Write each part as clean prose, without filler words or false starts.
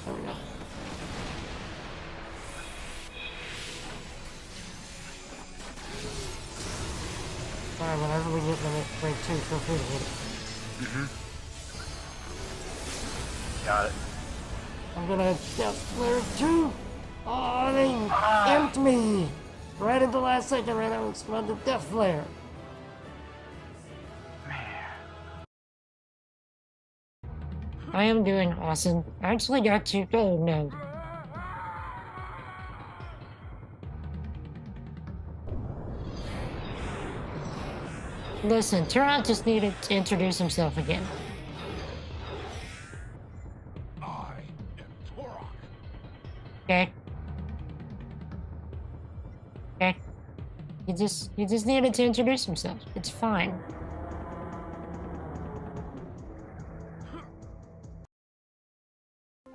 There we go. Sorry, whenever we get limit break 2, feel free to hit it. Got it. I'm gonna Death Flare 2! Oh, they amped me! Right at the last second, right now, explode the Death Flare. I am doing awesome. I actually got 2 gold now. Listen, Turok just needed to introduce himself again. I am Turok. Okay? Okay? He just needed to introduce himself. It's fine.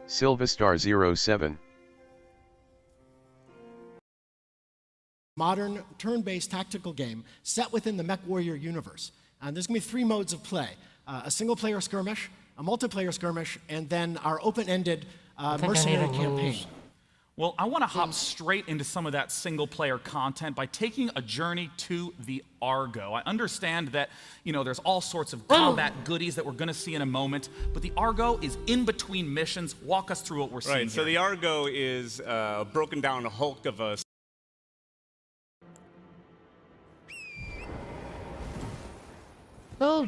Sylvastar07. Modern turn-based tactical game set within the MechWarrior universe. And there's going to be 3 modes of play. A single-player skirmish, a multiplayer skirmish, and then our open-ended mercenary campaign. Well, I want to hop straight into some of that single-player content by taking a journey to the Argo. I understand that, there's all sorts of combat goodies that we're going to see in a moment, but the Argo is in between missions. Walk us through what we're seeing Right, so here. the Argo is a broken down hulk of a... Oh!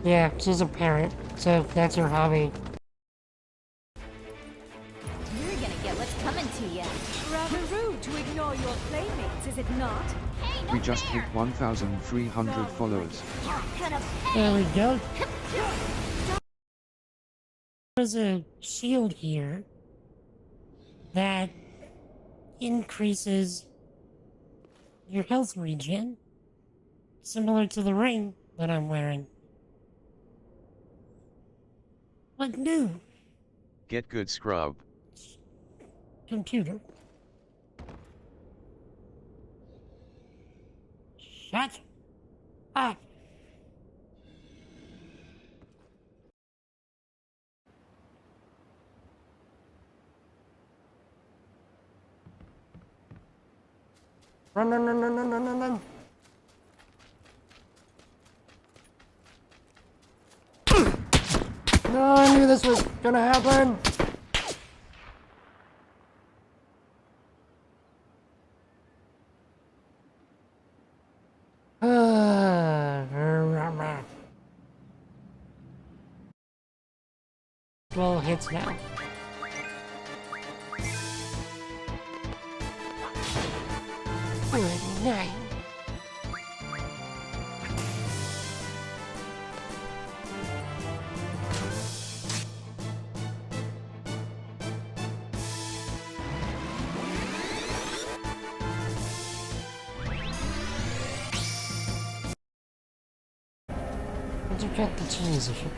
Yeah, she's a parent, so that's her hobby. You're gonna get what's coming to you. Rather rude to ignore your playmates, is it not? Hey, no We just fair. hit 1,300 followers. You're gonna pay. There we go. There's a shield here that increases your health regen, similar to the ring that I'm wearing. What new? Get good, scrub. Computer. Shut up. Run, run, run, run, run, run, run, run. No, I knew this was gonna happen. Well, hits now. Good night. Did you cut the cheese issue?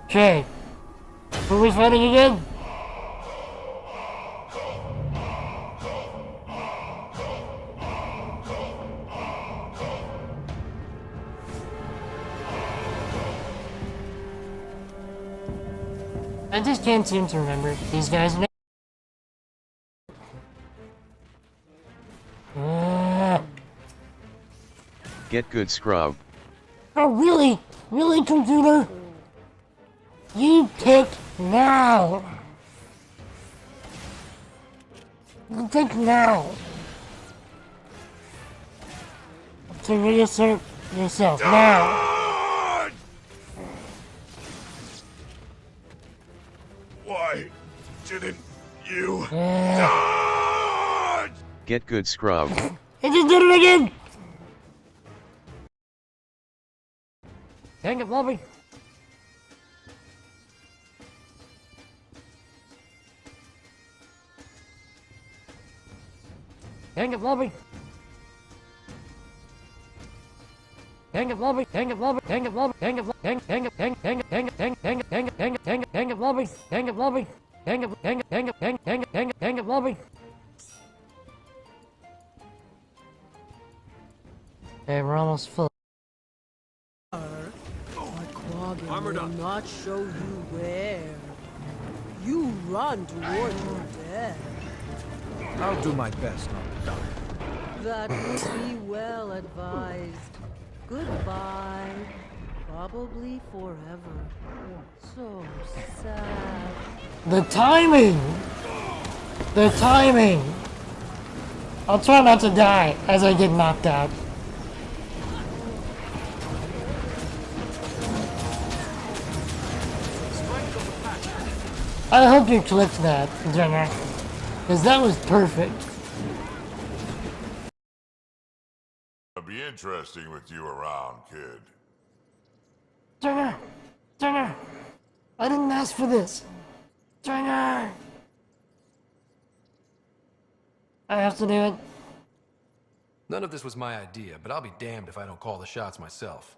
Okay. Are we fighting again? I just can't seem to remember these guys' names. Get good, scrub. Oh, really? Really, computer? You pick now. You pick now. To reassert yourself now. Why didn't you? Get good, scrub. I just did it again! Dang it, Bobby. Dang it, Bobby. hang of loving, hang of loving, hang of loving, hang of hang hang of hang hang hang hang hang hang hang hang hang of loving, hang of loving, hang of hang hang hang hang hang hang of loving. Hey, we're almost full. Quagga will not show you where. You run toward your death. I'll do my best not to die. That would be well advised. Goodbye. Probably forever. So sad. The timing! The timing! I'll try not to die as I get knocked out. I hope you clipped that, Jenna, because that was perfect. It'll be interesting with you around, kid. Jenna! Jenna! I didn't ask for this. Jenna! I have to do it. None of this was my idea, but I'll be damned if I don't call the shots myself.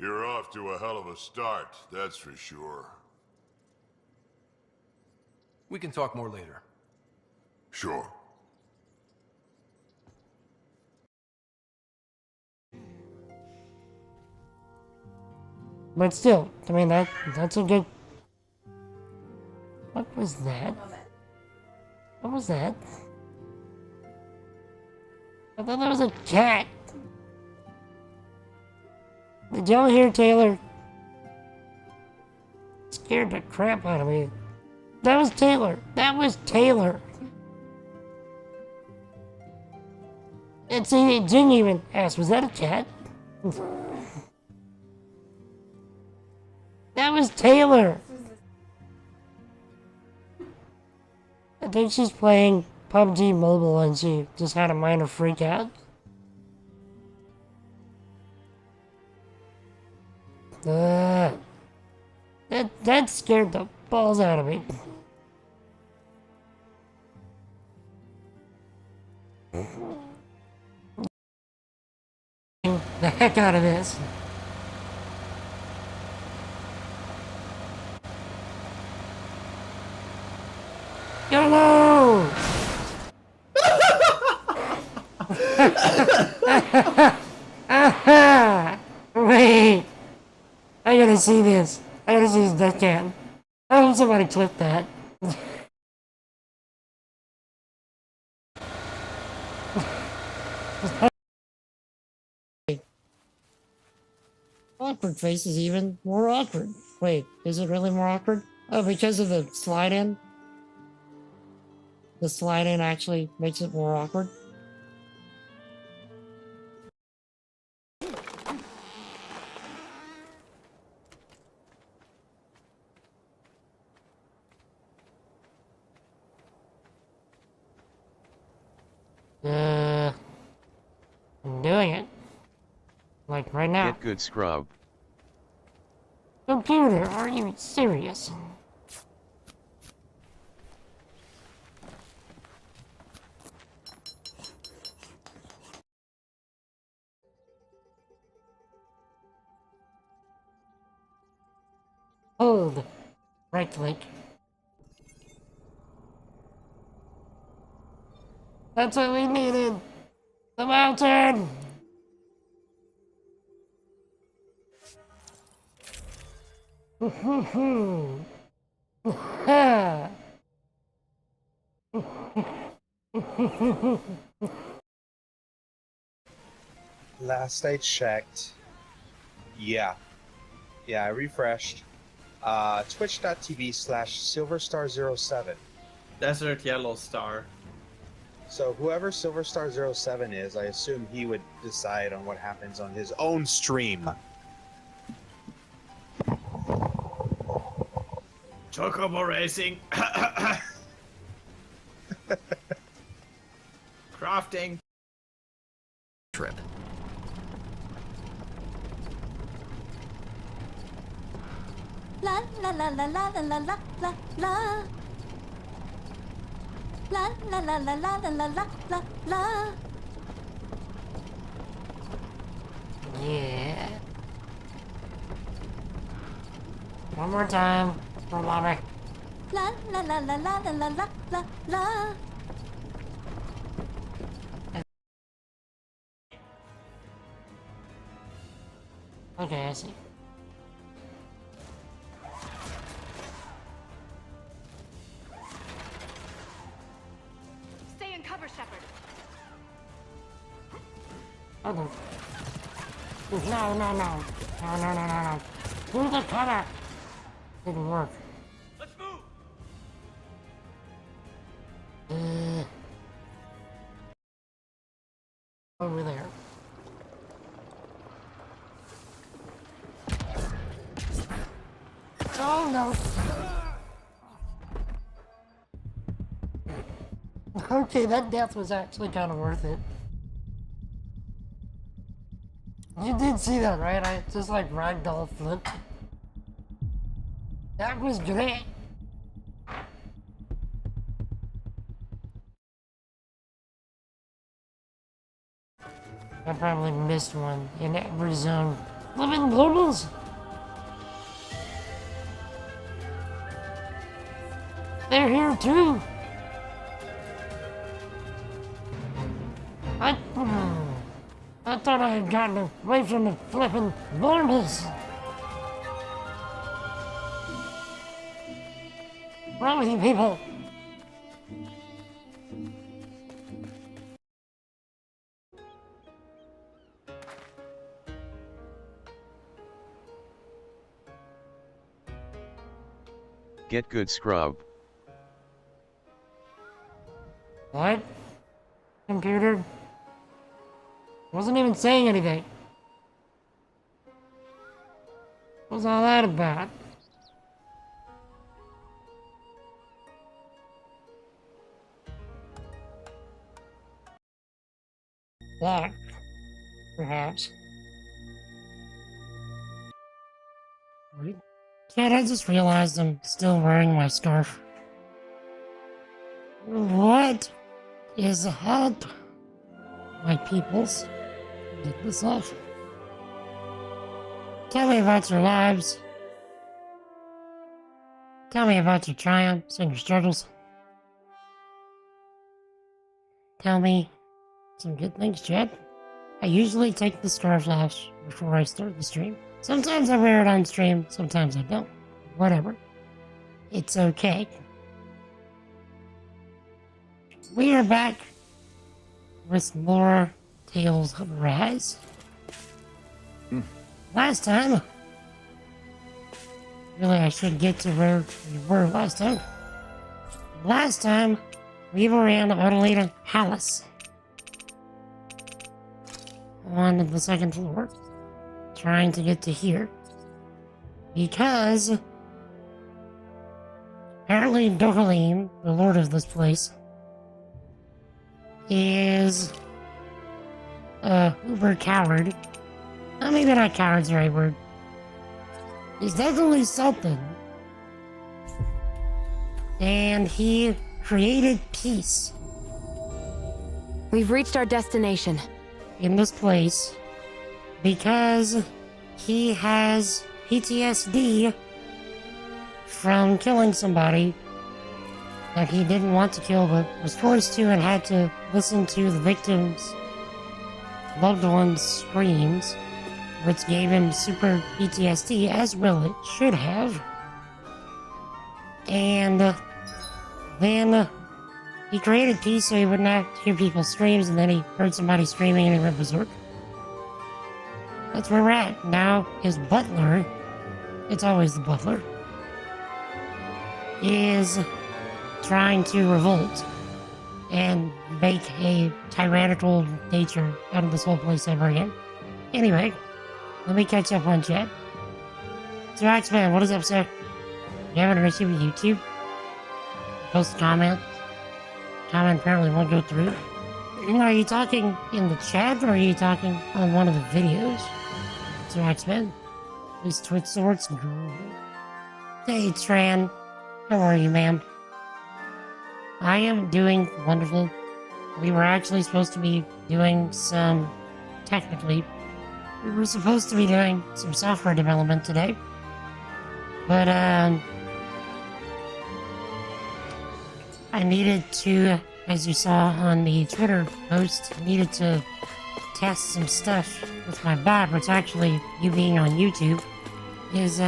You're off to a hell of a start, that's for sure. We can talk more later. Sure. But still, I mean, that's a good... What was that? What was that? I thought that was a cat. Did y'all hear Taylor? Scared the crap out of me. That was Taylor. That was Taylor. And see, Jing even asked, was that a cat? That was Taylor. I think she's playing PUBG Mobile and she just had a minor freak out. That scared the balls out of me. The heck out of this. YOLO! Wait! I gotta see this. I gotta see this death cam. I hope somebody clipped that. Awkward face is even more awkward. Wait, is it really more awkward? Oh, because of the slide in? The slide in actually makes it more awkward? I'm doing it. Like right now. Get good scrub. Computer, are you serious? Hold. Right click. That's what we needed. The mountain. Last I checked, yeah, I refreshed. Twitch.tv/SilverStar07. Desert Yellow Star. So whoever SilverStar07 is, I assume he would decide on what happens on his own stream. Chocobo racing. Crafting. Trip. La la la la la la la la la la. La la la la la la la la la la. Yeah. One more time for Bobby. La la la la la la la la la la. Okay, I see. Stay in cover, Shepard. Oh, no. No, no, no. No, no, no, no, no. Through the cover. Didn't work. Let's move. Over there. Oh no! Okay, that death was actually kind of worth it. You did see that, right? I just like ragdoll flipped. That was great. I probably missed one in every zone. Living globals! They're here too! I thought I had gotten away from the flippin' normals. What's wrong with you people? Get good scrub. What? Computer? Wasn't even saying anything. What's all that about? That, perhaps. Wait. Can't I just realized I'm still wearing my scarf? What is up, my peoples? Get this off. Tell me about your lives. Tell me about your triumphs and your struggles. Tell me some good things, Chad. I usually take the scarf off before I start the stream. Sometimes I wear it on stream, sometimes I don't. Whatever. It's okay. We are back with more Tales of Arise. Last time... Really, I should get to where we were last time. Last time, we were in Audelita Palace. On the second floor. Trying to get to here. Because... apparently Dogalim, the lord of this place, is... uber coward. Maybe not coward's the right word. He's definitely something. And he created peace. We've reached our destination. In this place. Because he has PTSD from killing somebody that he didn't want to kill but was forced to and had to listen to the victim's loved one's screams, which gave him super PTSD, as well it should have. And then he created peace so he would not hear people's screams, and then he heard somebody screaming and he went berserk. That's where we're at. Now his butler, it's always the butler, is trying to revolt and make a tyrannical nature out of this whole place ever again. Anyway, let me catch up on chat. So X-Man, what is up, sir? You having an issue with YouTube? Post a comment. Comment apparently won't go through. Are you talking in the chat or are you talking on one of the videos? So X-Men, these Twitch sorts. Hey Tran, how are you, ma'am? I am doing wonderful. We were actually supposed to be doing some, technically, we were supposed to be doing some software development today. But, I needed to, as you saw on the Twitter post, needed to test some stuff with my bot, which actually, you being on YouTube, is,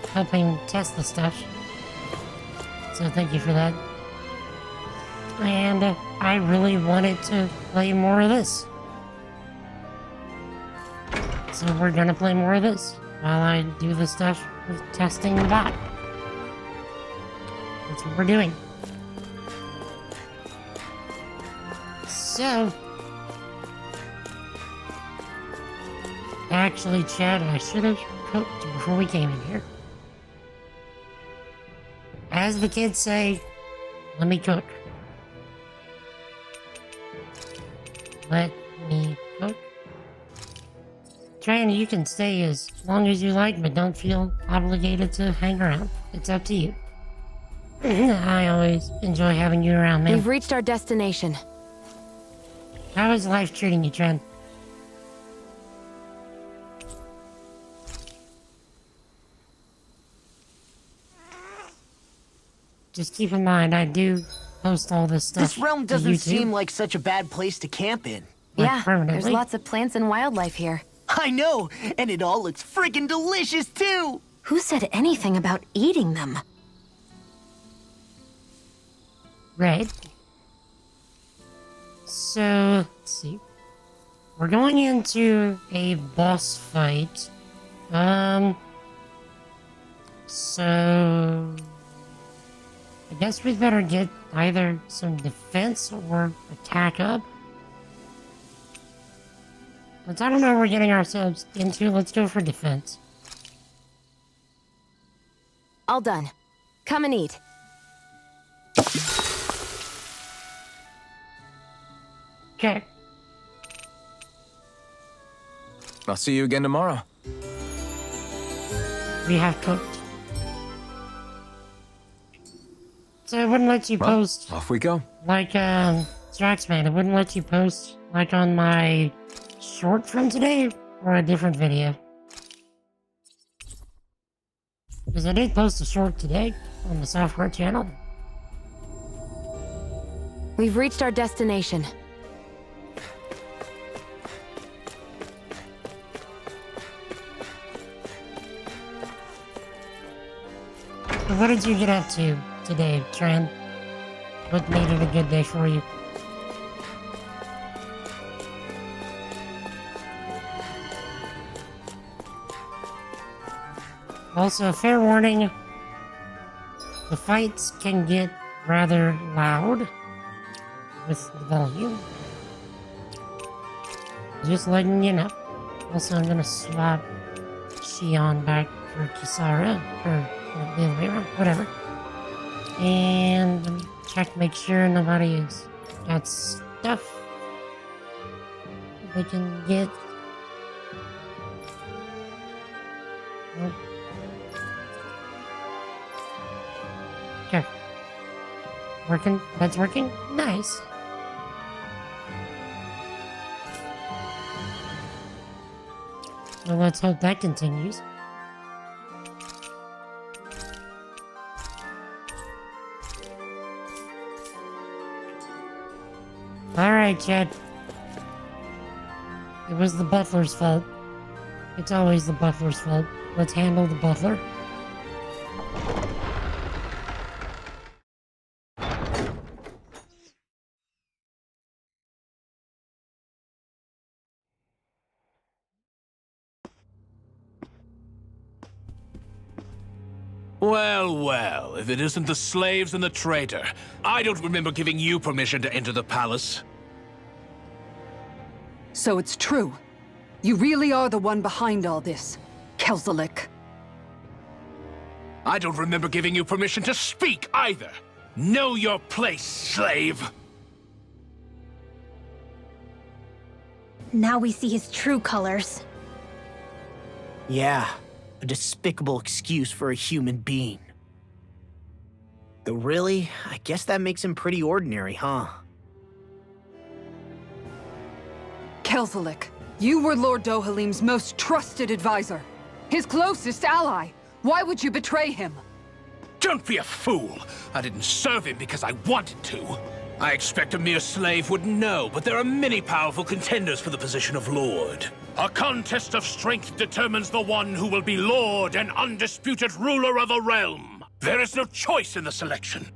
helping test the stuff. So thank you for that. And I really wanted to play more of this. So we're gonna play more of this while I do the stuff with testing the bot. That's what we're doing. So, actually, Chad, I should have cooked before we came in here. As the kids say, let me cook. Let me cook. Tran, you can stay as long as you like, but don't feel obligated to hang around. It's up to you. I always enjoy having you around, man. We've reached our destination. How is life treating you, Trent? Just keep in mind, I do post all this stuff. This realm to doesn't YouTube. seem like such a bad place to camp in. Yeah, there's permanently. lots of plants and wildlife here. I know, and it all looks friggin' delicious too! Who said anything about eating them? Right. So, let's see. We're going into a boss fight. So... I guess we'd better get either some defense or attack up. But I don't know what we're getting ourselves into. Let's go for defense. All done. Come and eat. Okay. I'll see you again tomorrow. We have cooked. So it wouldn't let you post, Off we go. like, Straxman, it wouldn't let you post, like, on my short from today, or a different video. Because I did post a short today on the software channel. We've reached our destination. So what did you get up to today, Tran? What made it a good day for you? Also, fair warning, the fights can get rather loud with the volume. Just letting you know. Also, I'm gonna swap Shion back for Kisara, or the other way around, whatever. And check, make sure nobody has got stuff they can get. Nope. Okay. Working? That's working? Nice. So let's hope that continues. Alright, Chad. It was the butler's fault. It's always the butler's fault. Let's handle the butler. Well, well, if it isn't the slaves and the traitor. I don't remember giving you permission to enter the palace. So it's true. You really are the one behind all this, Kelzelik. I don't remember giving you permission to speak either. Know your place, slave. Now we see his true colors. Yeah, a despicable excuse for a human being. Though really, I guess that makes him pretty ordinary, huh? Kelzelik, you were Lord Dohalim's most trusted advisor. His closest ally. Why would you betray him? Don't be a fool. I didn't serve him because I wanted to. I expect a mere slave wouldn't know, but there are many powerful contenders for the position of Lord. A contest of strength determines the one who will be Lord and undisputed ruler of a realm. There is no choice in the selection.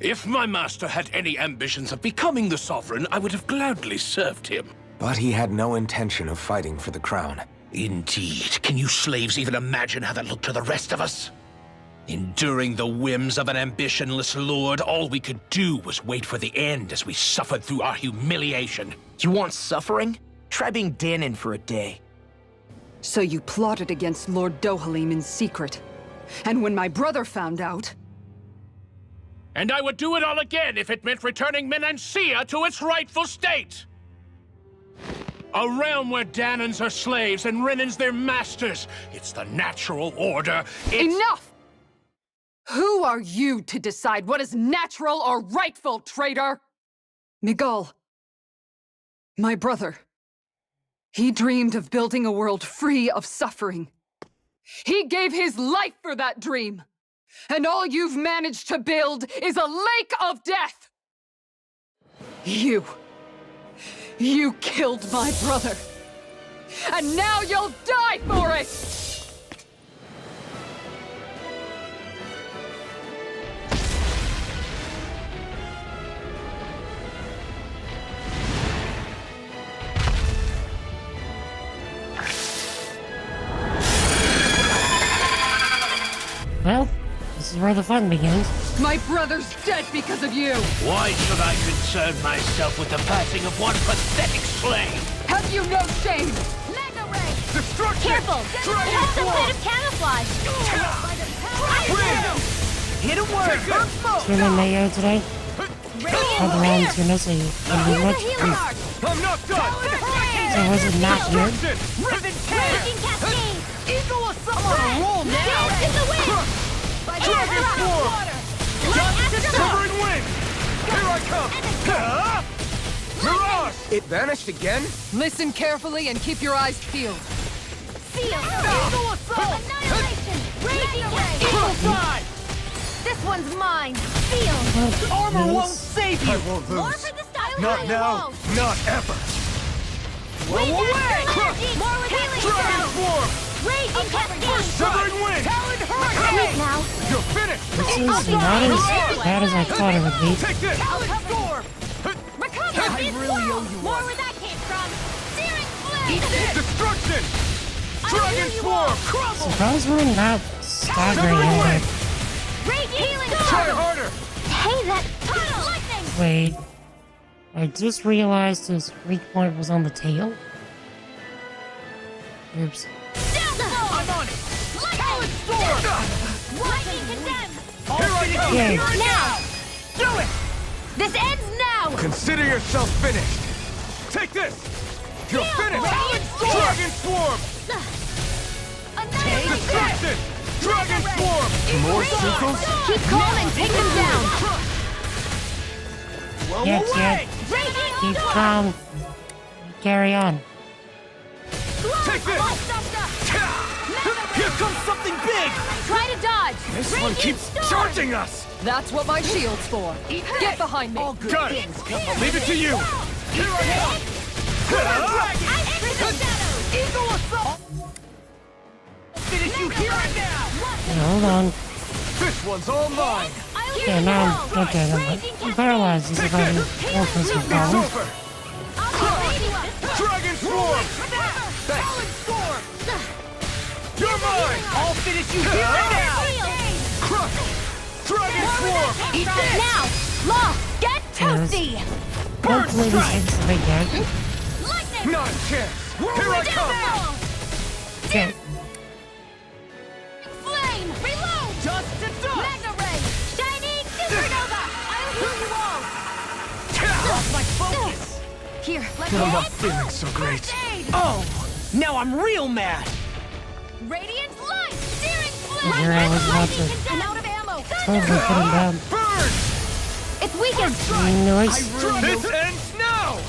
If my master had any ambitions of becoming the sovereign, I would have gladly served him. But he had no intention of fighting for the crown. Indeed. Can you slaves even imagine how that looked to the rest of us? Enduring the whims of an ambitionless lord, all we could do was wait for the end as we suffered through our humiliation. You want suffering? Try being Danon for a day. So you plotted against Lord Dohalim in secret. And when my brother found out... And I would do it all again if it meant returning Menancia to its rightful state! A realm where Danons are slaves and Renans their masters. It's the natural order. Enough! Who are you to decide what is natural or rightful, traitor? Miguel, my brother, he dreamed of building a world free of suffering. He gave his life for that dream. And all you've managed to build is a lake of death! You killed my brother. And now you'll die for it! Well, this is where the fun begins. My brother's dead because of you! Why should I concern myself with the passing of one pathetic slave? Have you no shame? Mega Ray! Destruction! Careful! It has some kind of camouflage! Hit him where it hurts most! Tuna mayo today. Otherwise, tuna so you can be much beef. I'm not done! So was it not good? Raging Cascade! Eagle Assault! On a roll now! Dance in the wind! Dragon Swarm! Shivering Wind! Here I come! Mirage! It vanished again? Listen carefully and keep your eyes peeled. Seal! Eagle Assault! Annihilation! Raging Cascade! Eagle Side! This one's mine! Seal! Armor won't save you! I won't More lose. for the style Not now, not ever. Blow away! More with healing Dragon spells! Swarm! Raging Cascade! Shivering Wind! Talon Wait Hurricane! now! You're finished! This is not as bad as I thought it would be. Take this! Talon Storm! Recover! I really owe you More one. where that came from! Searing Flame! Eat this! Destruction! Dragon you Swarm! Crumble! Surprised we're not staggering Shivering at Wind! it. Raging Healing Try Storm! harder! Hey, that lightning! Wait. I just realized his weak point was on the tail. Oops. I'm on it! Talon Storm! Lightning condemned! Here I come! Yay. Now! Do it! This ends now! Consider yourself finished. Take this! You're finished! Talon Storm! Dragon Swarm! Annihilation! Destruction! Dragon Swarm! More sequels? Keep calm and take them down! Blow Yes, away! Raging Keep Storm! calm. Carry on. Take this! Here comes something big! Try to dodge! This one Raging keeps Storm! charging us! That's what my shield's for. Get behind me. All good Got it! things come I'll leave it to you! Here I come! I enter the shadows! Eagle Assault! Finish you here and now! Yeah, hold on. This one's all mine! Okay, now I'm okay. I'm paralyzed as if I can walk this It's problem. over! Dragon Swarm! Talon Storm! You're mine! I'll finish you here and now! Crush! Dragon Swarm! Eat this! Now! Law! Get toasty! Hopefully this hits the big guy. Lightning! Not a chance! Here I come! Okay. Flame! Reload! Dust to dust! Mega Ray! Shining Supernova! I'll heal you all! Lost my focus! Here, let I'm me not feeling so great. First aid! Oh! Now I'm real mad! Radiant light! Searing flame! Here I was about Lightning to condemned! Out of ammo! totally put him down. Burn! It's weakened! Nice. This ends now!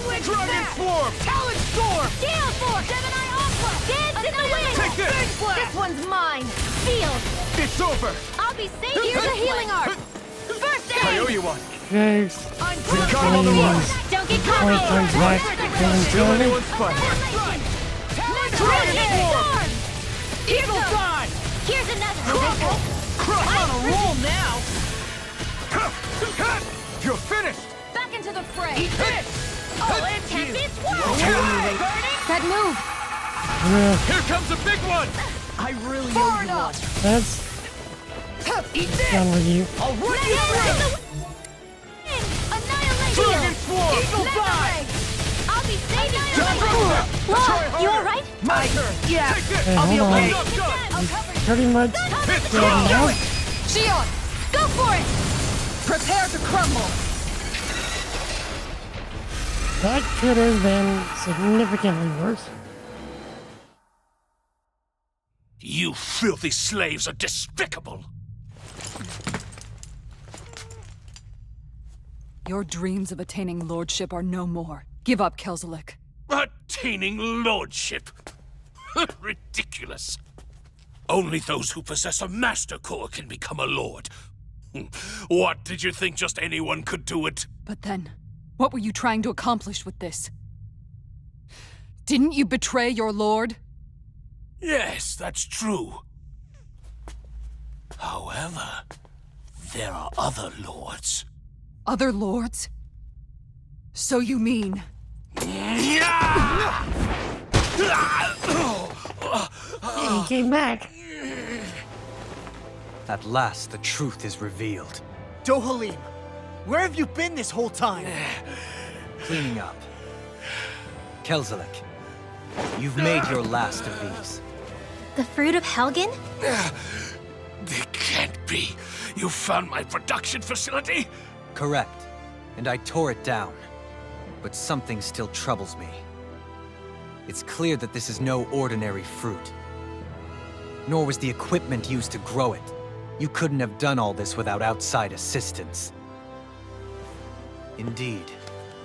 Dragon Swarm! Talon Storm! Gale Force! Gemini Aqua! Dance in the wind! Take this! Bird Blast! This one's mine. Field! It's over! I'll be safe. Here's a healing art! First aid! I owe you one. Okay. We got him on the run! Don't get Point caught! comes back. Feeling Steal silly. anyone's fun! Dragon Storm! Eagle Fly! Here's another! On a roll now! You're finished! Back into the fray! Eat this! Oh, and Tempest! Whoa! That move. Yeah, Here comes a big one! I really owe you one. that's Eat this! done with you. I'll run you through! Annihilate! Dragon Swarm! Eagle Fly! I'll be safe! Try Whoa! You harder. alright? My turn! Yeah, Hey, I'll be hold on. okay. Up, done. Pretty much Hit dead now. Shion, Go for it! prepare to crumble. That could have been significantly worse. You filthy slaves are despicable! Your dreams of attaining lordship are no more. Give up, Kelzelik. Attaining lordship? Ridiculous. Only those who possess a master core can become a lord. What, did you think just anyone could do it? But then, what were you trying to accomplish with this? Didn't you betray your lord? Yes, that's true. However, there are other lords. Other lords? So you mean... He came back. At last, the truth is revealed. Dohalim, where have you been this whole time? Cleaning up. Kelzelik, you've made your last of these. The fruit of Helgen? It can't be. You found my production facility? Correct. And I tore it down. But something still troubles me. It's clear that this is no ordinary fruit. Nor was the equipment used to grow it. You couldn't have done all this without outside assistance. Indeed.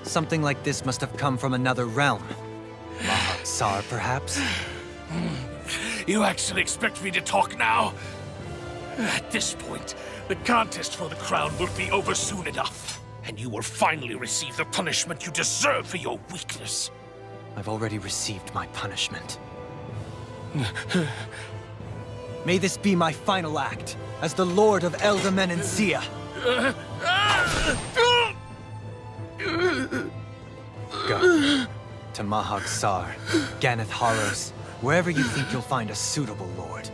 Something like this must have come from another realm. Mahak-Sar, perhaps? You actually expect me to talk now? At this point, the contest for the crown will be over soon enough. And you will finally receive the punishment you deserve for your weakness. I've already received my punishment. May this be my final act as the Lord of Eldamen and Sia. Go. To Mahak-Sar, Ganeth Haros, wherever you think you'll find a suitable lord.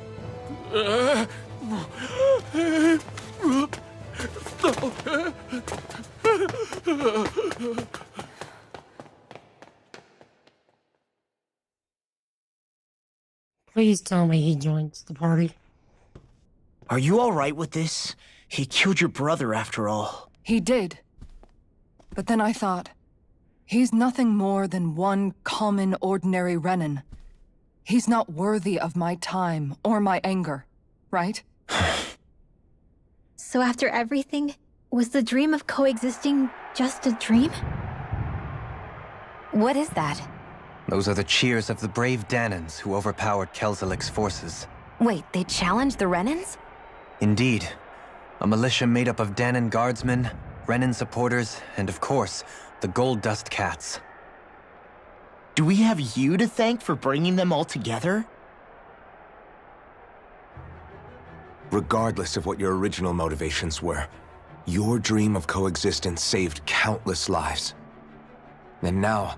Please tell me he joins the party. Are you alright with this? He killed your brother after all. He did. But then I thought, he's nothing more than one common, ordinary Renan. He's not worthy of my time or my anger, right? So after everything, was the dream of coexisting just a dream? What is that? Those are the cheers of the brave Danans who overpowered Kelzelik's forces. Wait, they challenged the Renans? Indeed. A militia made up of Danan guardsmen, Renan supporters, and of course, the Gold Dust Cats. Do we have you to thank for bringing them all together? Regardless of what your original motivations were, your dream of coexistence saved countless lives. And now,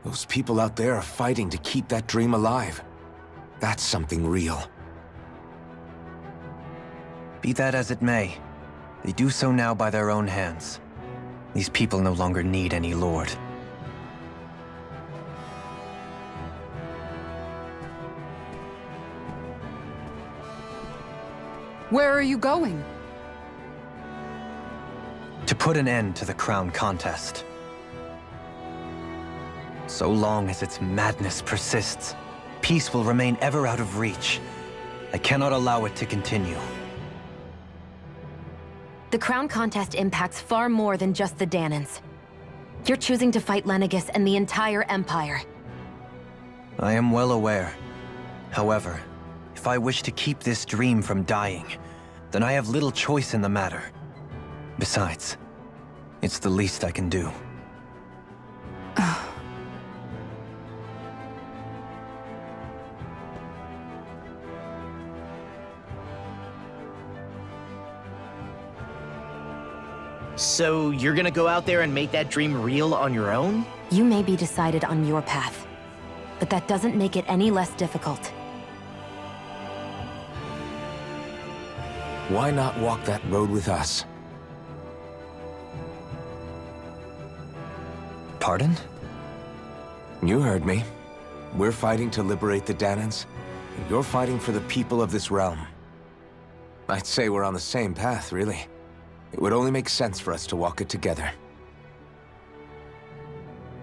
those people out there are fighting to keep that dream alive. That's something real. Be that as it may, they do so now by their own hands. These people no longer need any lord. Where are you going? To put an end to the crown contest. So long as its madness persists, peace will remain ever out of reach. I cannot allow it to continue. The crown contest impacts far more than just the Danans. You're choosing to fight Lenegis and the entire Empire. I am well aware. However, if I wish to keep this dream from dying, then I have little choice in the matter. Besides, it's the least I can do. So you're gonna go out there and make that dream real on your own? You may be decided on your path, but that doesn't make it any less difficult. Why not walk that road with us? Pardon? You heard me. We're fighting to liberate the Danans, and you're fighting for the people of this realm. I'd say we're on the same path, really. It would only make sense for us to walk it together.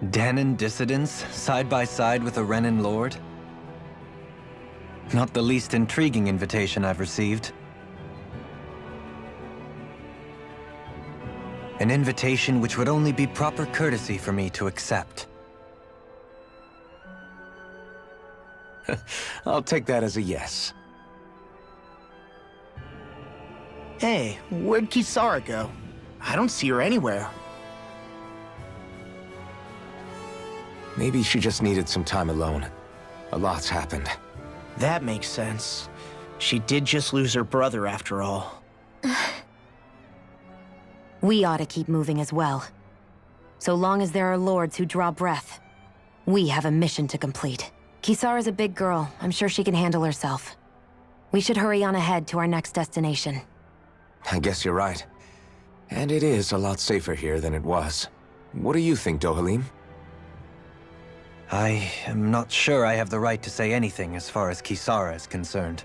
Danan dissidents, side by side with a Renan lord? Not the least intriguing invitation I've received. An invitation which would only be proper courtesy for me to accept. I'll take that as a yes. Hey, where'd Kisara go? I don't see her anywhere. Maybe she just needed some time alone. A lot's happened. That makes sense. She did just lose her brother after all. We ought to keep moving as well. So long as there are lords who draw breath, we have a mission to complete. Kisara's a big girl. I'm sure she can handle herself. We should hurry on ahead to our next destination. I guess you're right. And it is a lot safer here than it was. What do you think, Dohalim? I am not sure I have the right to say anything as far as Kisara is concerned.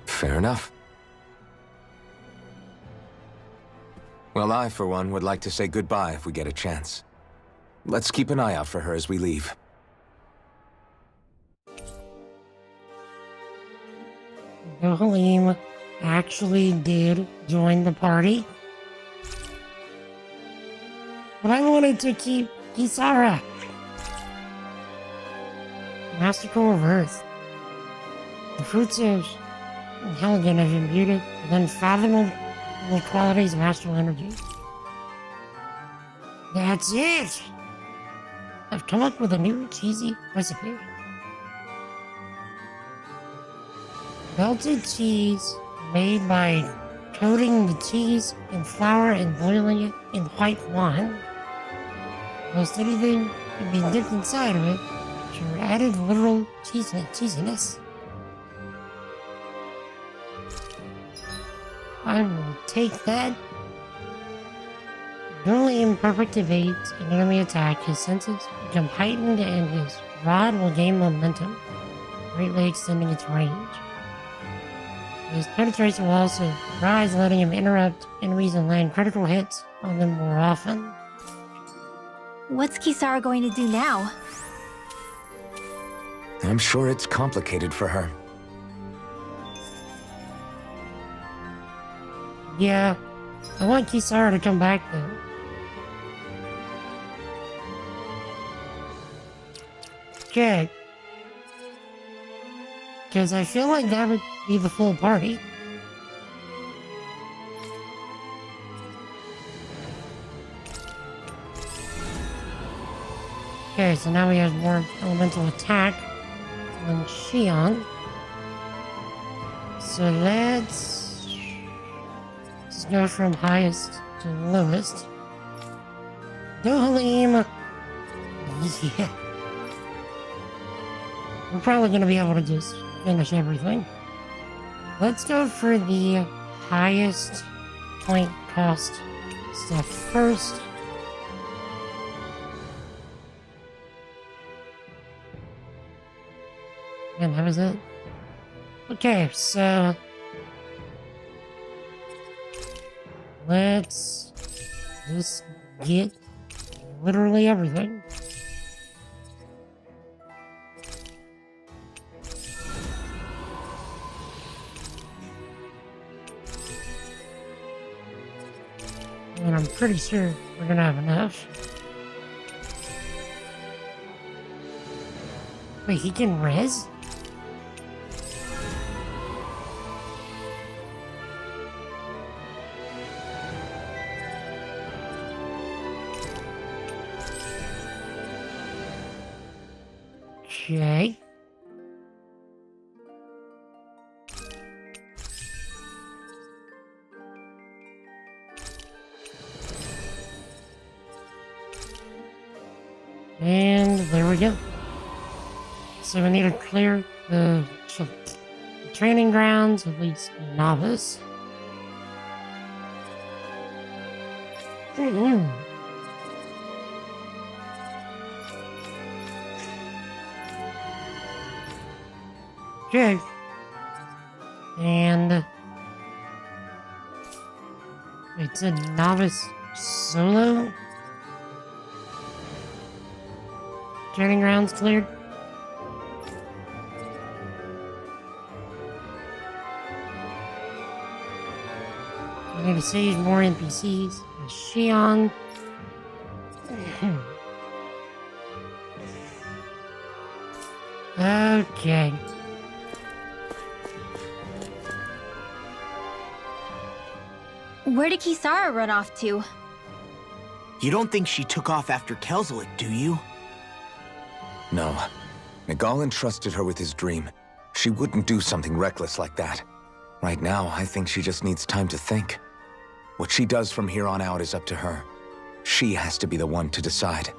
Fair enough. Well, I, for one, would like to say goodbye if we get a chance. Let's keep an eye out for her as we leave. Dohalim actually did join the party. But I wanted to keep Kisara. Master Core of Earth. The fruits of Helgen have imbued it with unfathomable qualities of astral energy. That's it! I've come up with a new cheesy recipe. Melted cheese made by coating the cheese in flour and boiling it in white wine. Most anything can be dipped inside of it for added literal cheesiness. I will take that. Normally imperfect evades an enemy attack, his senses become heightened and his rod will gain momentum, greatly extending its range. His penetration will also rise, letting him interrupt enemies and land critical hits on them more often. What's Kisara going to do now? I'm sure it's complicated for her. Yeah, I want Kisara to come back though. Okay. Because I feel like that would be the full party. Okay, so now we have more elemental attack than Shion. So let's just go from highest to lowest. Dohalim! Yeah. We're probably going to be able to just finish everything. Let's go for the highest point cost stuff first. And that was it. Okay, so let's just get literally everything. And I'm pretty sure we're gonna have enough. Wait, he can res? Okay. And there we go. So we need to clear the training grounds, at least novice. Okay. And it's a novice solo. Training grounds cleared. I need to save more NPCs. Shion. Okay. Where did Kisara run off to? You don't think she took off after Kelzelik, do you? No. Miguel entrusted her with his dream. She wouldn't do something reckless like that. Right now, I think she just needs time to think. What she does from here on out is up to her. She has to be the one to decide.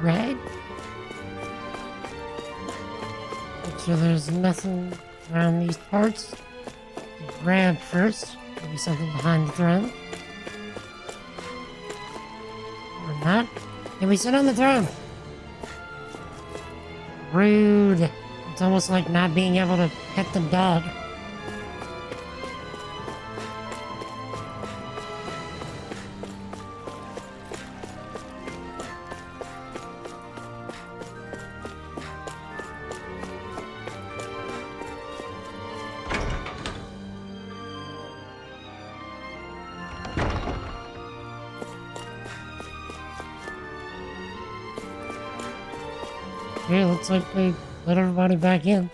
Right? So there's nothing around these parts to grab first. Maybe something behind the throne. Or not. Can we sit on the throne? Rude. It's almost like not being able to pet the dog. Okay, looks like they let everybody back in.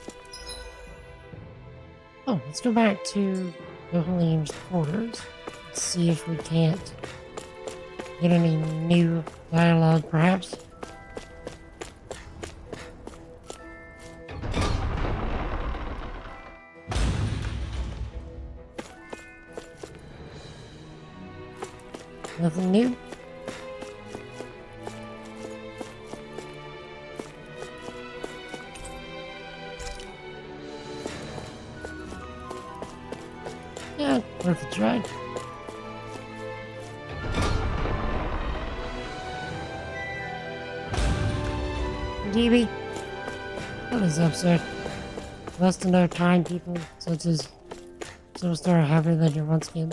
Oh, let's go back to Johalim's quarters. Let's see if we can't get any new dialogue, perhaps. Nothing new? Yeah, worth a try. DB, what is up, sir? Less than no time, people such as Superstar are happier than your once again.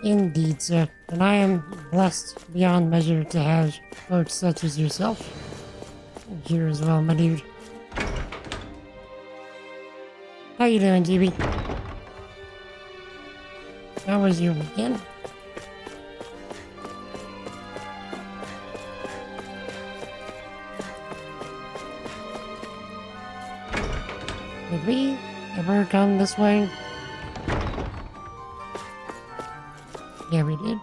Indeed, sir. And I am blessed beyond measure to have folks such as yourself here as well, my dude. How you doing, GB? How was your weekend? Did we ever come this way? Yeah, we did.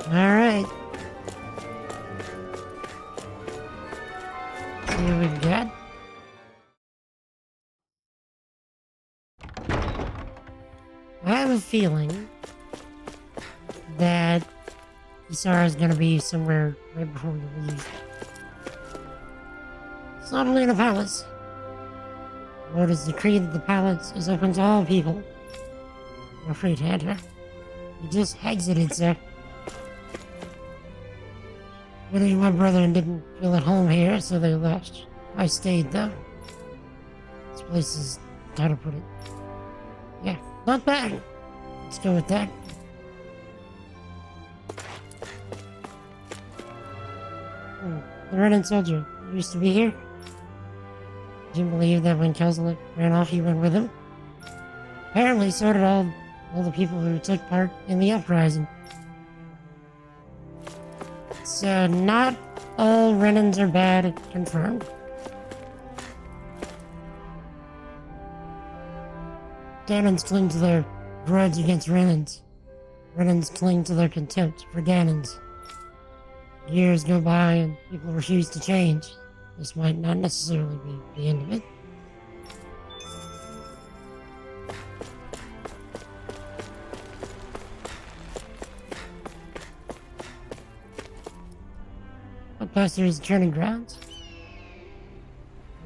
Alright. See what we've got. I have a feeling that Kisara is gonna be somewhere right before we leave. It's not only in the palace. The Lord has decreed that the palace is open to all people. You're free to enter. You just exited, sir. Really, my brother didn't feel at home here, so they left. I stayed, though. This place is, how to put it? Yeah, not bad. Let's go with that. The Renan soldier used to be here. Do you believe that when Kelzalik ran off, he went with him? Apparently, so did all the people who took part in the uprising. So, not all Renans are bad, confirmed. Danans cling to their grudge against Renans. Renans cling to their contempt for Danans. Years go by and people refuse to change. This might not necessarily be the end of it. But plus there's training grounds.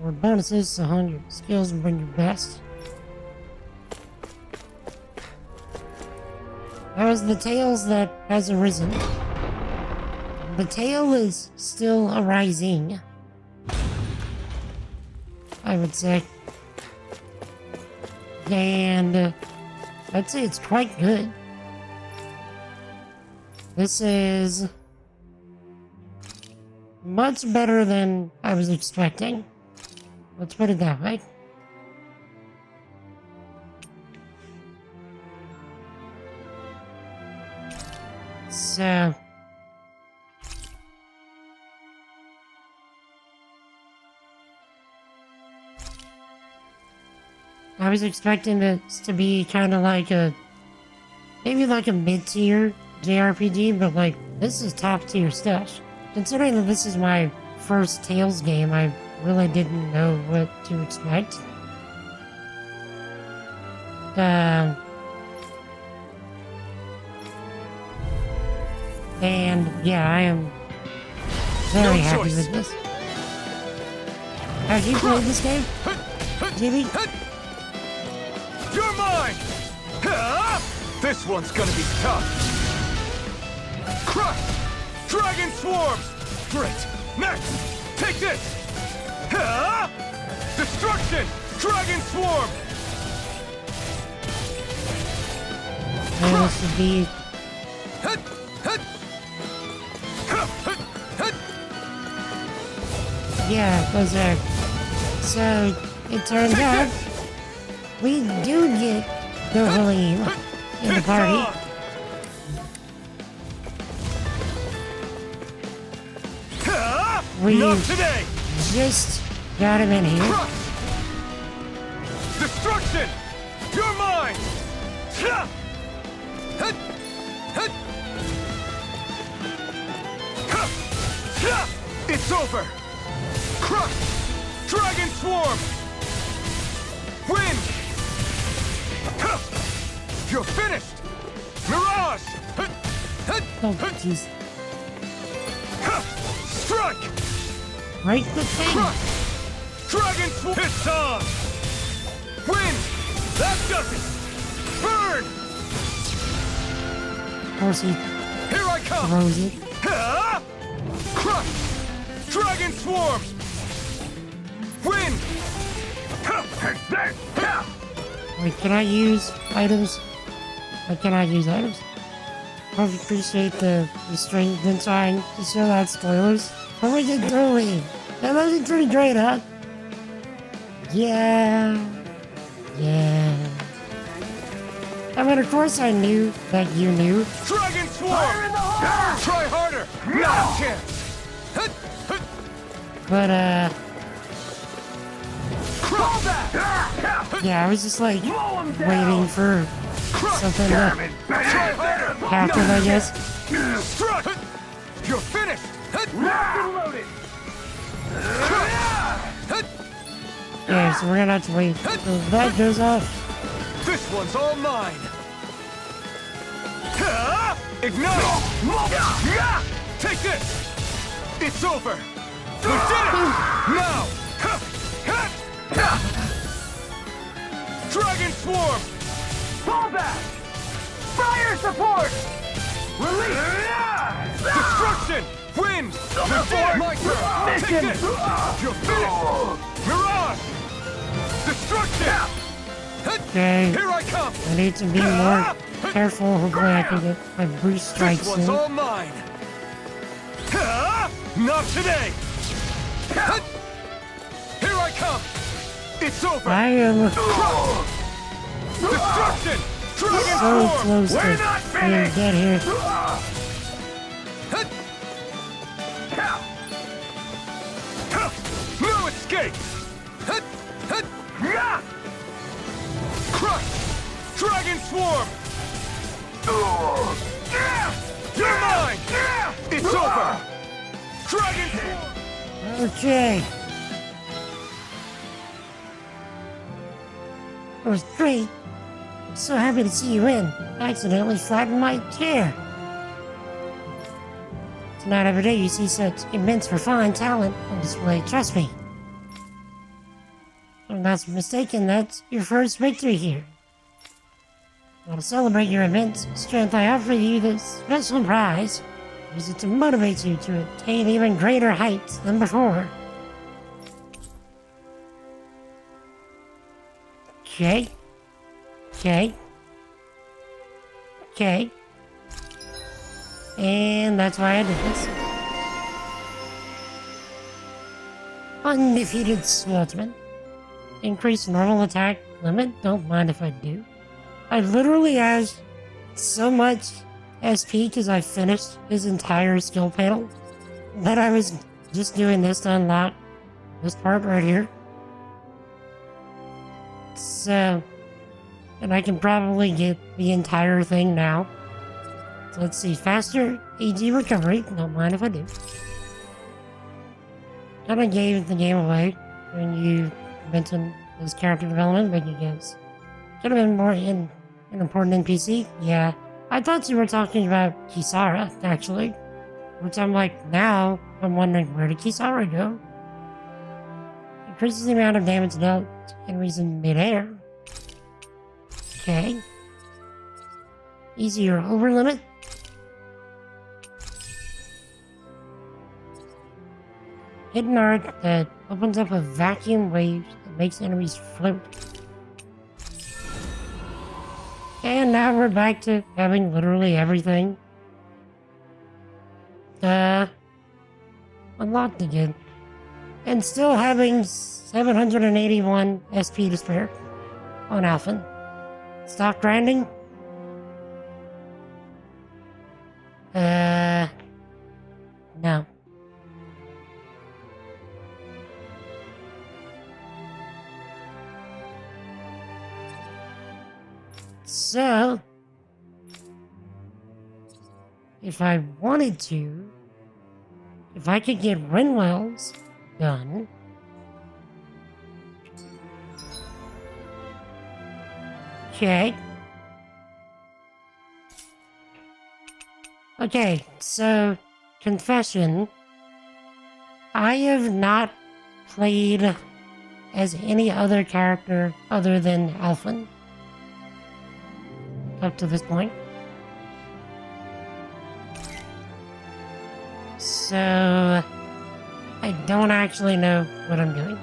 More bonuses, so hone your skills and bring your best. There's the tales that has arisen. The tale is still arising, I would say. And I'd say it's quite good. This is much better than I was expecting. Let's put it that way. So I was expecting this to be kind of like maybe like a mid-tier JRPG, but like, this is top-tier stuff. Considering that this is my first Tales game, I really didn't know what to expect. And yeah, I am very happy with this. Have you played this game, Jimmy? You're mine! This one's gonna be tough. Crush! Dragon Swarm! Great! Next! Take this! Destruction! Dragon Swarm! And this would be... Yeah, those are... So, it turns out, we do get the Halim in the party. We just got him in here. Destruction! You're mine! It's over! Crush! Dragon Swarm! Win! You're finished! Mirage! Oh, jeez. Strike! Break the thing! Crush! Dragon Swarm! It's on! Win! That does it! Burn! Of course he Here I come! throws it. Crush! Dragon Swarm! Win! Wait, can I use items? I cannot use items. I appreciate the restraint been trying to show out spoilers. What was it doing? That wasn't pretty great, huh? Yeah. Yeah. I mean, of course I knew that you knew. Dragon Swarm! Try harder! Not a chance! But, yeah, I was just like waiting for something to happen, I guess. Struck! You're finished! Yeah, so we're gonna have to wait until that goes off. This one's all mine! Ignite! Take this! It's over! We did it! Now! Dragon Swarm! Fall back! Fire support! Release! Destruction! Win! My turn! Take this! You're finished! Mirage! Destruction! Okay. Here I come! I need to be more careful. Hopefully I can get my boost strike This one's soon. all mine! Not today! Here I come! It's over! I am Destruction! Dragon so form! close to We're not being finished! dead here. No escape! Crush! Dragon swarm! You're mine! It's over! Dragon swarm! Okay. It was great. I'm so happy to see you in. I accidentally flattened my chair. It's not every day you see such immense refined talent on display, trust me. If I'm not mistaken, that's your first victory here. Now to celebrate your immense strength, I offer you this special prize. Use it to motivate you to attain even greater heights than before. Okay. Okay. Okay. And that's why I did this. Undefeated swordsman. Increase normal attack limit. Don't mind if I do. I literally have so much SP because I finished his entire skill panel that I was just doing this to unlock this part right here. So, and I can probably get the entire thing now. So let's see, faster AG recovery, don't mind if I do. Kinda gave the game away when you mentioned his character development, but you guess could have been more an important NPC. Yeah, I thought you were talking about Kisara, actually. Which I'm like, now I'm wondering, where did Kisara go? Increases the amount of damage dealt to enemies in midair. Okay. Easier over limit. Hidden art that opens up a vacuum wave that makes enemies float. And now we're back to having literally everything unlocked again. And still having 781 SP to spare on Alphen. Stop grinding? No. So, if I wanted to, if I could get Renwell's done, okay. Okay, so, confession, I have not played as any other character other than Alphen up to this point. So, I don't actually know what I'm doing.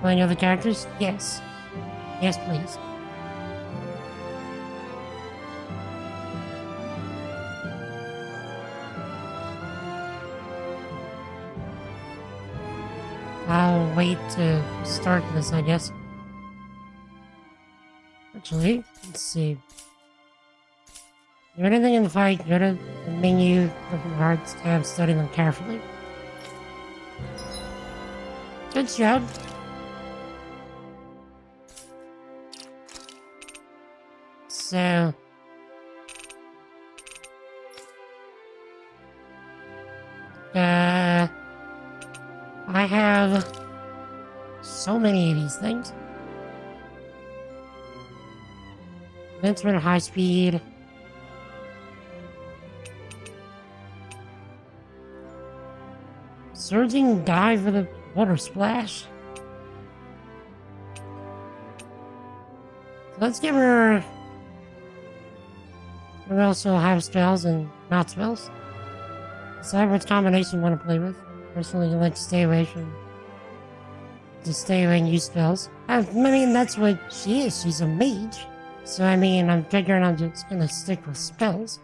Playing other characters? Yes. Yes, please. I'll wait to start this, I guess. Actually, let's see. Do anything in the fight, go to the menu, open hearts tab, study them carefully. Good job. So... I have so many of these things. Advancement at high speed. Surging dive with a water splash. Let's give her... We also have spells and not spells. Decide which combination you want to play with. Personally, I like to stay away and use spells. I mean, that's what she is. She's a mage. So, I mean, I'm figuring I'm just gonna stick with spells.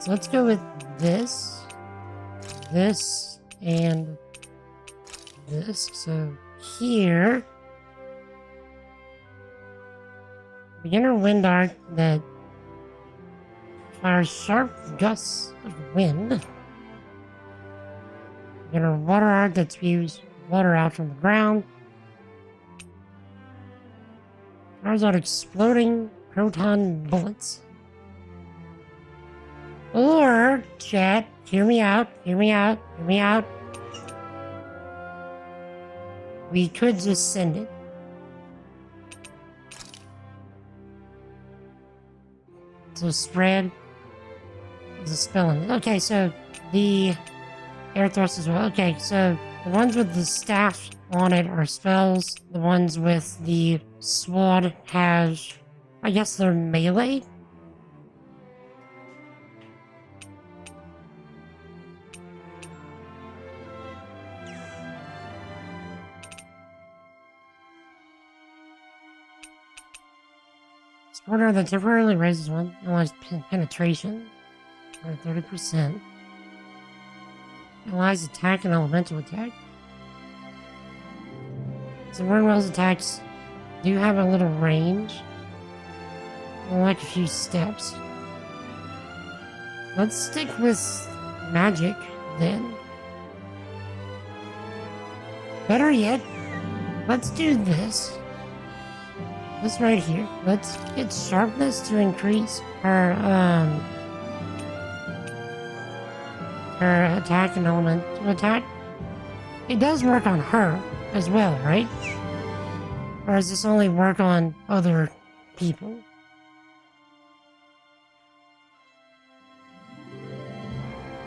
So let's go with this, this, and this. So here, beginner wind arc that fires sharp gusts of wind. Beginner water arc that spews water out from the ground. Fires out exploding proton bullets. Or, chat, hear me out, hear me out, hear me out. We could just send it. So spread is a spell in it. Okay, so the air thrust as well. Okay, so the ones with the staff on it are spells. The ones with the sword has, I guess they're melee. Order that temporarily raises one, allows penetration for 30%. Allows attack and elemental attack. So Runwell's attacks do have a little range. Like a few steps. Let's stick with magic then. Better yet, let's do this. This right here. Let's get sharpness to increase her attack and elemental attack. It does work on her as well, right? Or does this only work on other people?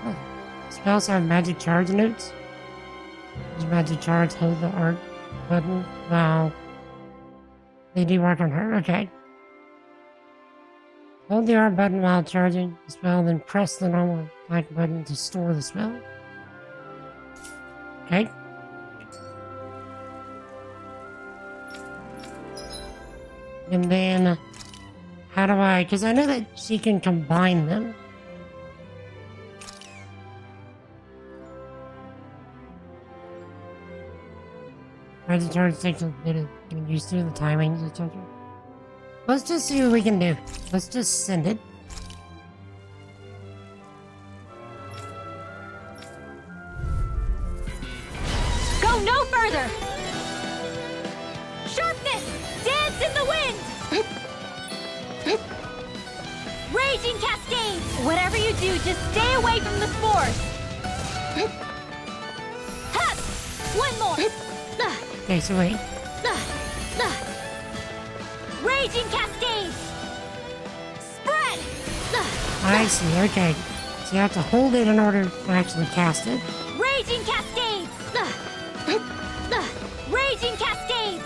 Huh. Spells have magic charge notes. Does magic charge hold the arc button? Wow. They do work on her, okay. Hold the R button while charging the spell, then press the normal attack button to store the spell. Okay. And then, how do I, because I know that she can combine them. Magic charge takes a bit of getting used to the timings, etc. Let's just see what we can do. Let's just send it. Go no further! Sharpness! Dance in the wind! Raging cascades! Whatever you do, just stay away from the spores! Hup! One more! Okay, so wait. Raging cascades! Spread! I see, okay. So you have to hold it in order to actually cast it. Raging cascades! Raging cascades!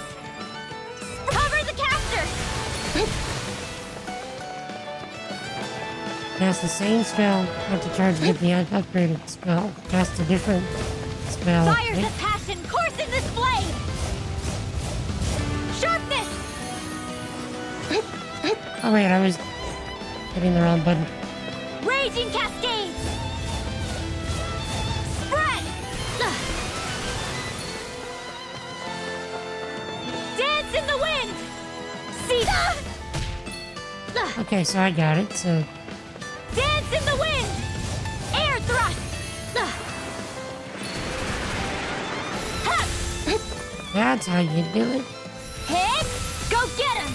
Cover the caster! Cast the same spell, have to charge with the upgraded spell. Cast a different spell. Fires of passion course in this blade! Sharpness! Oh wait, I was hitting the wrong button. Raging cascades! Spread! Dance in the wind! See that? Okay, so I got it, so... Dance in the wind! Air thrust! That's how you do it. Hit! Go get him!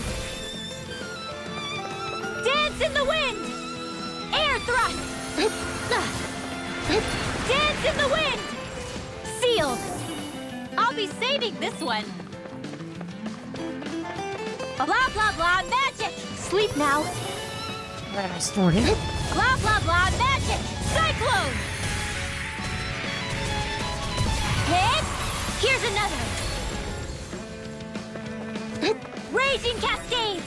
Dance in the wind! Air thrust! Dance in the wind! Sealed! I'll be saving this one. Blah blah blah magic! Sleep now. Right, I stored it. Blah blah blah magic! Cyclone! Hit! Here's another! Raging cascades!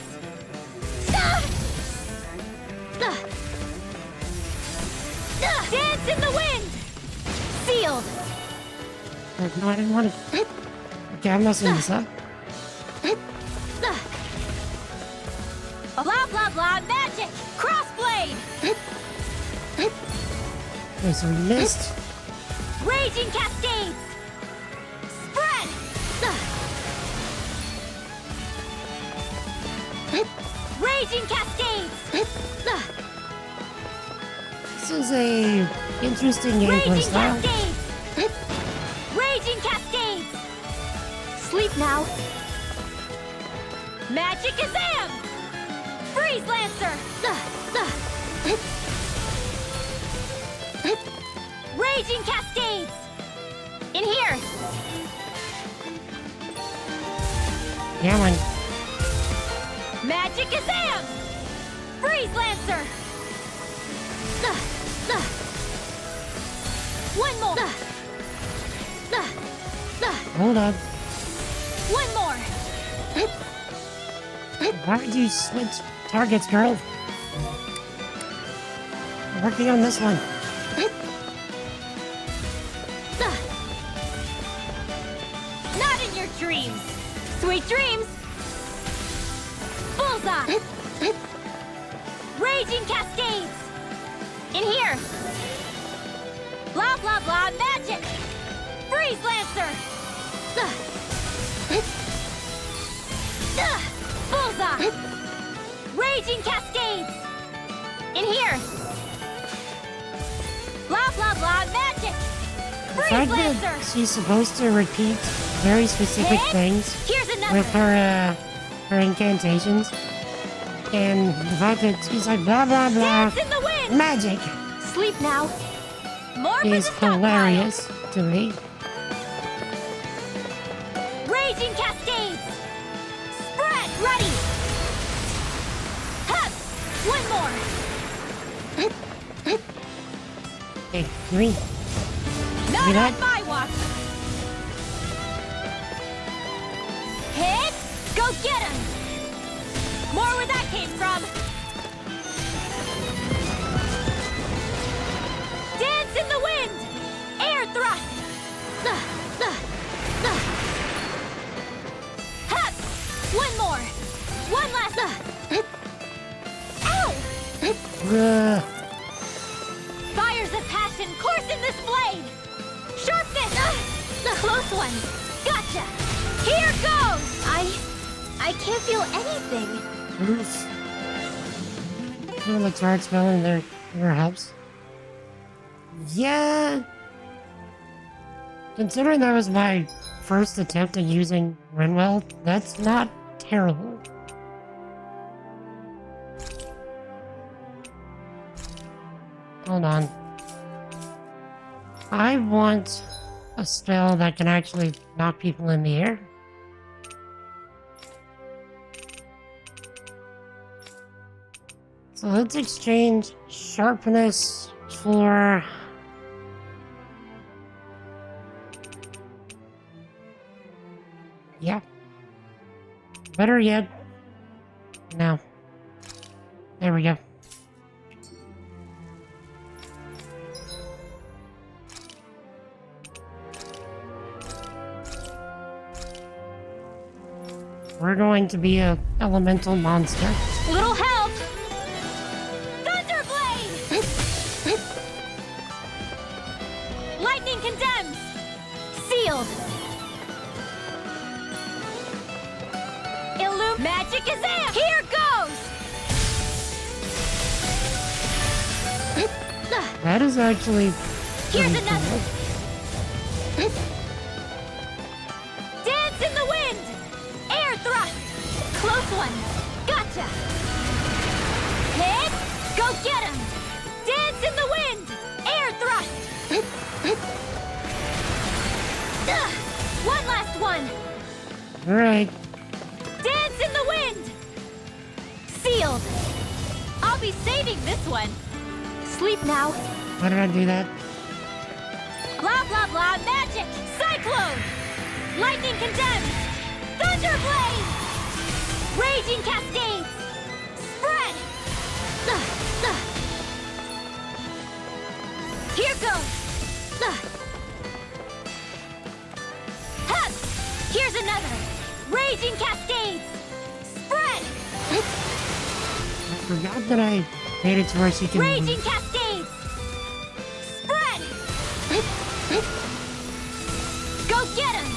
Dance in the wind! Sealed! No, I didn't want to... Okay, I'm messing this up. Blah blah blah magic! Crossblade! Okay, so we missed. Raging Cascades! Spread! Raging Cascades! This is a interesting gameplay Raging style. Cascades! Raging Cascades! Sleep now. Magic Kazam! Freeze Lancer! Raging Cascades! In here! Yeah, man. Magic Kazam! Freeze Lancer! One more! Hold on. One more! Why did you switch targets, girl? I'm working on this one. Not in your dreams! Sweet dreams! Bullseye! Raging Cascades! In here! Blah blah blah magic! Freeze Lancer! Bullseye! Raging Cascades! In here! Blah blah blah magic! The Freeze fact Lancer! that she's supposed to repeat very specific Hit! things Here's another! with her incantations, and the fact that she's like blah blah blah Dance in the wind! magic Sleep now. More for the is stockpile. hilarious to me. Raging Cascades! Spread! Ready! Hup! One more! Hey, green. Not You know on what? my watch! Hit! Go get him! More where that came from! Dance in the wind! Air thrust! Hup! One more! One last! Ow! Fires of passion course in this blade! Sharpness! Close one! Gotcha! Here goes! I can't feel anything. Oof. Doing the charge spell in there helps. Yeah. Considering that was my first attempt at using Renwell, that's not terrible. Hold on. I want a spell that can actually knock people in the air. So let's exchange sharpness for... Yeah. Better yet... No. There we go. We're going to be a elemental monster. Little help! Thunderblade! Lightning condemns! Sealed! Magic Kazam! Here goes! That is actually... Here's pretty another! cool. Dance in the wind! Air thrust! Close one! Gotcha! Hit! Go get him! Dance in the wind! Air thrust! One last one! Alright. Dance in the wind! Sealed! I'll be saving this one. Sleep now. Why did I do that? Blah blah blah magic! Cyclone! Lightning condemns! Thunderblade! Raging cascades! Spread! Here goes! Hup! Here's another! Raging cascades! Spread! I forgot that I made it to where she can... Raging cascades! Spread! Go get him!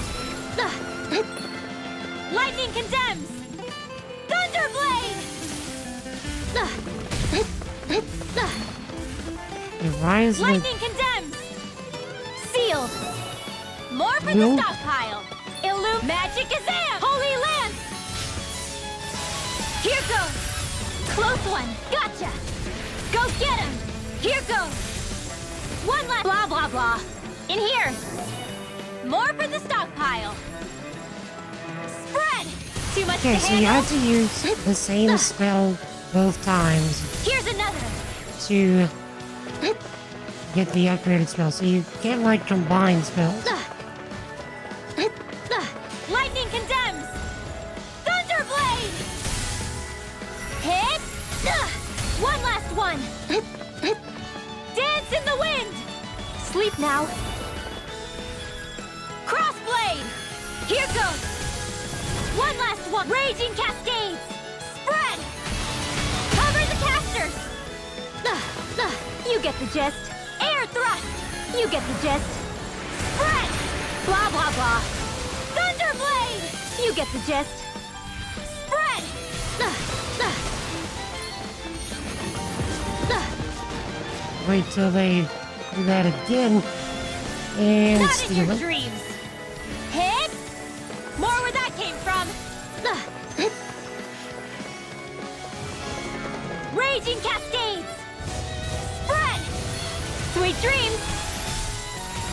Lightning condemns! Thunderblade! Why is Lightning condemns! Sealed! More for No. the stockpile! Magic Azam! Holy Lance! Here goes! Close one! Gotcha! Go get him! Here goes! One last blah blah blah! In here! More for the stockpile! Spread! Too much Okay, to so you handle? have to use the same spell both times Here's another! to get the upgraded spell. So you can't like combine spells. Lightning condemns! Thunderblade! Hit! One last one! Dance in the wind! Sleep now! Crossblade! Here goes! One last one! Raging Cascades! Spread! Cover the casters! You get the gist! Air thrust! You get the gist! Spread! Blah blah blah! Thunderblade! You get the gist! Spread! Wait till they do that again and Not in steal your it. dreams! Hit! More where that came from! Raging Cascades! Spread! Sweet dreams!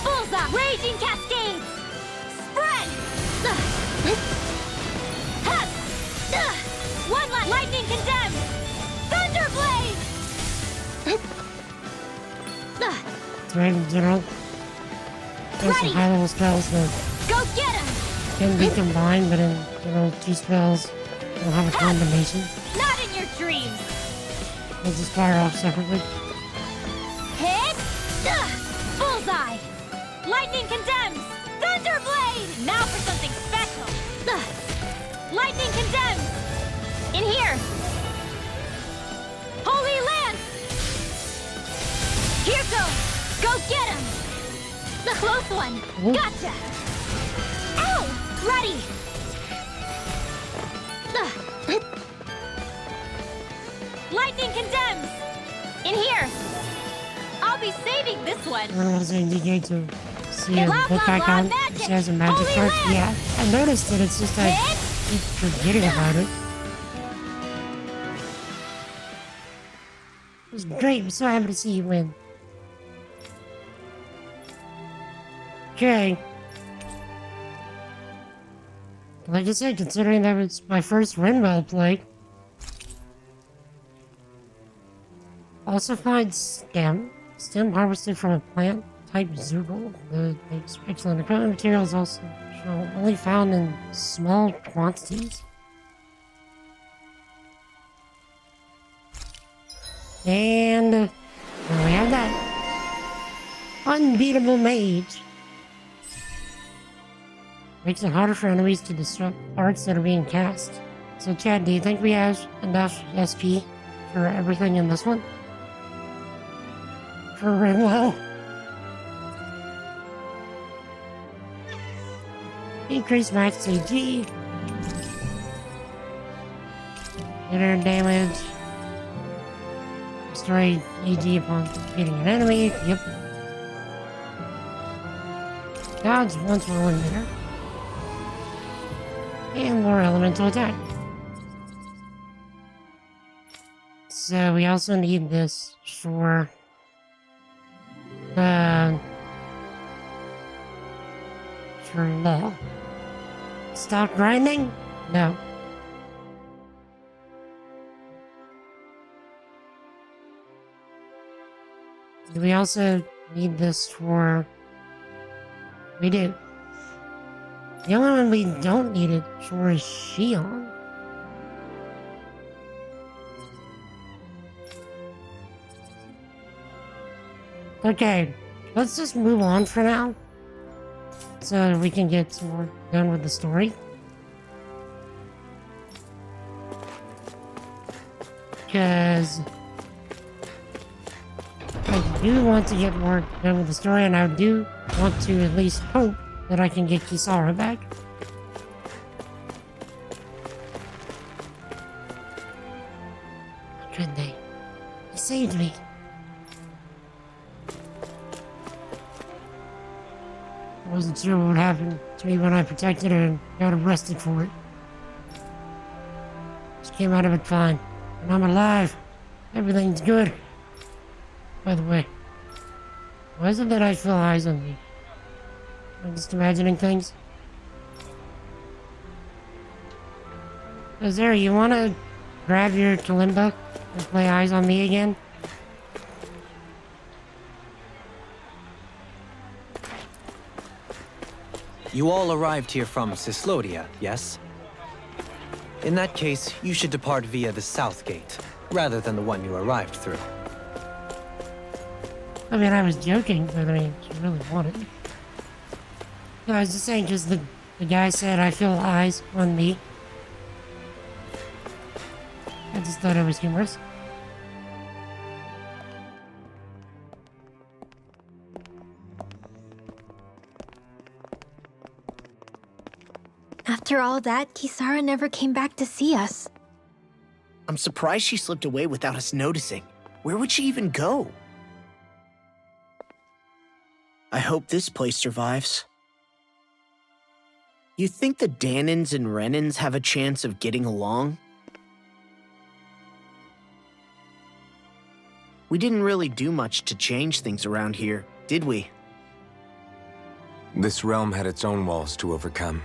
Bullseye! Raging Cascades! Spread! One last lightning condemned! Thunderblade! Right in general. There's some Ready. high level spells that Go get him! can be combined, but in general, two spells don't have a combination. Not in your dreams! They just fire off separately. Hit! Bullseye! Lightning condemns! Thunderblade! Now for something special! Lightning condemns! In here! Holy Lance! Here goes! Go get him! The close one! Gotcha! Ow! Ready! Lightning condemns! In here! I'll be saving this one! I was indicate to see a Blah, book blah, I blah, found. It magic. says a magic Holy card. land. Yeah, I noticed it. It's just I keep forgetting about it. It was great. I'm so happy to see you win. Okay. Like I said, considering that it's my first Rinwell play. Also find stem harvested from a plant type Zoogle. The excellent equipment materials also only found in small quantities. And there we have that. Unbeatable mage. Makes it harder for enemies to disrupt arts that are being cast. So Chad, do you think we have enough SP for everything in this one? For Rinwell? Increase max AG. Inner damage. Destroy AG upon hitting an enemy. Yep. Dodge once per 1 meter. And more elemental attack. So we also need this for law. Stop grinding? No. Do we also need this for... We do. The only one we don't need it for is Shion. Okay, let's just move on for now. So we can get some more done with the story. Because... I do want to get more done with the story, and I do want to at least hope that I can get Kisara back. How could they? They saved me. I wasn't sure what would happen to me when I protected her and got arrested for it. Just came out of it fine. And I'm alive. Everything's good. By the way, why is it that I feel eyes on me? I'm just imagining things. Azura, you wanna grab your kalimba and play eyes on me again? You all arrived here from Cislodia, yes? In that case, you should depart via the south gate, rather than the one you arrived through. I mean, I was joking, but I mean, she really wanted it. No, I was just saying, because the guy said, I feel eyes on me. I just thought it was humorous. After all that, Kisara never came back to see us. I'm surprised she slipped away without us noticing. Where would she even go? I hope this place survives. You think the Danins and Renins have a chance of getting along? We didn't really do much to change things around here, did we? This realm had its own walls to overcome.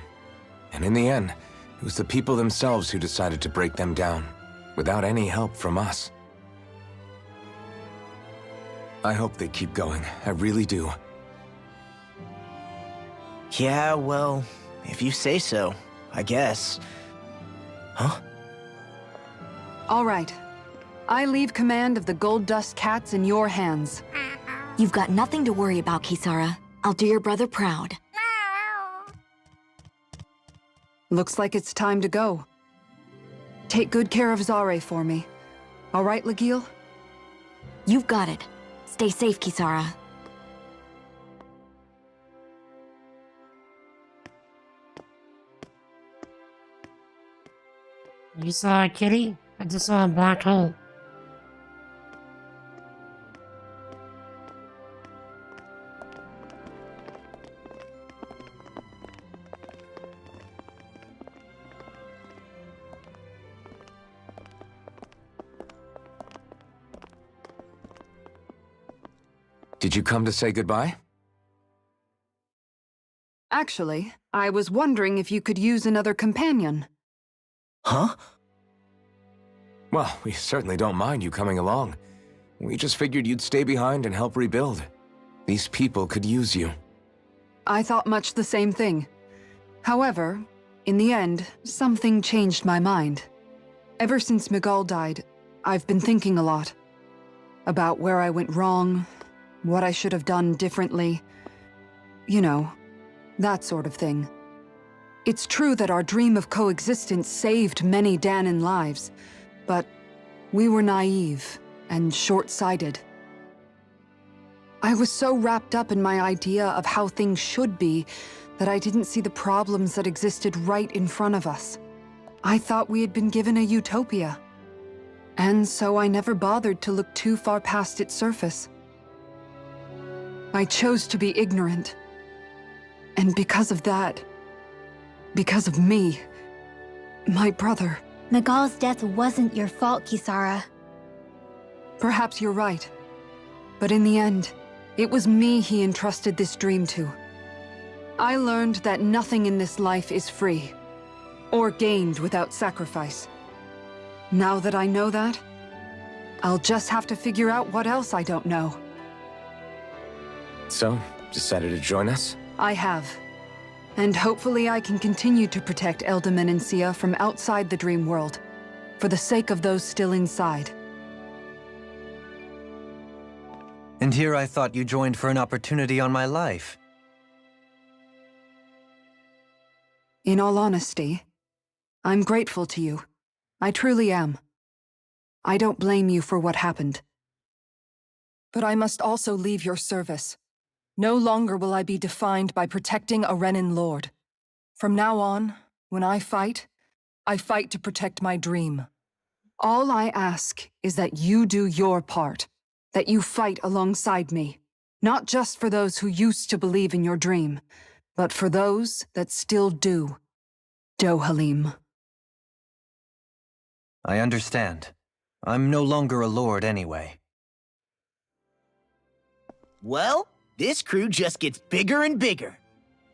And in the end, it was the people themselves who decided to break them down, without any help from us. I hope they keep going, I really do. Yeah, well, if you say so, I guess. Huh? All right. I leave command of the Gold Dust Cats in your hands. You've got nothing to worry about, Kisara. I'll do your brother proud. Looks like it's time to go. Take good care of Zare for me. All right, Legil? You've got it. Stay safe, Kisara. You saw a kitty? I just saw a black hole. Did you come to say goodbye? Actually, I was wondering if you could use another companion. Huh? Well, we certainly don't mind you coming along. We just figured you'd stay behind and help rebuild. These people could use you. I thought much the same thing. However, in the end, something changed my mind. Ever since Miguel died, I've been thinking a lot. About where I went wrong, what I should have done differently. You know, that sort of thing. It's true that our dream of coexistence saved many Danan lives, but we were naive and short-sighted. I was so wrapped up in my idea of how things should be that I didn't see the problems that existed right in front of us. I thought we had been given a utopia. And so I never bothered to look too far past its surface. I chose to be ignorant. And because of that, because of me, my brother... Miguel's death wasn't your fault, Kisara. Perhaps you're right. But in the end, it was me he entrusted this dream to. I learned that nothing in this life is free, or gained without sacrifice. Now that I know that, I'll just have to figure out what else I don't know. So, decided to join us? I have. And hopefully I can continue to protect Eldaman and Sia from outside the dream world, for the sake of those still inside. And here I thought you joined for an opportunity on my life. In all honesty, I'm grateful to you. I truly am. I don't blame you for what happened. But I must also leave your service. No longer will I be defined by protecting a Renan lord. From now on, when I fight to protect my dream. All I ask is that you do your part, that you fight alongside me, not just for those who used to believe in your dream, but for those that still do. Dohalim. I understand. I'm no longer a lord anyway. Well, this crew just gets bigger and bigger.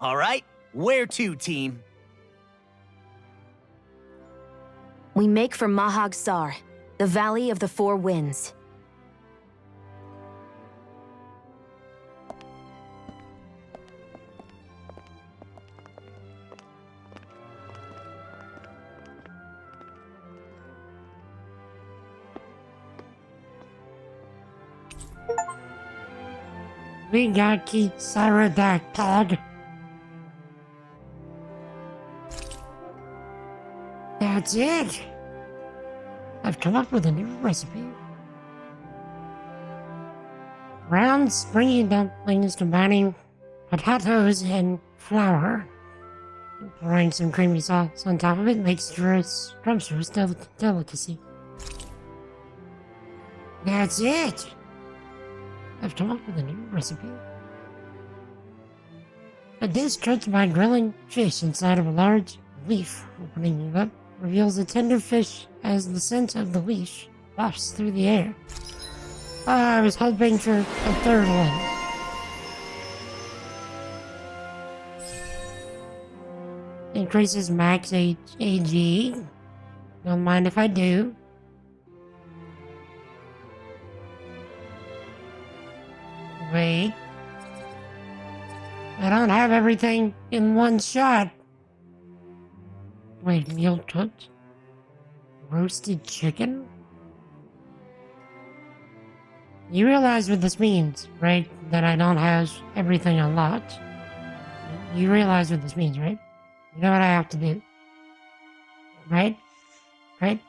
All right, where to, team? We make for Mahag Sar, the Valley of the Four Winds. We got Kisara that pod. That's it. I've come up with a new recipe. Round, springy dumplings combining potatoes and flour. Pouring some creamy sauce on top of it makes for a scrumptious delicacy. That's it. I've come up with a new recipe. A dish cooked by grilling fish inside of a large leaf. Opening it up reveals a tender fish as the scent of the leash wafts through the air. I was hoping for a third one. Increases max AG. Don't mind if I do. Wait. I don't have everything in one shot. Wait, meal cooked? Roasted chicken? You realize what this means, right? That I don't have everything unlocked. You realize what this means, right? You know what I have to do. Right? Right?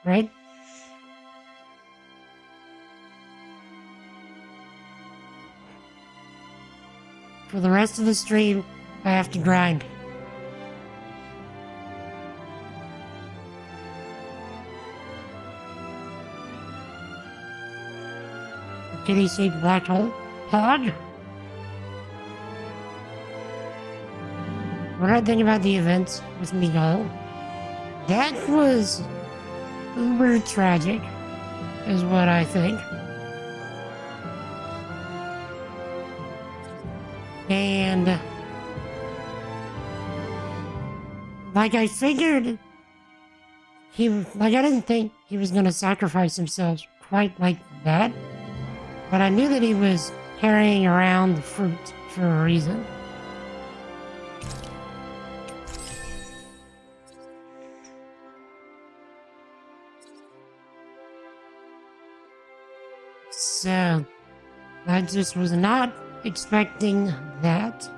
Right? For the rest of the stream, I have to grind. A kitty-shaped black hole pod? What I think about the events with Miguel, that was uber tragic, is what I think. And like I figured I didn't think he was gonna sacrifice himself quite like that, but I knew that he was carrying around the fruit for a reason. So I just was not expecting that.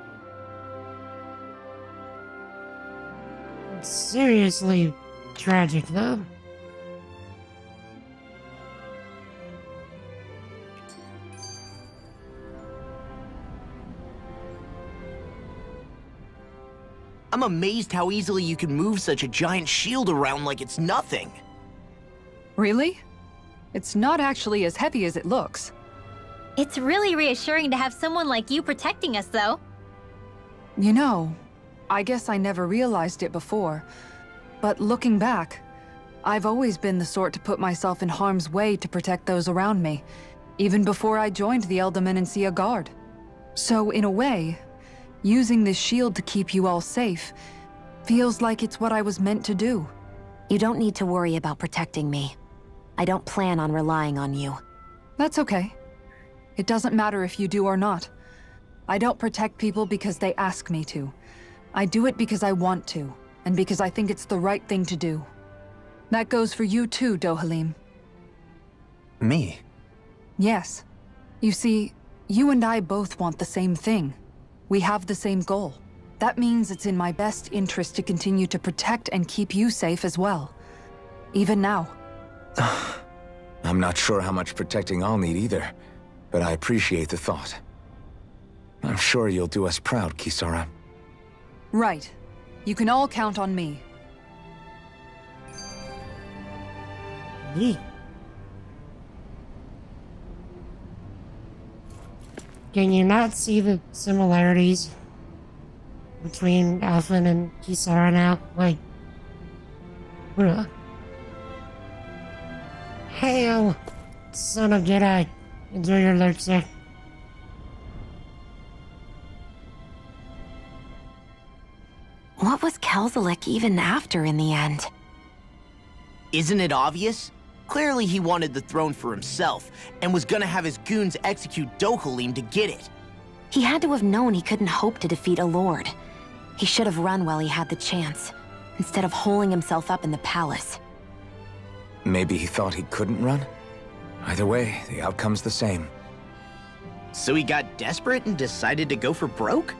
It's seriously tragic, though. I'm amazed how easily you can move such a giant shield around like it's nothing. Really? It's not actually as heavy as it looks. It's really reassuring to have someone like you protecting us, though. You know, I guess I never realized it before. But looking back, I've always been the sort to put myself in harm's way to protect those around me, even before I joined the Elderman and Sia Guard. So in a way, using this shield to keep you all safe feels like it's what I was meant to do. You don't need to worry about protecting me. I don't plan on relying on you. That's okay. It doesn't matter if you do or not. I don't protect people because they ask me to. I do it because I want to, and because I think it's the right thing to do. That goes for you too, Dohalim. Me? Yes. You see, you and I both want the same thing. We have the same goal. That means it's in my best interest to continue to protect and keep you safe as well. Even now. I'm not sure how much protecting I'll need either, but I appreciate the thought. I'm sure you'll do us proud, Kisara. Right. You can all count on me. Yee. Can you not see the similarities between Alphen and Kisara now? Like, bruh. Hail, son of Jedi. Enjoy your lurk, sir. What was Kelzelik even after in the end? Isn't it obvious? Clearly he wanted the throne for himself, and was gonna have his goons execute Dokkalim to get it. He had to have known he couldn't hope to defeat a lord. He should have run while he had the chance, instead of holding himself up in the palace. Maybe he thought he couldn't run? Either way, the outcome's the same. So he got desperate and decided to go for broke?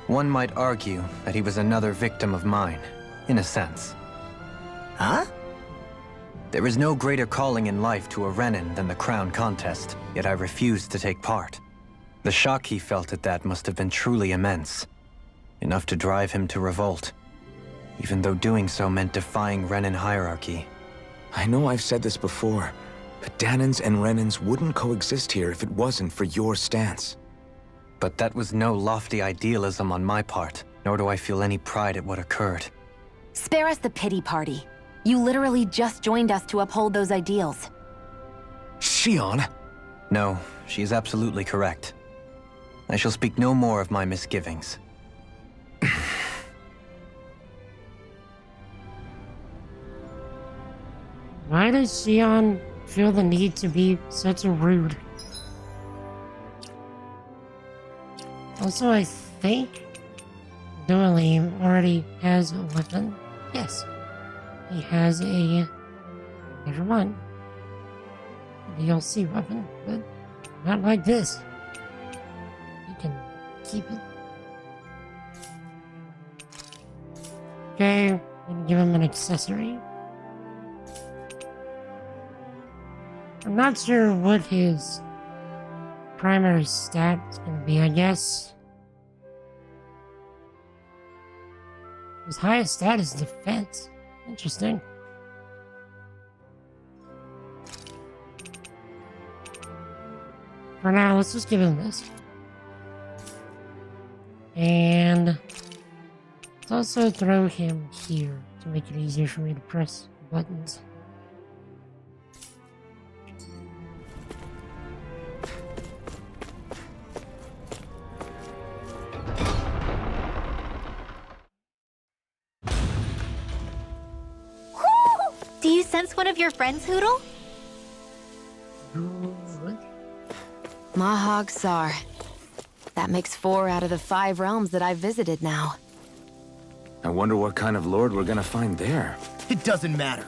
One might argue that he was another victim of mine, in a sense. Huh? There is no greater calling in life to a Renin than the crown contest, yet I refused to take part. The shock he felt at that must have been truly immense. Enough to drive him to revolt, even though doing so meant defying Renin hierarchy. I know I've said this before, but Danans and Renins wouldn't coexist here if it wasn't for your stance. But that was no lofty idealism on my part, nor do I feel any pride at what occurred. Spare us the pity party. You literally just joined us to uphold those ideals. Shion? No, she is absolutely correct. I shall speak no more of my misgivings. Why does Shion feel the need to be such a rude? Also, I think Dokkalim already has a weapon. Yes. He has a... never mind. A DLC weapon, but not like this. You can keep it. Okay, I'm gonna give him an accessory. I'm not sure what his primary stat is gonna be, I guess. His highest stat is defense. Interesting. For now, let's just give him this. And let's also throw him here to make it easier for me to press buttons. Do you sense one of your friends, Hoodle? Mahag Sar. That makes 4 out of the 5 realms that I've visited now. I wonder what kind of lord we're gonna find there. It doesn't matter.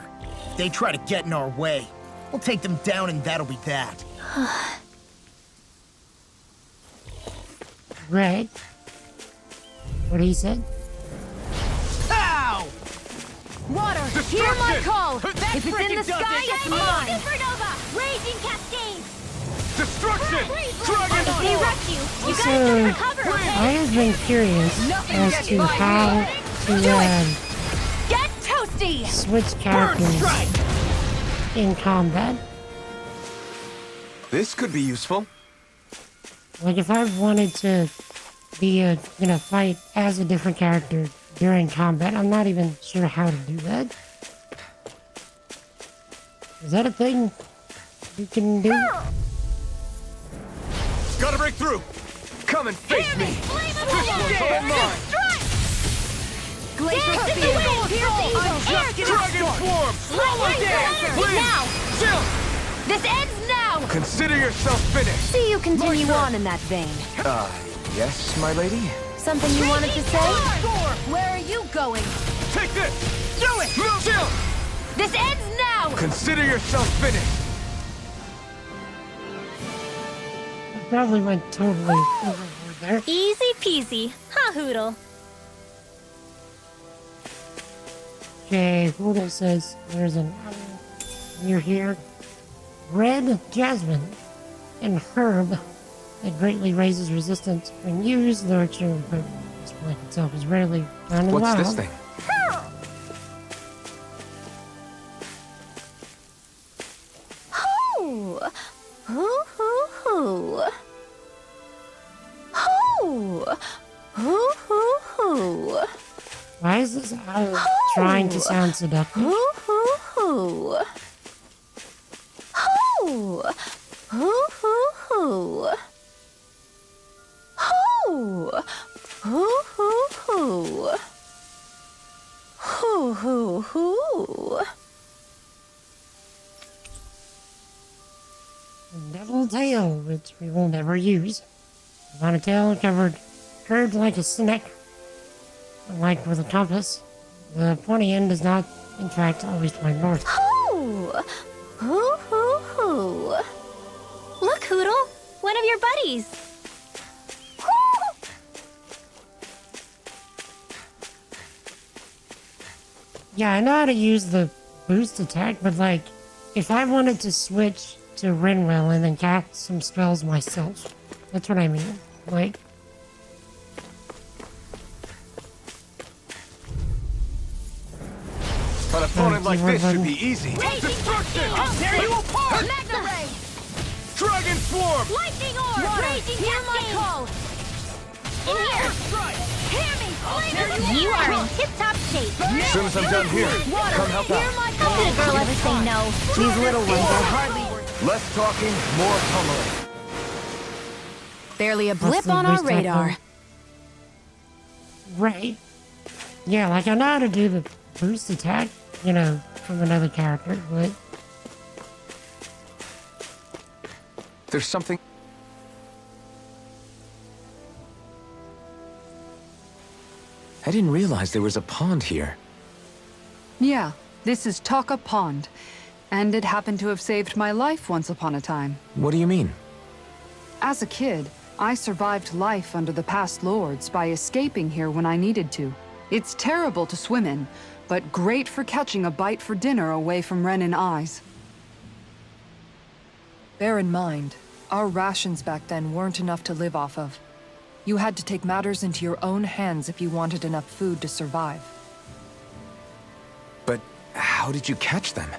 They try to get in our way. We'll take them down and that'll be that. Right. What he said? Ow! Water, hear my call! That If it's in the freaking sky, does it. it's mine! Supernova! Raging Cascade! Destruction! Dragon They wrecked you! You So, guys gotta recover, okay? I have been curious as to how to Get toasty! switch characters in combat. This could be useful. Like if I wanted to be fight as a different character during combat, I'm not even sure how to do that. Is that a thing you can do? Gotta break through! Come and face me! This one's all mine! Glacier Dance in the Spear! wind! I'm just getting Dragon started! form! Slow it down! Please! Now! Chill! This ends now! Consider yourself finished! See you continue on in that vein. Yes, my lady? Something you wanted to say? Thor, where are you going? Take this! Do it! Chill! This ends now! Consider yourself finished! I probably went totally overboard there. Easy peasy. Huh, Hoodle? Okay, Hoodle says there's an owl near here. red jasmine, and herb that greatly raises resistance when used. The ritual this plant itself is rarely found in the wild. What's this thing? Hoo! Hoo hoo hoo! Hoo! Hoo hoo hoo! Why is this owl trying to sound seductive? Hoo hoo hoo! Hoo! Hoo hoo hoo! Hoo! Hoo hoo hoo! Hoo hoo hoo! A devil tail, which we will never use. On a tail covered, curved like a snake. Like with a compass, the pointy end does not, in fact, always point north. Hoo! Hoo hoo hoo! Look, Hoodle! One of your buddies! Yeah, I know how to use the boost attack, but like, if I wanted to switch to Rinwell and then cast some spells myself, that's what I mean. Like, An opponent like this should be easy. Destruction! I'll tear you apart! Magna Ray! Dragon Swarm! Lightning Orb! Raging Hear my call! In here! Hear me! You are in tip-top shape! As soon as I'm done here, come help out. How could a girl ever say no? These little ones are hardly worth. Less talking, more pummeling. Barely a blip on our radar. right. Yeah, like I know how to do the boost attack, you know, from another character, but There's something... I didn't realize there was a pond here. Yeah, this is Taka Pond. And it happened to have saved my life once upon a time. What do you mean? As a kid, I survived life under the past lords by escaping here when I needed to. It's terrible to swim in, but great for catching a bite for dinner away from Ren and eyes. Bear in mind, our rations back then weren't enough to live off of. You had to take matters into your own hands if you wanted enough food to survive. But how did you catch them?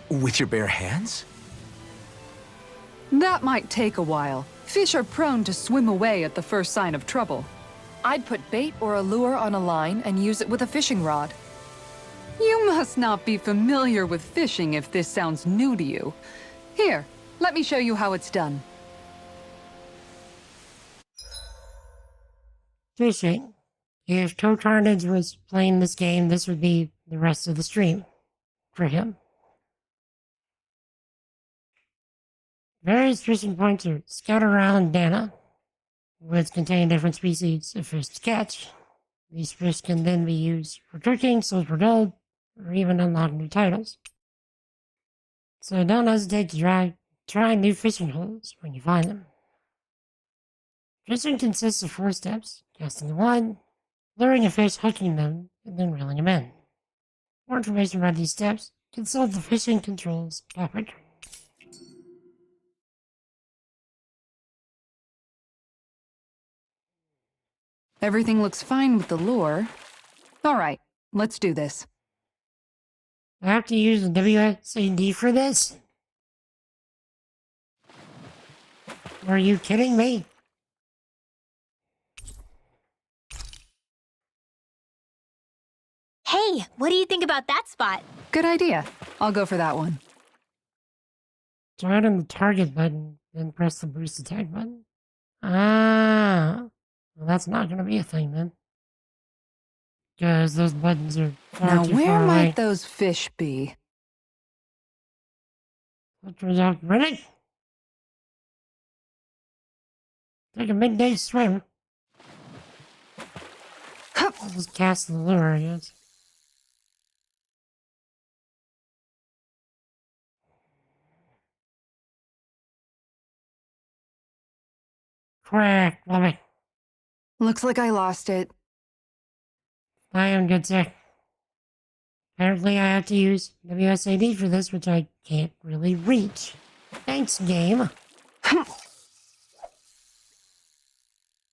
With your bare hands? That might take a while. Fish are prone to swim away at the first sign of trouble. I'd put bait or a lure on a line and use it with a fishing rod. You must not be familiar with fishing if this sounds new to you. Here, let me show you how it's done. fishing. If Toe Carnage was playing this game, this would be the rest of the stream for him. Various fishing points are scattered around Dana, which contain different species of fish to catch. These fish can then be used for cooking, sold for gold, or even unlock new titles. So don't hesitate to try new fishing holes when you find them. Fishing consists of 4 steps: casting the line, luring a fish, hooking them, and then reeling them in. More information about these steps, consult the fishing controls topic. Everything looks fine with the lure. All right, let's do this. I have to use a WSAD for this? Are you kidding me? Hey, what do you think about that spot? Good idea. I'll go for that one. Turn on the target button, then press the boost attack button. Ah, well, that's not going to be a thing then. Because those buttons are far Now, too where far might away. those fish be? Ready? Take a midday swim. I'll just cast the lure, I guess. Quack, love it. Looks like I lost it. I am good, sir. Apparently I have to use WSAD for this, which I can't really reach. Thanks, game. I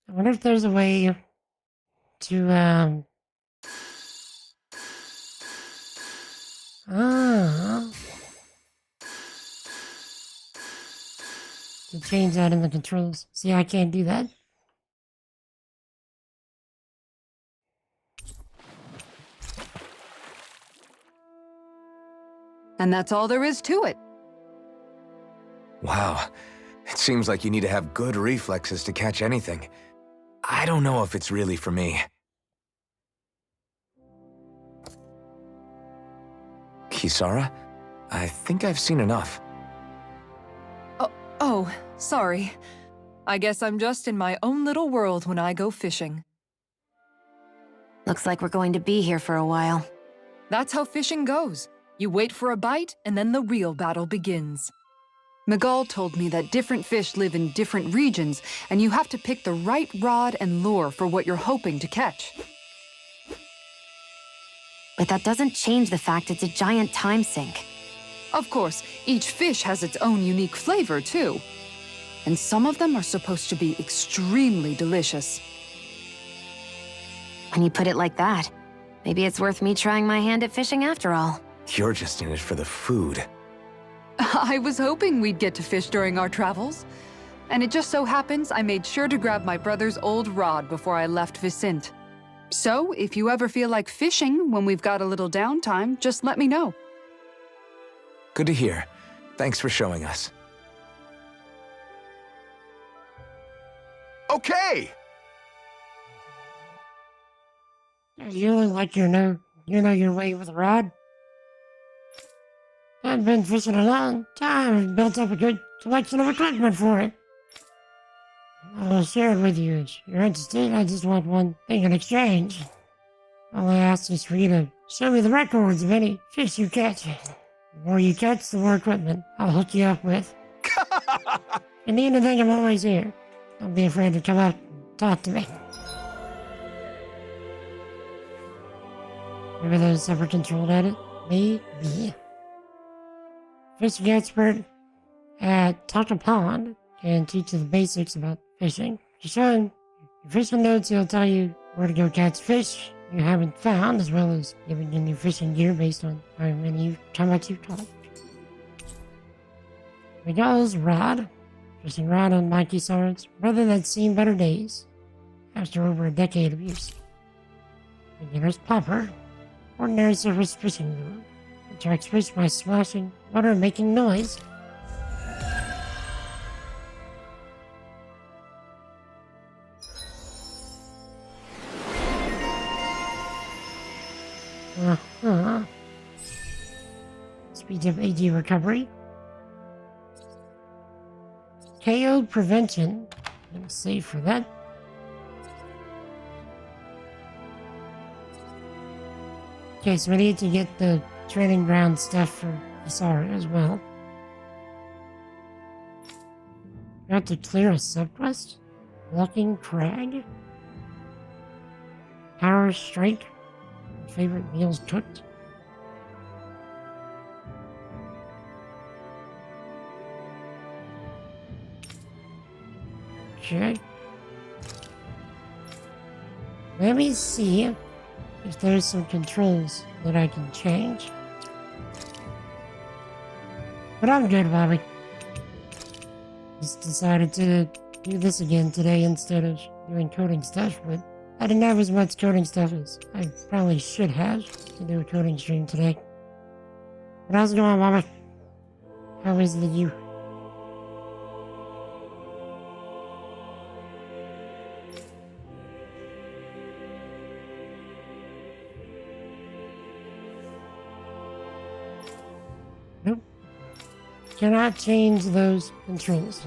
wonder if there's a way to, to change that in the controls. See, I can't do that. And that's all there is to it. Wow. It seems like you need to have good reflexes to catch anything. I don't know if it's really for me. Kisara? I think I've seen enough. Oh, sorry. I guess I'm just in my own little world when I go fishing. Looks like we're going to be here for a while. That's how fishing goes. You wait for a bite, and then the real battle begins. Miguel told me that different fish live in different regions, and you have to pick the right rod and lure for what you're hoping to catch. But that doesn't change the fact it's a giant time sink. Of course, each fish has its own unique flavor, too. And some of them are supposed to be extremely delicious. When you put it like that, maybe it's worth me trying my hand at fishing after all. You're just in it for the food. I was hoping we'd get to fish during our travels. And it just so happens I made sure to grab my brother's old rod before I left Vicente. So, if you ever feel like fishing when we've got a little downtime, just let me know. Good to hear. Thanks for showing us. Okay! You look like you know your way with a rod. I've been fishing a long time and built up a good collection of equipment for it. I'll share it with you if you're interested. I just want one thing in exchange. All I ask is for you to show me the records of any fish you catch. The more you catch, the more equipment I'll hook you up with. If you need anything, I'm always here. Don't be afraid to come up and talk to me. Maybe there's a separate control edit? Maybe. Fishing expert at Taka Pond can teach you the basics about fishing. You show him your fishing notes, he'll tell you where to go catch fish you haven't found, as well as giving you new fishing gear based on how much you've caught. Miguel's rod, fishing rod on Mikey Sar's brother that's seen better days after over a decade of use. Beginner's popper, ordinary surface fishing lure. Attracts fish by splashing water and making noise. Speed of AG recovery. KO prevention. I'm save for that. Okay, so we need to get the training ground stuff for Isara as well. We have to clear a subquest? Walking Crag? Power Strike? Favorite meals cooked? Okay. Let me see if there's some controls that I can change. But I'm good, Bobby. Just decided to do this again today instead of doing coding stuff, but I didn't have as much coding stuff as I probably should have to do a coding stream today. But how's it going, Bobby? How is the you? Nope. Cannot change those controls.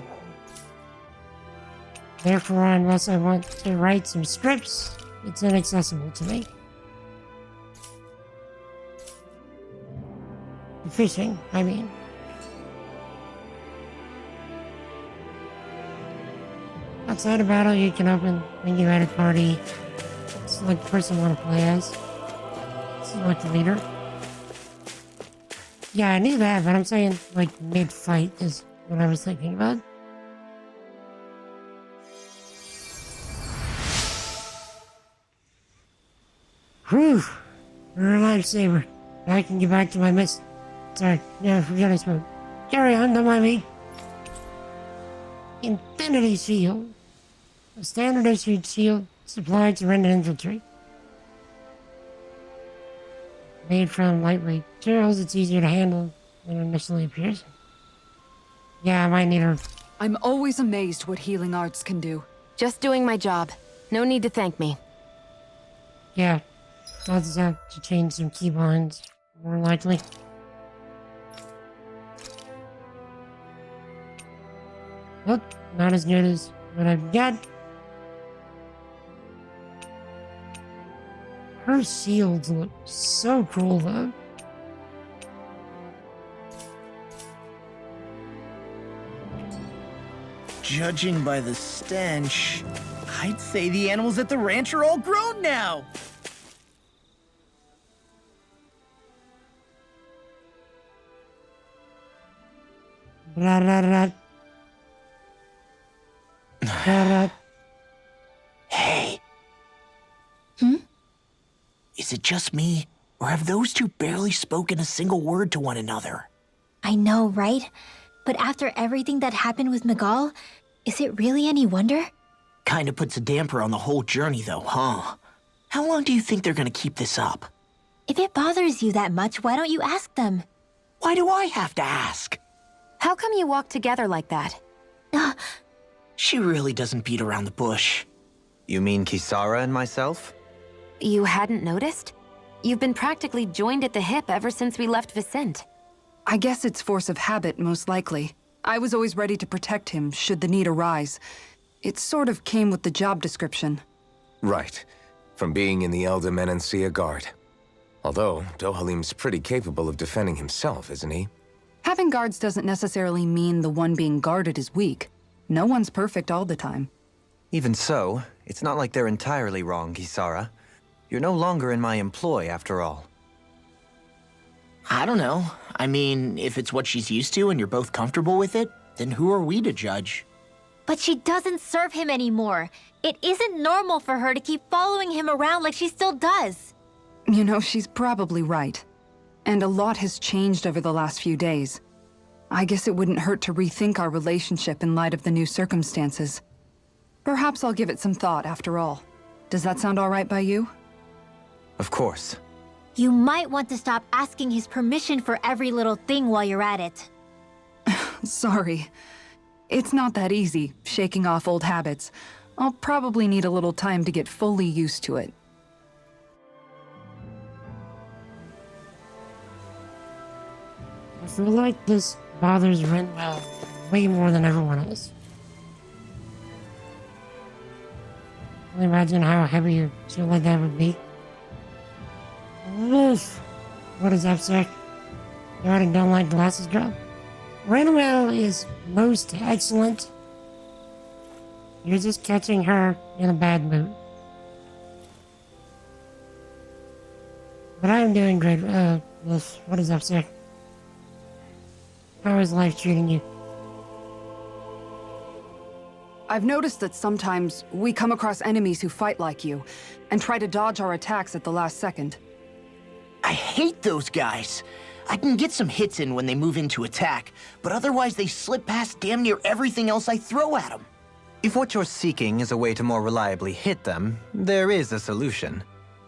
Therefore, unless I want to write some scripts, it's inaccessible to me. Fishing, I mean. Outside of battle, you can open when you add a party. Select the person you want to play as. Select the leader. Yeah, I knew that, but I'm saying, like, mid-fight, because what I was thinking about. Whew! You're a lifesaver. I can get back to my miss. Sorry, no, forget I spoke. Carry on, don't mind me. Infinity Shield. A standard issued shield supplied to random infantry. Made from lightweight materials, it's easier to handle than it initially appears. Yeah, I might need her. I'm always amazed what healing arts can do. Just doing my job. No need to thank me. Yeah, I'll just have to change some keybinds, more likely. Nope, not as good as what I've got. Her shields look so cool, though. Judging by the stench, I'd say the animals at the ranch are all grown now. Blah, blah, blah. Blah, blah. Hey. Is it just me, or have those two barely spoken a single word to one another? I know, right? But after everything that happened with Miguel, is it really any wonder? Kinda puts a damper on the whole journey, though, huh? How long do you think they're gonna keep this up? If it bothers you that much, why don't you ask them? Why do I have to ask? How come you walk together like that? She really doesn't beat around the bush. You mean Kisara and myself? You hadn't noticed? You've been practically joined at the hip ever since we left Vicente. I guess it's force of habit, most likely. I was always ready to protect him, should the need arise. It sort of came with the job description. Right. From being in the Elder Menancia Guard. Although, Dohalim's pretty capable of defending himself, isn't he? Having guards doesn't necessarily mean the one being guarded is weak. No one's perfect all the time. Even so, it's not like they're entirely wrong, Kisara. You're no longer in my employ, after all. I don't know. I mean, if it's what she's used to and you're both comfortable with it, then who are we to judge? But she doesn't serve him anymore. It isn't normal for her to keep following him around like she still does. You know, she's probably right. And a lot has changed over the last few days. I guess it wouldn't hurt to rethink our relationship in light of the new circumstances. Perhaps I'll give it some thought after all. Does that sound all right by you? Of course. You might want to stop asking his permission for every little thing while you're at it. Sorry. It's not that easy, shaking off old habits. I'll probably need a little time to get fully used to it. I feel like this bothers Renwell way more than everyone else. Can you imagine how heavy a shield like that would be? Oof. What is up, sir? You already don't like glasses, girl? Renwell is most excellent. You're just catching her in a bad mood. But I'm doing great. What is up, sir? How is life treating you? I've noticed that sometimes we come across enemies who fight like you, and try to dodge our attacks at the last second. I hate those guys. I can get some hits in when they move into attack, but otherwise they slip past damn near everything else I throw at them. If what you're seeking is a way to more reliably hit them, there is a solution.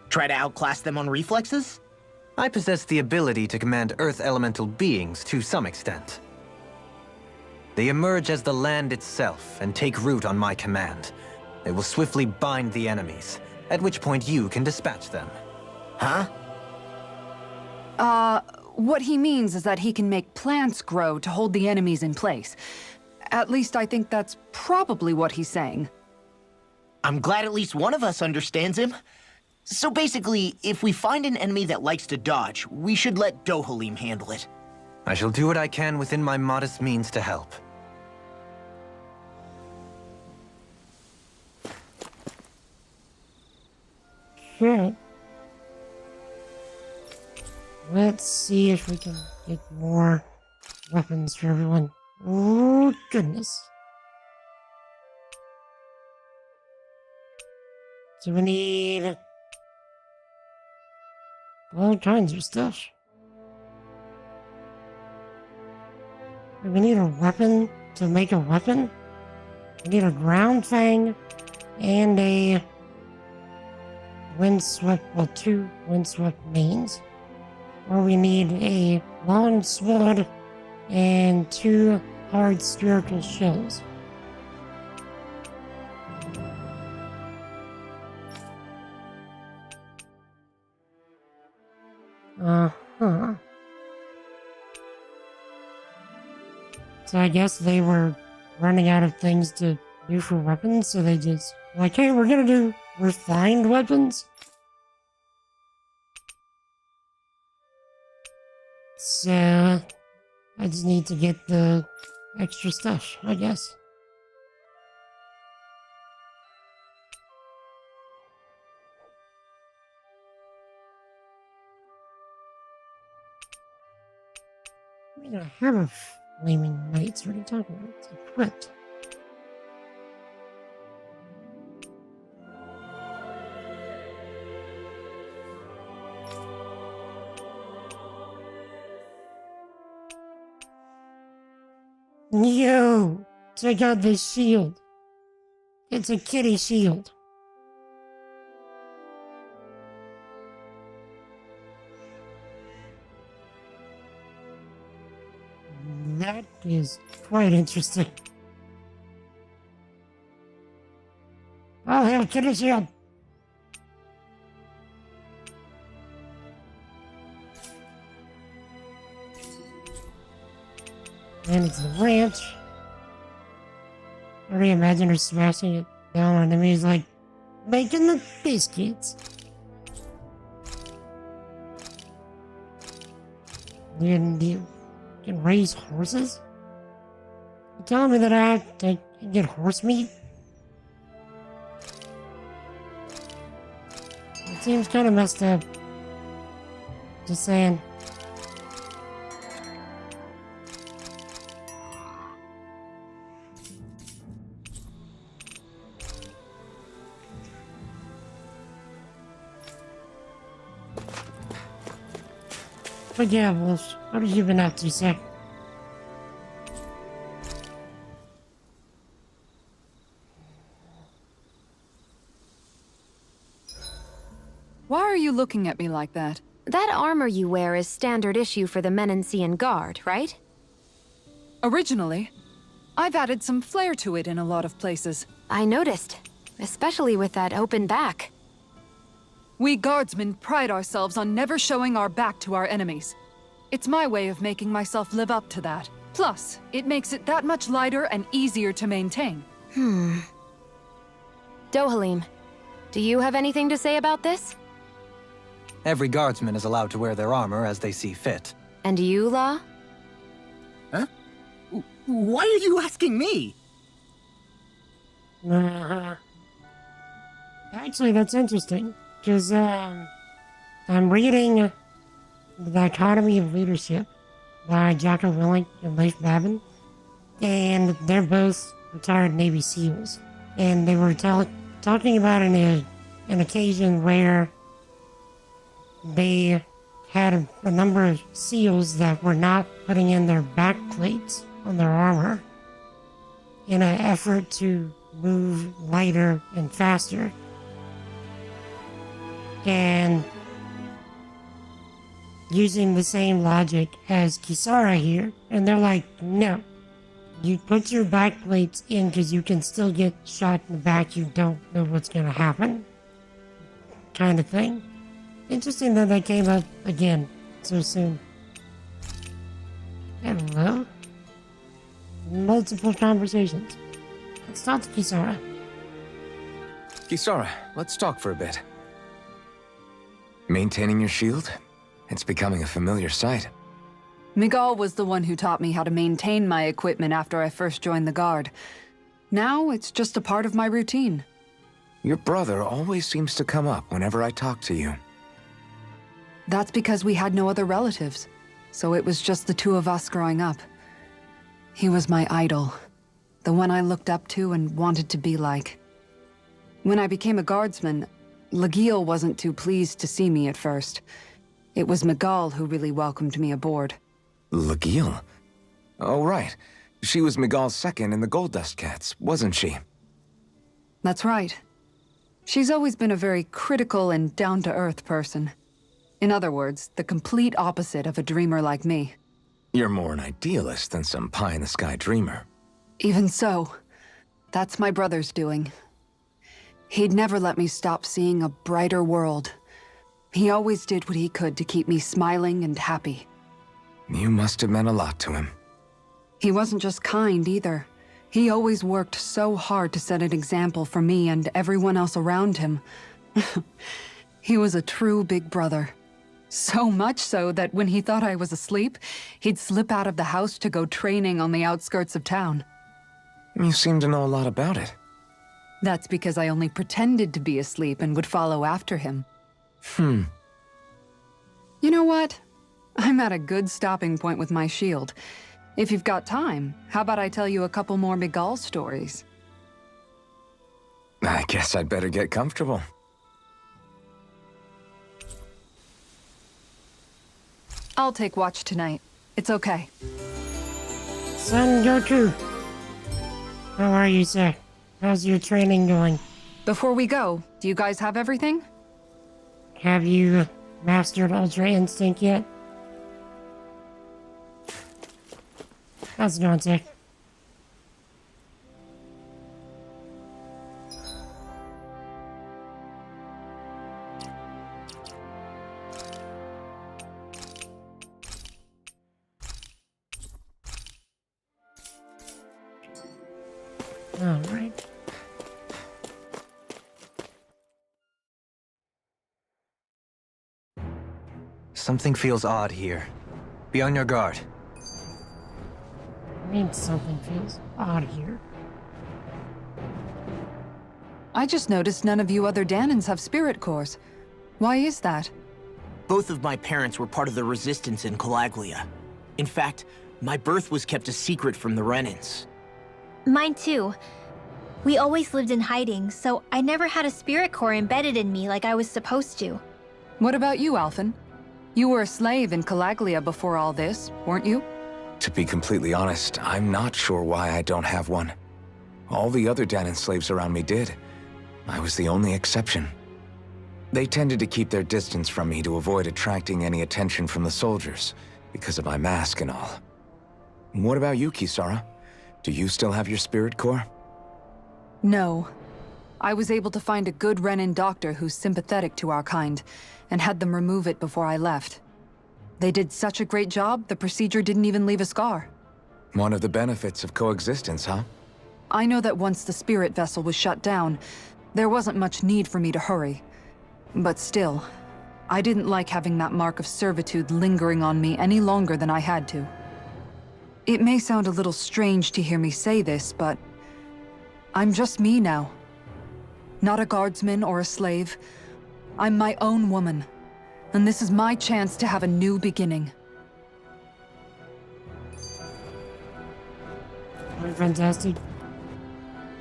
Try to outclass them on reflexes? I possess the ability to command Earth elemental beings to some extent. They emerge as the land itself and take root on my command. They will swiftly bind the enemies, at which point you can dispatch them. Huh? What he means is that he can make plants grow to hold the enemies in place. At least I think that's probably what he's saying. I'm glad at least one of us understands him. So basically, if we find an enemy that likes to dodge, we should let Dohalim handle it. I shall do what I can within my modest means to help. Sure. Let's see if we can get more weapons for everyone. Oh, goodness. So we need all kinds of stuff. We need a weapon to make a weapon. We need a ground fang and a windswept, well, 2 windswept mains. Or we need a long sword and 2 hard spherical shells. Uh-huh. So I guess they were running out of things to do for weapons, so they just like, hey, we're gonna do refined weapons. So I just need to get the extra stuff, I guess. I mean, I have a flaming knights. What are you talking about? It's equipped. Yo! Check out this shield. It's a kitty shield. That is quite interesting. Oh, hell, kitty shield! And it's the ranch. I already imagine her smashing it down on him. He's like, making the biscuits. You can raise horses? You telling me that I can get horse meat? It seems kind of messed up. Just saying. But yeah, Wolf, what have you been up to, sir? Why are you looking at me like that? That armor you wear is standard issue for the Menancian Guard, right? Originally. I've added some flair to it in a lot of places. I noticed, especially with that open back. We guardsmen pride ourselves on never showing our back to our enemies. It's my way of making myself live up to that. Plus, it makes it that much lighter and easier to maintain. Dohalim, do you have anything to say about this? Every guardsman is allowed to wear their armor as they see fit. And you, La? Huh? Why are you asking me? Actually, that's interesting. Because, I'm reading The Dichotomy of Leadership by Jocko Willink and Leif Babin. And they're both retired Navy SEALs. And they were talking about an occasion where they had a number of SEALs that were not putting in their back plates on their armor in an effort to move lighter and faster. And using the same logic as Kisara here, and they're like, no, you put your back plates in because you can still get shot in the back, you don't know what's gonna happen, kind of thing. Interesting that that came up again so soon. Hello? Multiple conversations. Let's talk to Kisara. Kisara, let's talk for a bit. Maintaining your shield? It's becoming a familiar sight. Miguel was the one who taught me how to maintain my equipment after I first joined the Guard. Now, it's just a part of my routine. Your brother always seems to come up whenever I talk to you. That's because we had no other relatives, so it was just the two of us growing up. He was my idol. The one I looked up to and wanted to be like. When I became a guardsman, Lagiel wasn't too pleased to see me at first. It was Miguel who really welcomed me aboard. Lagiel? Oh, right. She was Miguel's second in the Gold Dust Cats, wasn't she? That's right. She's always been a very critical and down-to-earth person. In other words, the complete opposite of a dreamer like me. You're more an idealist than some pie-in-the-sky dreamer. Even so, that's my brother's doing. He'd never let me stop seeing a brighter world. He always did what he could to keep me smiling and happy. You must have meant a lot to him. He wasn't just kind, either. He always worked so hard to set an example for me and everyone else around him. He was a true big brother. So much so that when he thought I was asleep, he'd slip out of the house to go training on the outskirts of town. You seem to know a lot about it. That's because I only pretended to be asleep and would follow after him. You know what? I'm at a good stopping point with my shield. If you've got time, how about I tell you a couple more Miguel stories? I guess I'd better get comfortable. I'll take watch tonight. It's okay. Son Goku. How are you, sir? How's your training going? Before we go, do you guys have everything? Have you mastered Ultra Instinct yet? How's it going, sir? All right. Something feels odd here. Be on your guard. I mean, something feels odd here. I just noticed none of you other Danans have spirit cores. Why is that? Both of my parents were part of the resistance in Calaglia. In fact, my birth was kept a secret from the Renans. Mine too. We always lived in hiding, so I never had a spirit core embedded in me like I was supposed to. What about you, Alphen? You were a slave in Calaglia before all this, weren't you? To be completely honest, I'm not sure why I don't have one. All the other Danan slaves around me did. I was the only exception. They tended to keep their distance from me to avoid attracting any attention from the soldiers, because of my mask and all. What about you, Kisara? Do you still have your spirit core? No. I was able to find a good Renan doctor who's sympathetic to our kind, and had them remove it before I left. They did such a great job, the procedure didn't even leave a scar. One of the benefits of coexistence, huh? I know that once the spirit vessel was shut down, there wasn't much need for me to hurry. But still, I didn't like having that mark of servitude lingering on me any longer than I had to. It may sound a little strange to hear me say this, but I'm just me now. Not a guardsman or a slave. I'm my own woman. And this is my chance to have a new beginning. Fantastic.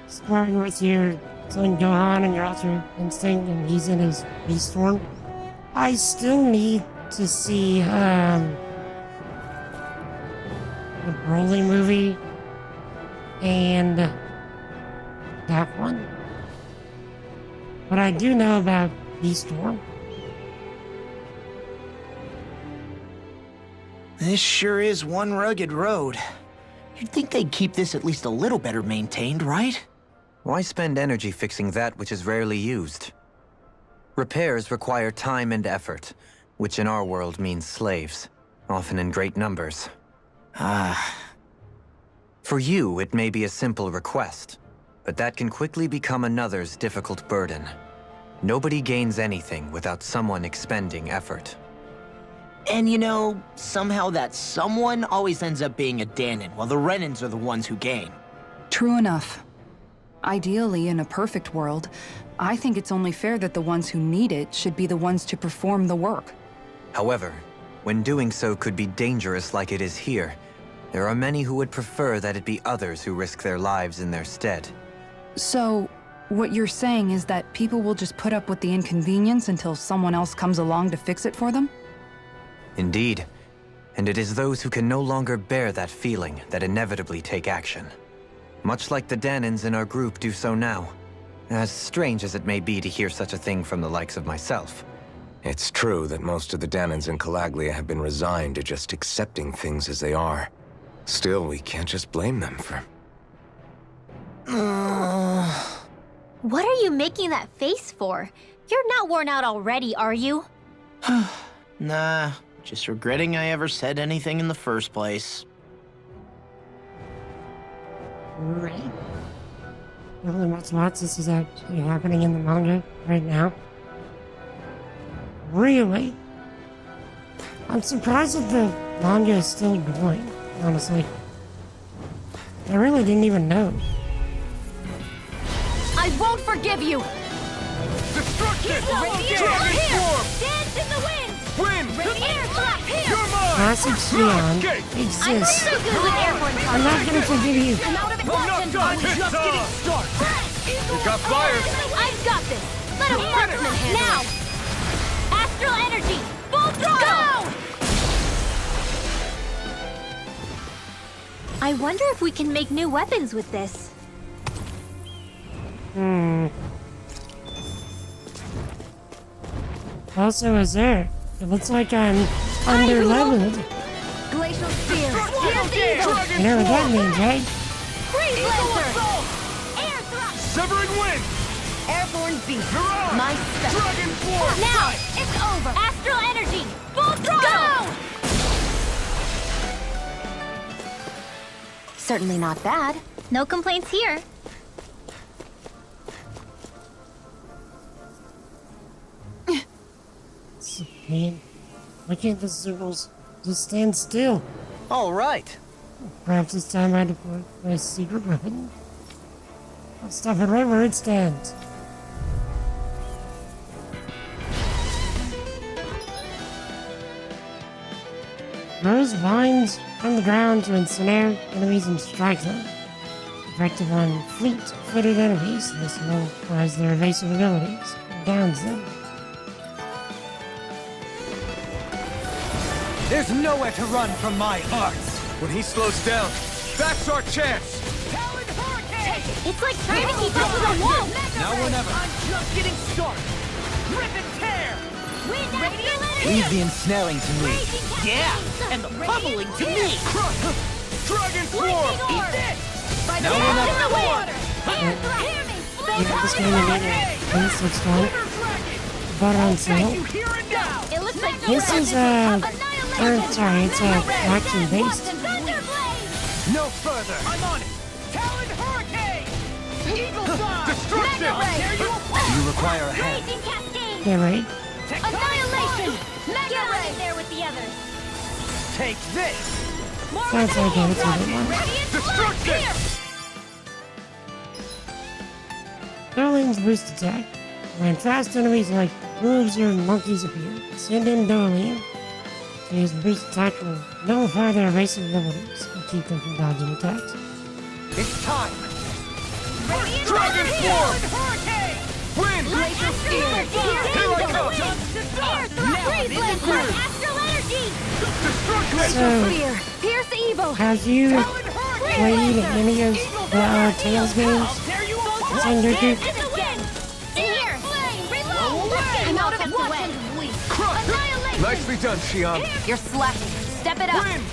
Sparring with your son Gohan and your Ultra Instinct, and he's in his beast form. I still need to see the Broly movie and that one. But I do know about Beast Form. This sure is one rugged road. You'd think they'd keep this at least a little better maintained, right? Why spend energy fixing that which is rarely used? Repairs require time and effort, which in our world means slaves, often in great numbers. For you, it may be a simple request, but that can quickly become another's difficult burden. Nobody gains anything without someone expending effort. And you know, somehow that someone always ends up being a Danan, while the Renans are the ones who gain. True enough. Ideally, in a perfect world, I think it's only fair that the ones who need it should be the ones to perform the work. However, when doing so could be dangerous like it is here, There are many who would prefer that it be others who risk their lives in their stead. So, what you're saying is that people will just put up with the inconvenience until someone else comes along to fix it for them? Indeed. And it is those who can no longer bear that feeling that inevitably take action. Much like the Danans in our group do so now. As strange as it may be to hear such a thing from the likes of myself. It's true that most of the Danans in Calaglia have been resigned to just accepting things as they are. Still, we can't just blame them for... What are you making that face for? You're not worn out already, are you? Nah, just regretting I ever said anything in the first place. Right. Really, what's this is actually happening in the manga right now. Really? I'm surprised that the manga is still going, honestly. I really didn't even know. I won't forgive you! Destruction! Here! Dance in the wind! Wind! Air trap here! You're mine! Classic Shion I'm exists. really good with airborne I'm not gonna forgive you. I'm out of it. I'm not done! Hit just getting on! started! You got fires! I've got this! Let a marksman handle now! Astral energy! Full throttle! Go! I wonder if we can make new weapons with this. Also, is there? It looks like I'm under-leveled. Glacial spear! You know what that means, right? Freeze lancer! Air thrust! Severing wind! Airborne beast! Mirage! My special! Dragon form! Now! It's over! Astral energy! Full throttle! Go! Certainly not bad. No complaints here. It's a pain. Why can't the circles just stand still? All right. Perhaps this time I deploy my secret weapon. I'll stop it right where it stands. Grows vines from the ground to ensnare enemies and strike them. Effective on fleet-footed enemies, this nullifies their evasive abilities and downs them. There's nowhere to run from my arts! When he slows down, that's our chance! Talon Hurricane! It's like trying to keep up with a wall! Now or never! I'm just getting started! Rip and tear! Wind astral energy! Leave the ensnaring to me. Yeah, and the pummeling to me! Dragon form! Eat this! By the Now end we're of the water! Air thrust! Hear me! Yeah, this game will get a basic strong. But on sale. It looks like This is it's action based. No further! I'm on it! Talon Hurricane! Eagle Side! Destruction! You require a hand. Raging cascade! Yeah, right? Annihilation! Get on in there with the others! Take this! Sounds like it's a good one. Destruction! Darling's boost attack. When fast enemies like wolves or monkeys appear, send in Darling. To use the boost attack will nullify their evasive abilities and keep them from dodging attacks. It's time! Dragon form! Hurricane! Wind! Glacial spear! Here I come! Freeze lancer! Astral energy! So, Spear! Pierce evil! have you played any of the Tales games? Sengoku? In the wind! Here! Reload! I'm out of it. Annihilation! Nicely done, Shion. You're slacking. Step it up. Wind!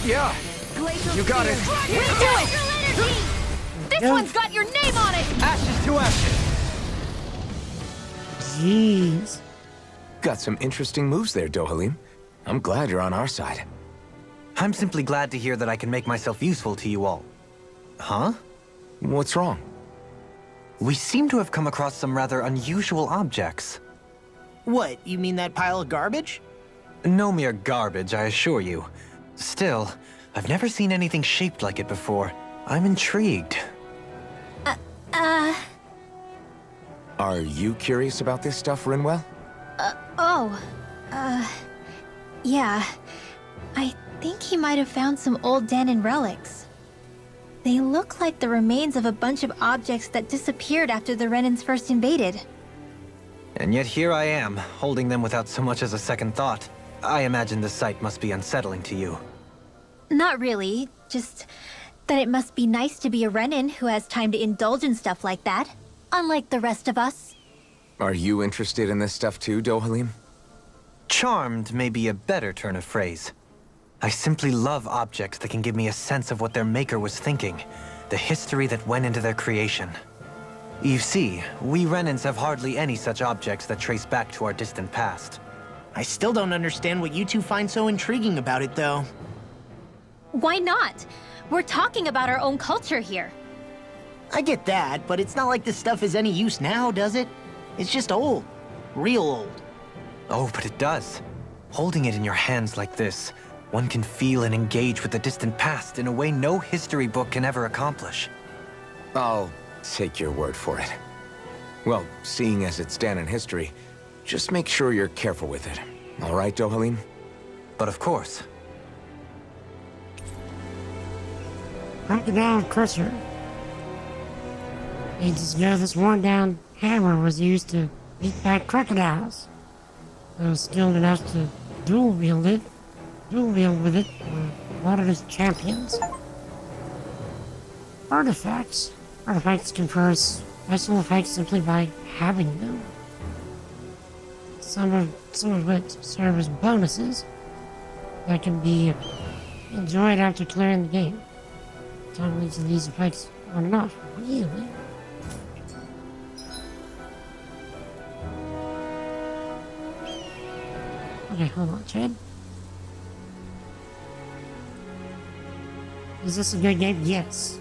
Yeah. Glacial You got it. spear. We do it! This one's got your name on it! Ashes to ashes. Jeez. Got some interesting moves there, Dohalim. I'm glad you're on our side. I'm simply glad to hear that I can make myself useful to you all. Huh? What's wrong? We seem to have come across some rather unusual objects. What, you mean that pile of garbage? No mere garbage, I assure you. Still, I've never seen anything shaped like it before. I'm intrigued. Are you curious about this stuff, Rinwell? Yeah. I think he might have found some old Danon relics. They look like the remains of a bunch of objects that disappeared after the Renans first invaded. And yet here I am, holding them without so much as a second thought. I imagine the sight must be unsettling to you. Not really, just that it must be nice to be a Renan who has time to indulge in stuff like that, unlike the rest of us. Are you interested in this stuff too, Dohalim? Charmed may be a better turn of phrase. I simply love objects that can give me a sense of what their maker was thinking, the history that went into their creation. You see, we Renans have hardly any such objects that trace back to our distant past. I still don't understand what you two find so intriguing about it, though. Why not? We're talking about our own culture here. I get that, but it's not like this stuff is any use now, does it? It's just old. Real old. Oh, but it does. Holding it in your hands like this, one can feel and engage with the distant past in a way no history book can ever accomplish. I'll take your word for it. Well, seeing as it's Danon history, just make sure you're careful with it. All right, Dohalim? But of course. Crocodile Crusher. Ages ago, this worn-down hammer was used to beat back crocodiles. Those skilled enough to dual wield with it, were lauded as champions. Artifacts. Artifacts confer special effects simply by having them. Some of which serve as bonuses that can be enjoyed after clearing the game. Time each of these effects on and off. Really? Okay, hold on, Chad. Is this a good game? Yes.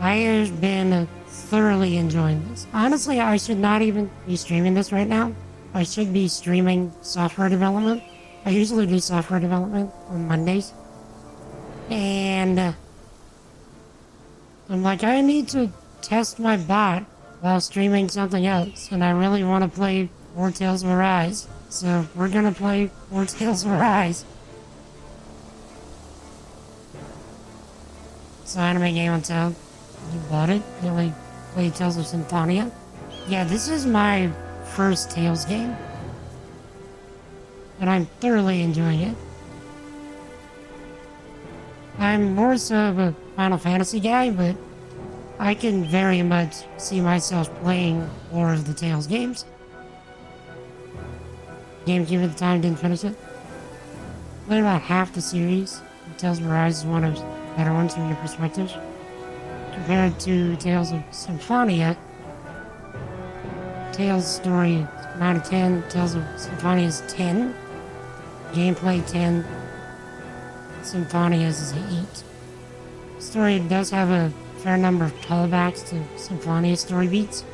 I have been thoroughly enjoying this. Honestly, I should not even be streaming this right now. I should be streaming software development. I usually do software development on Mondays. And I'm like, I need to test my bot while streaming something else. And I really want to play Four Tales of Arise. So we're gonna play Four Tales of Arise. It's an anime game on sale. You bought it. You only played Tales of Symphonia. Yeah, this is my first Tales game. And I'm thoroughly enjoying it. I'm more so of a Final Fantasy guy, but I can very much see myself playing more of the Tales games. GameCube at the time, didn't finish it. Played about half the series. Tales of Arise is one of the better ones from your perspective. Compared to Tales of Symphonia, Tales story 9 out of 10, Tales of Symphonia is 10, gameplay 10, Symphonia is 8. The story does have a fair number of callbacks to Symphonia's story beats.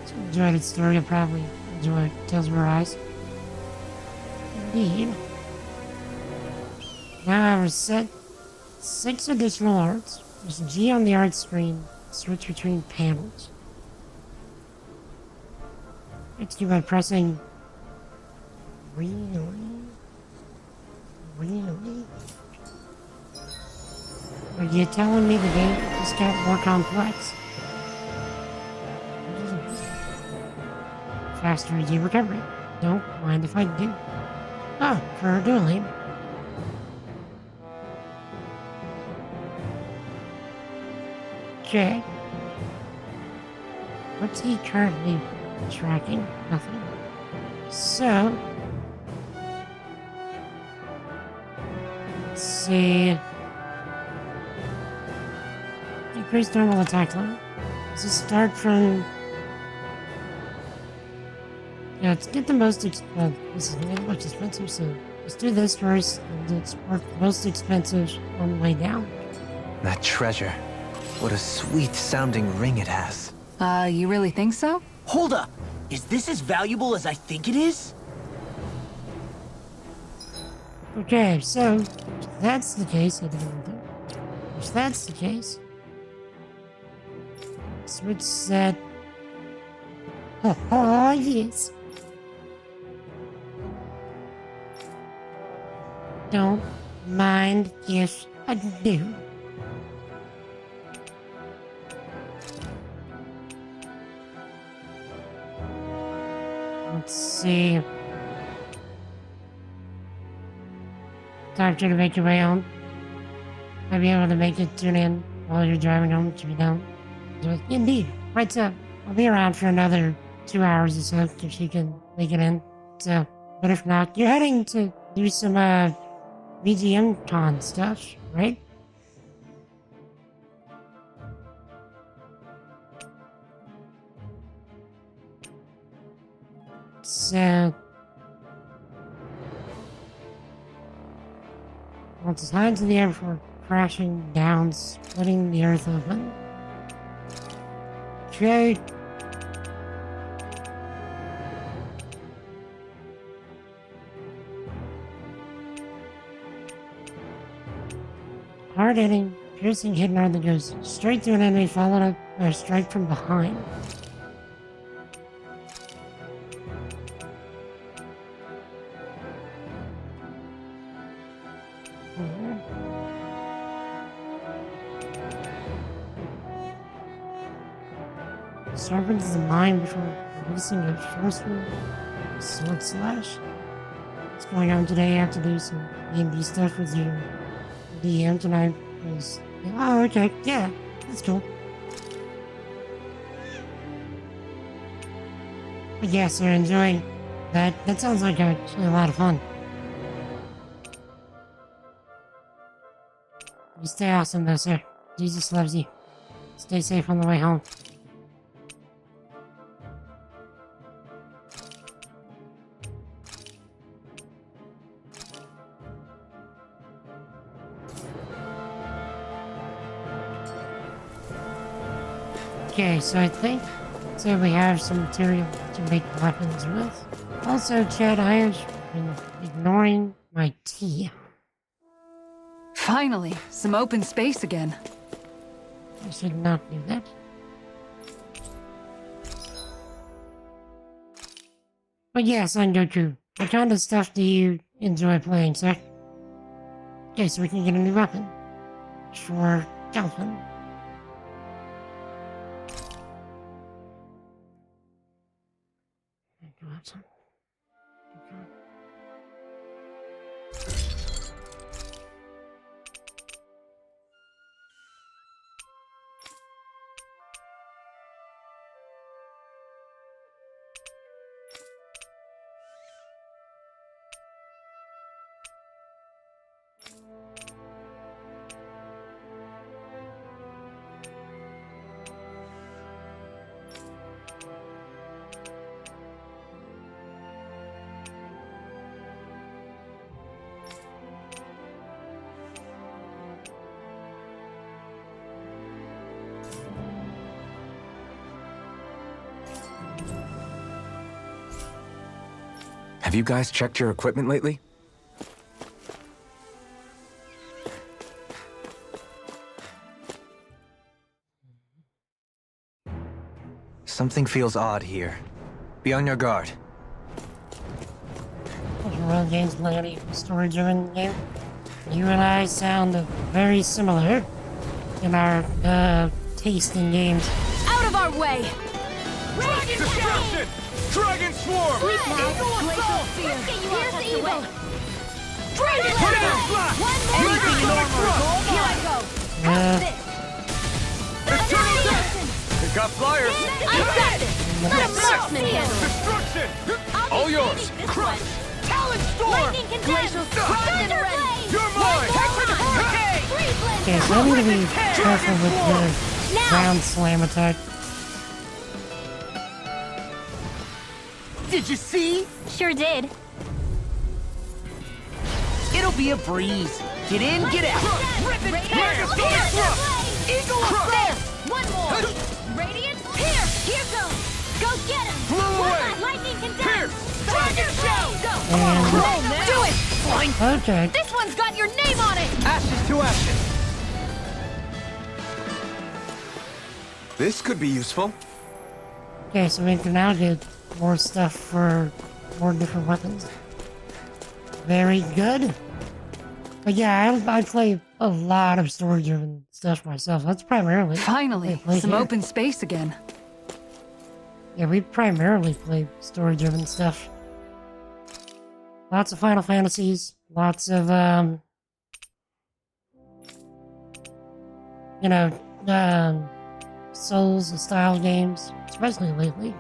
So if you enjoyed its story, you'll probably enjoy Tales of Arise. Indeed. Now I've set 6 additional arts. There's G on the art screen. Switch between panels. Let's do by pressing really? Are you telling me the game just got more complex? Faster EG recovery. Don't mind if I do. Oh, for dueling. Okay. What's he currently tracking? Nothing. So, let's see. Increase normal attack limit. Does it start from? Yeah, let's get the most expensive. This is the most expensive, so let's do this first, and it's worth the most expensive on the way down. That treasure. What a sweet sounding ring it has. You really think so? Hold up! Is this as valuable as I think it is? Okay, so if that's the case, if that's the case, switch set. Oh, yes. Don't mind if I do? Let's see. Talk to you to make your way home. Might be able to make it tune in while you're driving home if you don't. Do it. Indeed. Right, so I'll be around for another 2 hours or so if she can make it in. So, but if not, you're heading to do some VGM con stuff, right? So, once it's high into the air before crashing down, splitting the earth open. Okay. Hard hitting, piercing hit arm that goes straight through an enemy, followed up by a strike from behind. Serpents the mind before releasing a forceful sword slash. What's going on today? I have to do some D&D stuff with your DM tonight. Oh, okay, yeah, that's cool. But yeah, so enjoy that. That sounds like actually a lot of fun. You stay awesome though, sir. Jesus loves you. Stay safe on the way home. Okay, so I think we have some material to make weapons with. Also, Chad, I have been ignoring my tea. Finally, some open space again. I should not do that. But yes, Son Goku, what kind of stuff do you enjoy playing, sir? Okay, so we can get a new weapon. For Dolphin. Have you guys checked your equipment lately? Something feels odd here. Be on your guard. Real games playing a story-driven game. You and I sound very similar in our taste in games. Out of our way! Dragon Destruction! Dragon Swarm! Glacial Fear! Pierce Evil! Dragon Tornado Blast! Anything normal! Here I go! How's this? Eternal Death! They got flyers! I got this! Let a marksman handle it! Destruction! All yours! Crush! Talon Storm! Lightning Glacial Thunder Blade! You're mine! Hurricane! Okay, so I need to be careful with the ground slam attack. Did you see? Sure did. It'll be a breeze. Get in, get out. Rip and tear! Eagle of Death! One more! Radiant Pierce! Here goes! Go get him! Blow away! Lightning Condemn! Pierce! Dragon Shell! Go! And Roll now! Do it! Fine! okay. This one's got your name on it! Ashes to ashes! This could be useful. Okay, so we can now get more stuff for more different weapons. Very good. But yeah, I play a lot of story-driven stuff myself. That's primarily... Finally, some open space again. Yeah, we primarily play story-driven stuff. Lots of Final Fantasies, lots of, you know, Souls-style games, especially lately.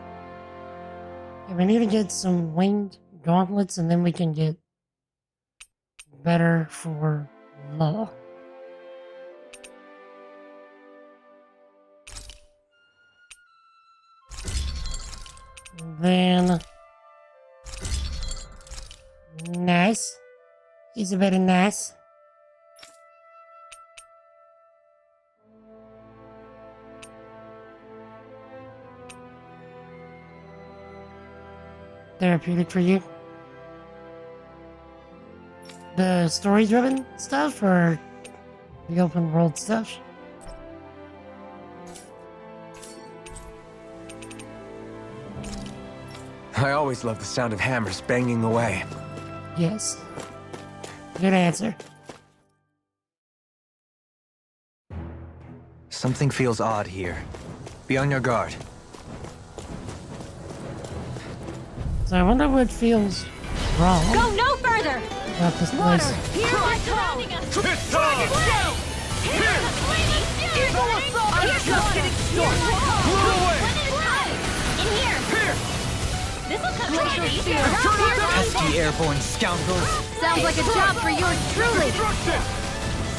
And we need to get some winged gauntlets, and then we can get better for law. Then... Nice. He's very nice. Therapeutic for you? The story-driven stuff, or the open-world stuff? I always love the sound of hammers banging away. Yes. Good answer. Something feels odd here. Be on your guard. So I wonder what feels wrong Go no further! about this place. Here are surrounding us! It's time! Here! Eagle assault! I'm just getting started! Blow away! In here! Here! This'll come in handy! Pesky airborne scoundrels! Sounds like a job for yours truly! Destruction!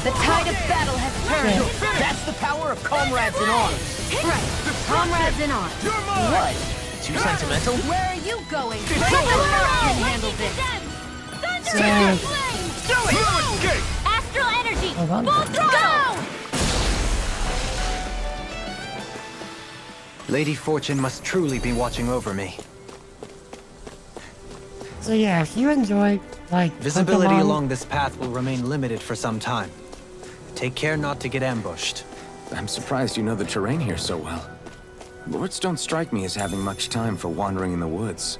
The tide of battle has turned! That's the power of comrades in arms! Right! Comrades in arms! You're mine! What? Too sentimental? Where are you going? It's Let over. the can handle this! So, Do it! No escape! Astral energy! hold on. Full throttle! Lady Fortune must truly be watching over me. So yeah, if you enjoy, like, Visibility Pokemon, along this path will remain limited for some time. Take care not to get ambushed. I'm surprised you know the terrain here so well. Lords don't strike me as having much time for wandering in the woods.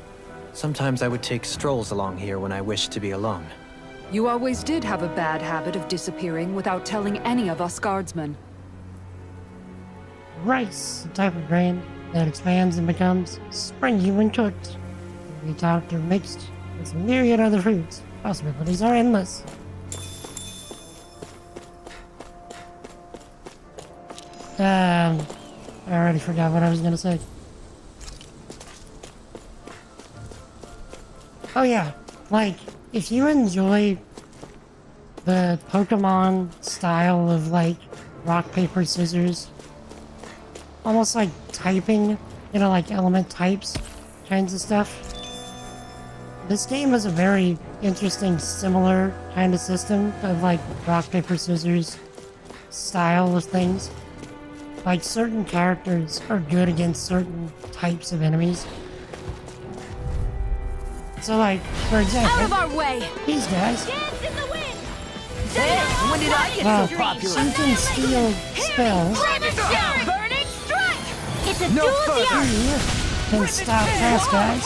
Sometimes I would take strolls along here when I wished to be alone. You always did have a bad habit of disappearing without telling any of us guardsmen. rice, a type of grain that expands and becomes springy when cooked. Can be topped or mixed with a myriad other foods. Possibilities are endless. I already forgot what I was gonna say. Oh yeah, like, if you enjoy the Pokemon style of, like, rock, paper, scissors, almost like typing, you know, like element types kinds of stuff, this game is a very interesting, similar kind of system of, like, rock, paper, scissors style of things. Like, certain characters are good against certain types of enemies. So, like, for example, Out of our way! these guys, Dance in the wind! Hey, when did I get well, so popular? you can steal spells. Burning strike! It's a No duel further. here! You can stop fast guys.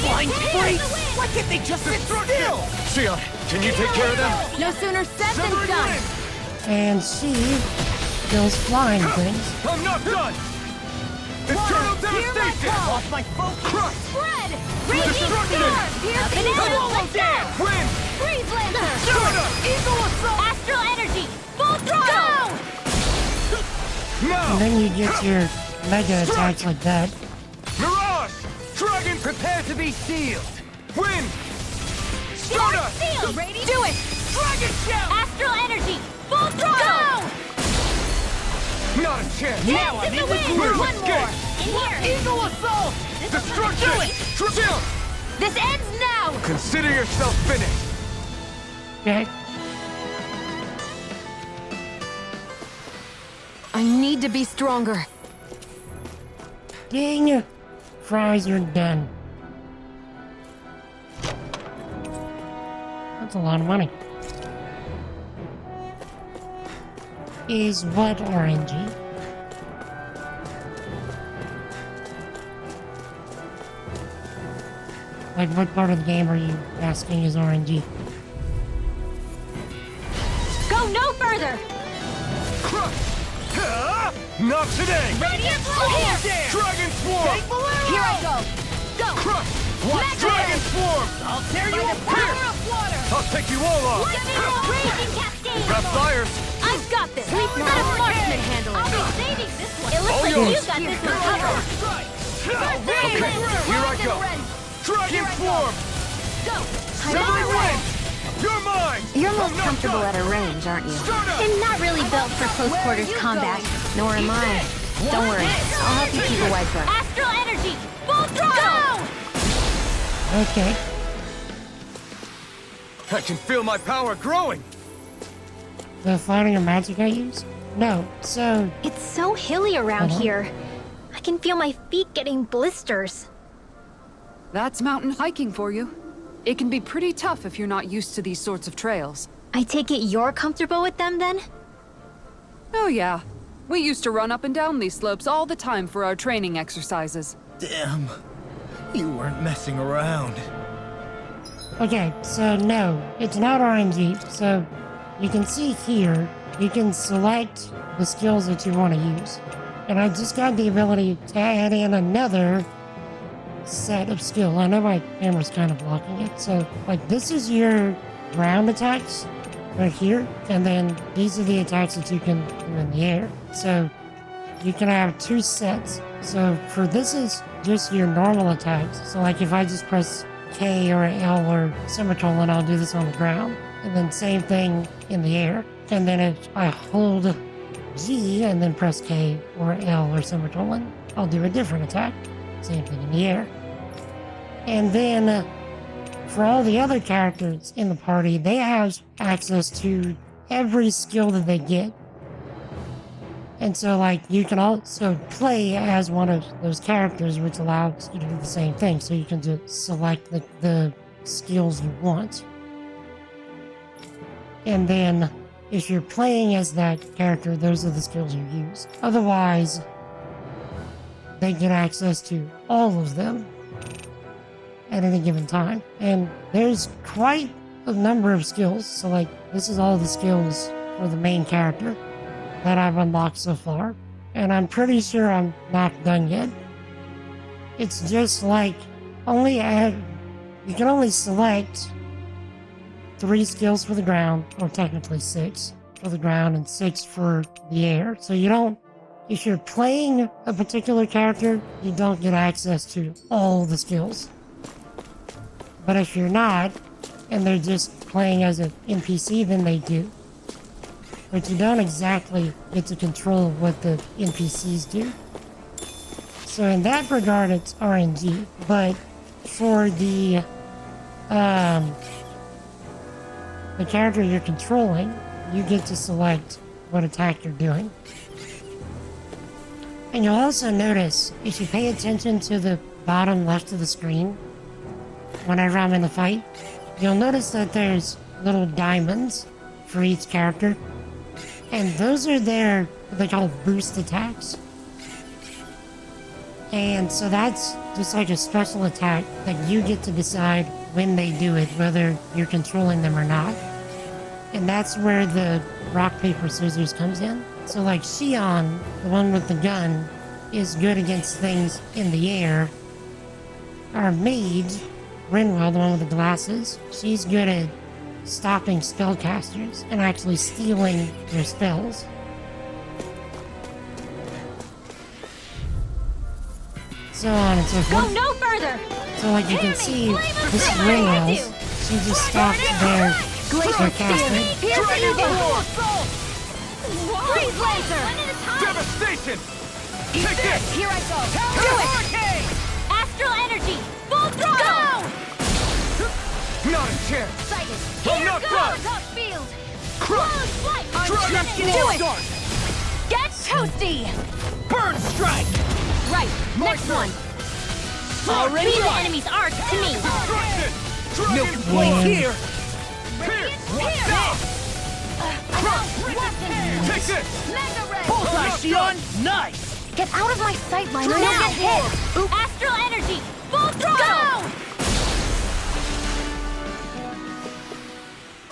Flying freaks! Why can't they just sit still? Sion, can you take care of them? No sooner said than Severing done! wind! And she kills flying things. I'm not done! Eternal devastation! Lost my focus! Crush! Spread! Raging Destruction! storm! Piercing Double let's go! dance! Wind! Freeze lancer! Stardust! Eagle assault! Astral energy! Full throttle! Now! And then you get your mega attacks like that. Mirage! Dragon! Prepare to be sealed. Wind! Sword Stardust! seal! Do it! Dragon shout! Astral energy! Full throttle! Not a chance! Now I'm in the wind! Move, One escape. more! In here! Eagle assault! Destruction! Do it! Shield! This ends now! Consider yourself finished! Okay? I need to be stronger. Ding! Fries are done. That's a lot of money. Is what RNG? Like, what part of the game are you asking is RNG? Not today! Radiant Blue! Dragon Swarm! Here I go! Go! Crush! Watch Mega Dragon Swarm! I'll tear you apart! Water! I'll take you all off! Raging Cascade! Grab fires! I've got this! Let a marksman handle it! I'll be saving this one! It looks like yours. you got this one covered! Okay, here I go! Dragon Swarm! Go! Severing Wind! You're mine! You're most comfortable at a range, aren't you? I'm not really built for close quarters combat. Nor am I. Don't worry, I'll help you keep a wide berth. Astral energy! Full throttle! Okay. I can feel my power growing! The fighting or magic I use? No. So It's so hilly around Uh-huh. here. I can feel my feet getting blisters. That's mountain hiking for you. It can be pretty tough if you're not used to these sorts of trails. I take it you're comfortable with them then? Oh yeah. We used to run up and down these slopes all the time for our training exercises. Damn. You weren't messing around. okay, so no, it's not RNG. So you can see here, you can select the skills that you want to use. And I just got the ability to add in another set of skill. I know my camera's kind of blocking it. So like this is your ground attacks right here. And then these are the attacks that you can do in the air. So you can have two sets. So for this is just your normal attacks. So like if I just press K or L or semicolon, I'll do this on the ground. And then same thing in the air. And then if I hold G and then press K or L or semicolon, I'll do a different attack. Same thing in the air. And then for all the other characters in the party, they have access to every skill that they get. And so, like, you can also play as one of those characters, which allows you to do the same thing. So you can just select the skills you want. And then, if you're playing as that character, those are the skills you use. Otherwise, they get access to all of them at any given time. And there's quite a number of skills. So, like, this is all the skills for the main character that I've unlocked so far. And I'm pretty sure I'm not done yet. It's just like, you can only select 3 skills for the ground, or technically 6 for the ground and 6 for the air. So you don't, if you're playing a particular character, you don't get access to all the skills. But if you're not, and they're just playing as an NPC, then they do. But you don't exactly get to control what the NPCs do. So in that regard, it's RNG. But for the character you're controlling, you get to select what attack you're doing. And you'll also notice, if you pay attention to the bottom left of the screen, whenever I'm in a fight, you'll notice that there's little diamonds for each character. And those are their, what they call boost attacks. And so that's just like a special attack that you get to decide when they do it, whether you're controlling them or not. And that's where the rock, paper, scissors comes in. So like Xion, the one with the gun, is good against things in the air. Our mage, Rinwell, the one with the glasses, she's good at stopping spellcasters and actually stealing their spells. So on and so forth. Go no further! So like you can see, this is Rinwell's. She just stopped their casting. Freeze laser! Devastation! Take this! Here I go! Do it! Astral energy! Full throttle! Not a chance! Sighted! I'm Here not goes! done! Top field! Crush! Close flight! Dragon Do it! Swarm! Get toasty! Burn strike! Right, next one! Already the enemy's arc to me! Destruction! Dragon Blade here! Pierce! Stop! Take this! Bullseye, Xion! Nice! Get out of my sight line or you'll get hit! Astral energy! Full throttle! Go!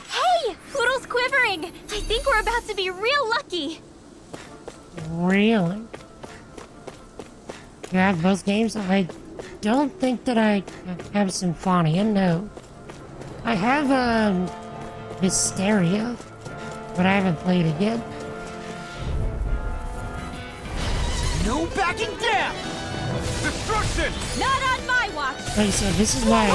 Hey! Poodle's quivering! I think we're about to be real lucky! really grab both games. I don't think that I have Symphonia, no. I have Hysteria, but I haven't played it yet. No backing down! Destruction! Not on my watch! Like I said, this is my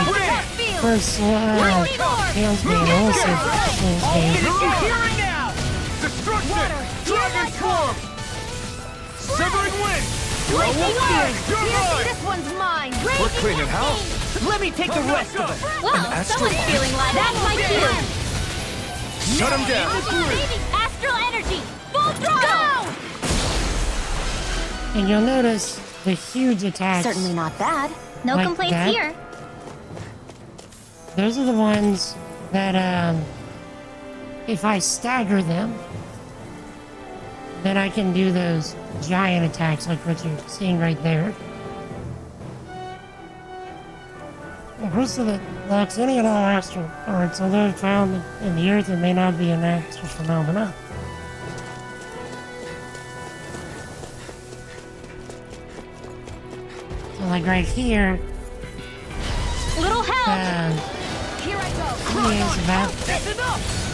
first Tales game. I almost said Tales game. Here and now! Destruction! Dragon form! Severing wind! Lightning word! You're mine! This one's mine! We're cleaning house! Let me take the rest of it! Well, someone's feeling like that's my cue! Shut him down! Astral energy! Full throttle! And you'll notice the huge attacks. Certainly not bad. No like complaints that. here. Those are the ones that, if I stagger them, then I can do those giant attacks like what you're seeing right there. Most of it lacks any and all astral parts, although found in the Earth, it may not be an astral phenomena. So like right here, Little help! Here I go! he is about,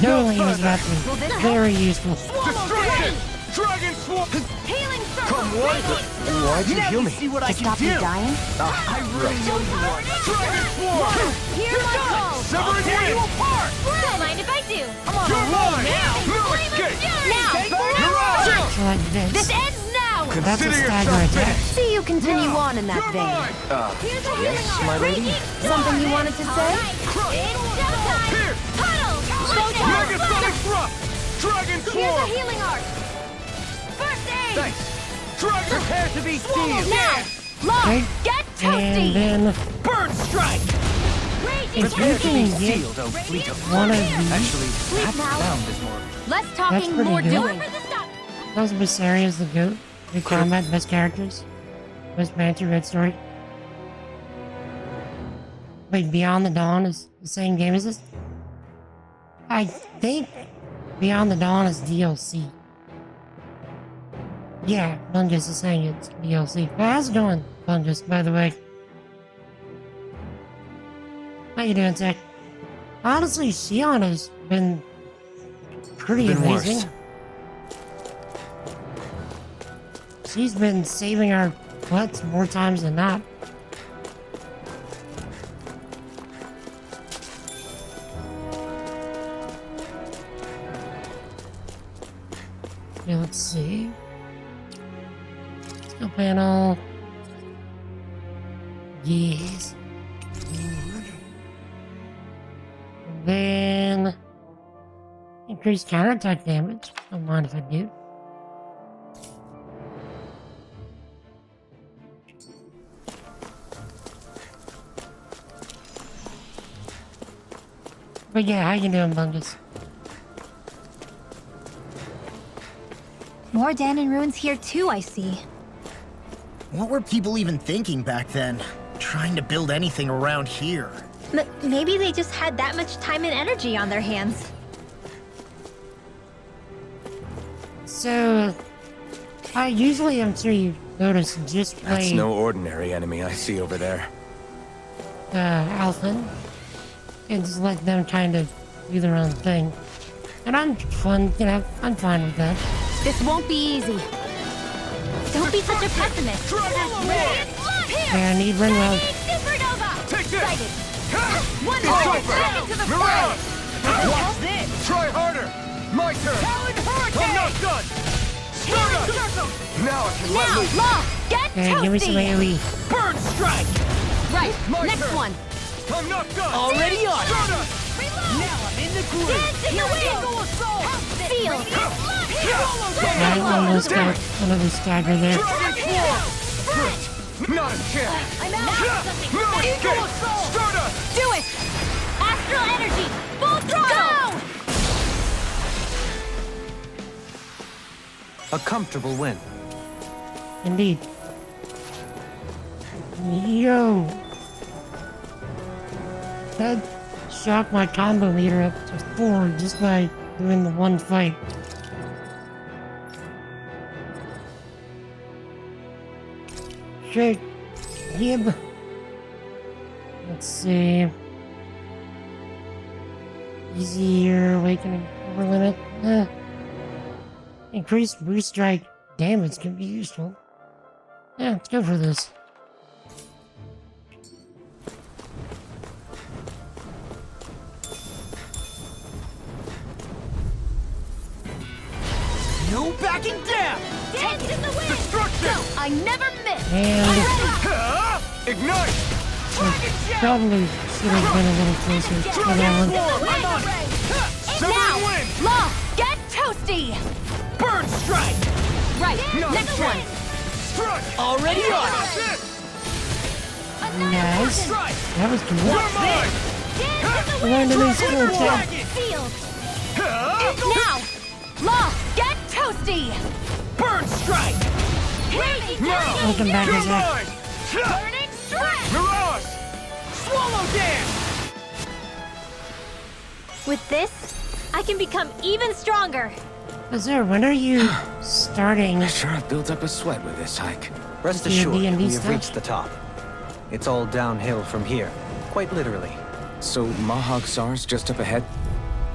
Dolene is about to be very useful. Destruction! Dragon swarm! Healing circle! Come on! Why'd you heal me? See what I To can stop do. you dying? I really know you want. Dragon swarm! Hear my call! Severing Tear you wind! apart! Don't mind if I do! I'm on You're a roll mine! now! No Flame of escape! fury! Now! You're on! So like This this. ends now! That's a Consider stagger yourself attack. finished! See you continue on in that You're vein. mine! Here's a yes, healing my arc. lady? Raging Something you storm. wanted to say? All right, it's showtime! Here! Puddle! Dragon sonic thrust! Dragon Here's a swarm! healing arc! First aid! Thanks! Dragon Prepare to be sealed. Now! Lock! Okay. Get And toasty! then Burn strike! Raging if you can get Sealed, oh fleet of one of these, Actually, Sleep that now. sound is more... Less That's talking, pretty more good. doing. those Viseria's the GOAT. Good combat, best characters, best banter, best story. Wait, Beyond the Dawn is the same game as this? I think Beyond the Dawn is DLC. Yeah, Bungus is saying it's DLC. How's it going, Bungus, by the way? How you doing, Tech? Honestly, Xion has been pretty amazing. Worse. She's been saving our butts more times than not. Okay, let's see. Skill panel. Yes. And then increase counterattack damage. Don't mind if I do. But yeah, how you doing, Bungus? More Danon ruins here too, I see. What were people even thinking back then? Trying to build anything around here. Maybe they just had that much time and energy on their hands. So, I usually, I'm sure you noticed, just play That's no ordinary enemy I see over there. Alphen, and just let them kind of do their own thing. And I'm fine with that. This won't be easy. Don't be such a pessimist. Yeah, I need Renwell. Supernova! Take this! Sighted. One It's more! over! Back into the Mirage! fray! Watch this! Try harder! My turn! I'm not done! Stardust! Now I can let Now, loose! Law! Get Okay, give me some toasty! AoE. Burn strike! Right, My next turn. one. I'm not done! Already on it. Stardust! Now I'm in the groove. Dance in the wind! Feel! I almost got another stagger there. Dragon Swarm! Not a chance! I'm out! No escape! Stardust! Do it! Astral energy! Full throttle! A comfortable win. Indeed. Yo! That shocked my combo meter up to 4 just by doing the one fight. straight. Gib. Let's see. Easier awakening over limit. Increased boost strike damage can be useful. Yeah, let's go for this. No backing down! Dance in the wind! Destruction! No, I never miss! And I'm ready! Ignite! probably should have been a little closer to that one. Now! Law, get toasty! Burn strike! Right, No, next one! Strike! Already on it! Nice. That was cool. You're mine! I learned a new skill too. Sealed! Now! Law, get toasty! Burn strike! Welcome back, You're Ezra. mine! Burning strike! Mirage! Swallow dance! With this, I can become even stronger. Azure, when are you starting? I sure have built up a sweat with this hike. Rest With your assured, D&D we have stuff? reached the top. It's all downhill from here, quite literally. So Mahag Sar's just up ahead?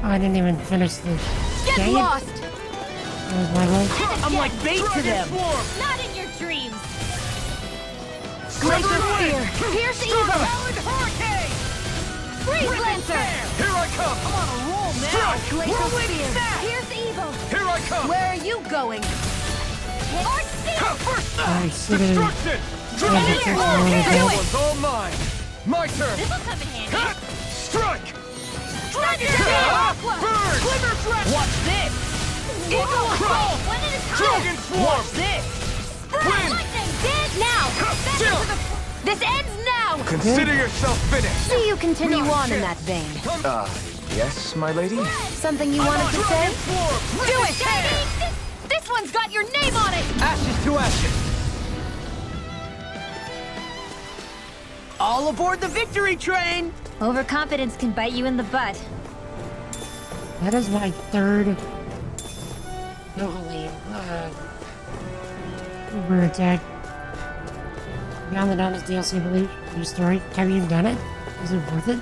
I didn't even finish the Get game. lost! That was my roll. I'm like bait to them! Not in your dreams! Glacier Spear! Pierce Evil! Hurricane! Freeze Lancer! Here I come! I'm on a roll now! Glacier Spear! Pierce Evil! Here I come! Where are you going? Arch Seal! First I should have destruction! tried to catch one of This those. one's all mine! My turn! This'll come in handy! Strike! Dragon Burn! Glimmer Thrust! Watch this! Eagle Assault! One at a time! Dragon Swarm! Watch this! Spread lightning! Dance now! Back Chill. into the... This ends now! Consider yourself finished! See you continue on in that vein. Yes, my lady? Something you wanted to say? Do it, Shaggy! This one's got your name on it! Ashes to ashes! All aboard the victory train! Overconfidence can bite you in the butt. That is my third Dohaline Uber attack. Beyond the Dawn's DLC, I believe. New story. Have you done it? Is it worth it?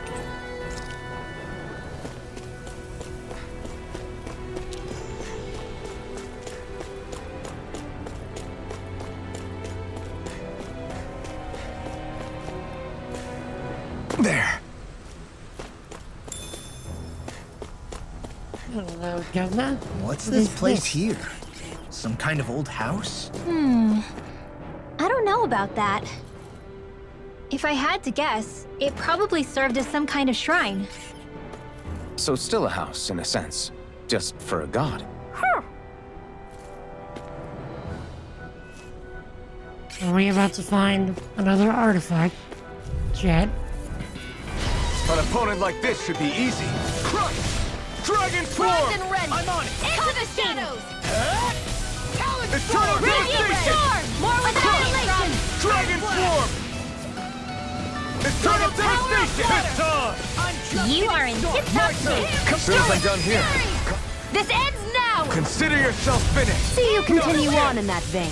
There. Hello, Governor. What's What this is place this? here? Some kind of old house? I don't know about that. If I had to guess, it probably served as some kind of shrine. So still a house, in a sense. Just for a god. Are we about to find another artifact? Jet. An opponent like this should be easy. Crush! Dragon Swarm! And Red! I'm on it! Into the shadows! Eternal devastation! More with annihilation! Dragon Swarm! Eternal devastation! It's on! You are in tip-top shape! Feels like done here. This ends now! Consider yourself finished! See you continue on in that vein.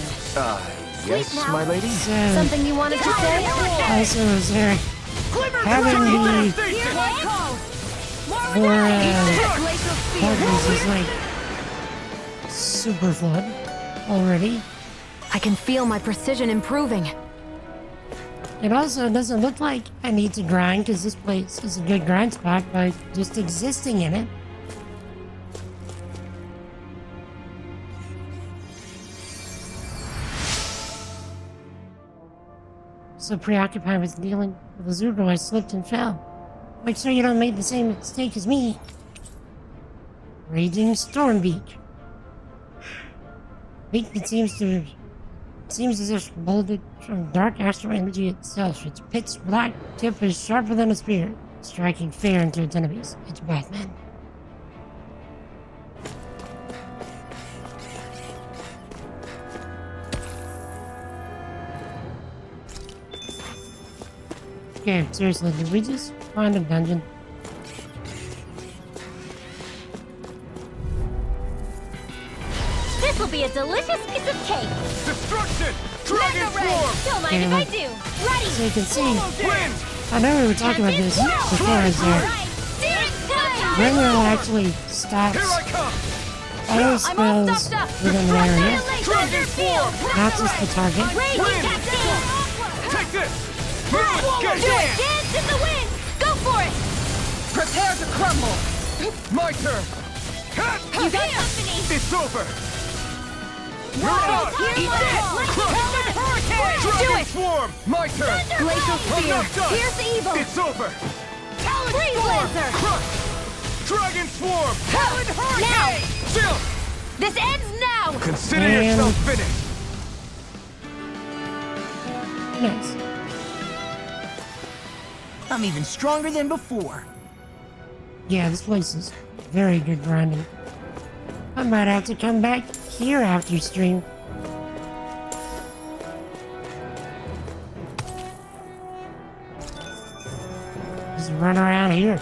Yes, my lady? Something you wanted to say? Also, is there having the partners is like super fun already. I can feel my precision improving. It also doesn't look like I need to grind because this place is a good grind spot by just existing in it. So preoccupied with dealing with Azuko, I slipped and fell. Make sure you don't make the same mistake as me. Raging Storm Beach. It seems as if molded from dark astral energy itself. Its pitch black tip is sharper than a spear, striking fear into its enemies. It's Batman. Okay, seriously, did we just find a dungeon? This will be a delicious piece of cake! Destruction! Dragon Swarm! Don't mind if I do. Ready! So you can see, Wind! I know we were talking about this before I was there. Ring will actually stops Here I come! all spells within the area, Dragon Swarm! not just the target. Take this! Do it! Dance in the wind! Go for it! Prepare to crumble! My turn! You got company! It's over! You're Whoa, out! here's Eat my this! wall. Howling Hurricane! Do Dragon it! Swarm! My turn! Glacial I'm Spear! not done! Here's the evil! It's over! Freeze Lancer! Crush! Dragon Swarm! Howling Hurricane! Chill! This ends now! Consider yourself finished! Nice. I'm even stronger than before. Yeah, this place is very good grinding. I might have to come back here after stream. Just run around here.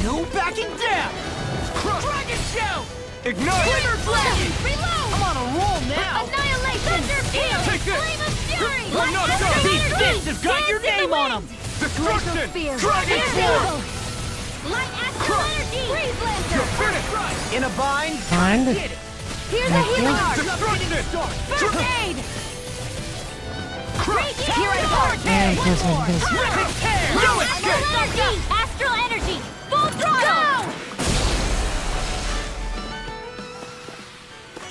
No backing down! Dragon Shout! Ignite! Glimmer Flame! Reload! I'm on a roll now! Annihilation! Thunder Field! Take this! Flame of Fury! I'm not done! These fists have got your name on them! Destruction! Spear! Dragon Swarm! Light Astral Energy! Freeze Lancer! You're finished! In a bind? Find. Here's a healing art! Destruction! First aid! Here I Yeah, of course I did this. No escape! Energy! Astral Energy! Full throttle!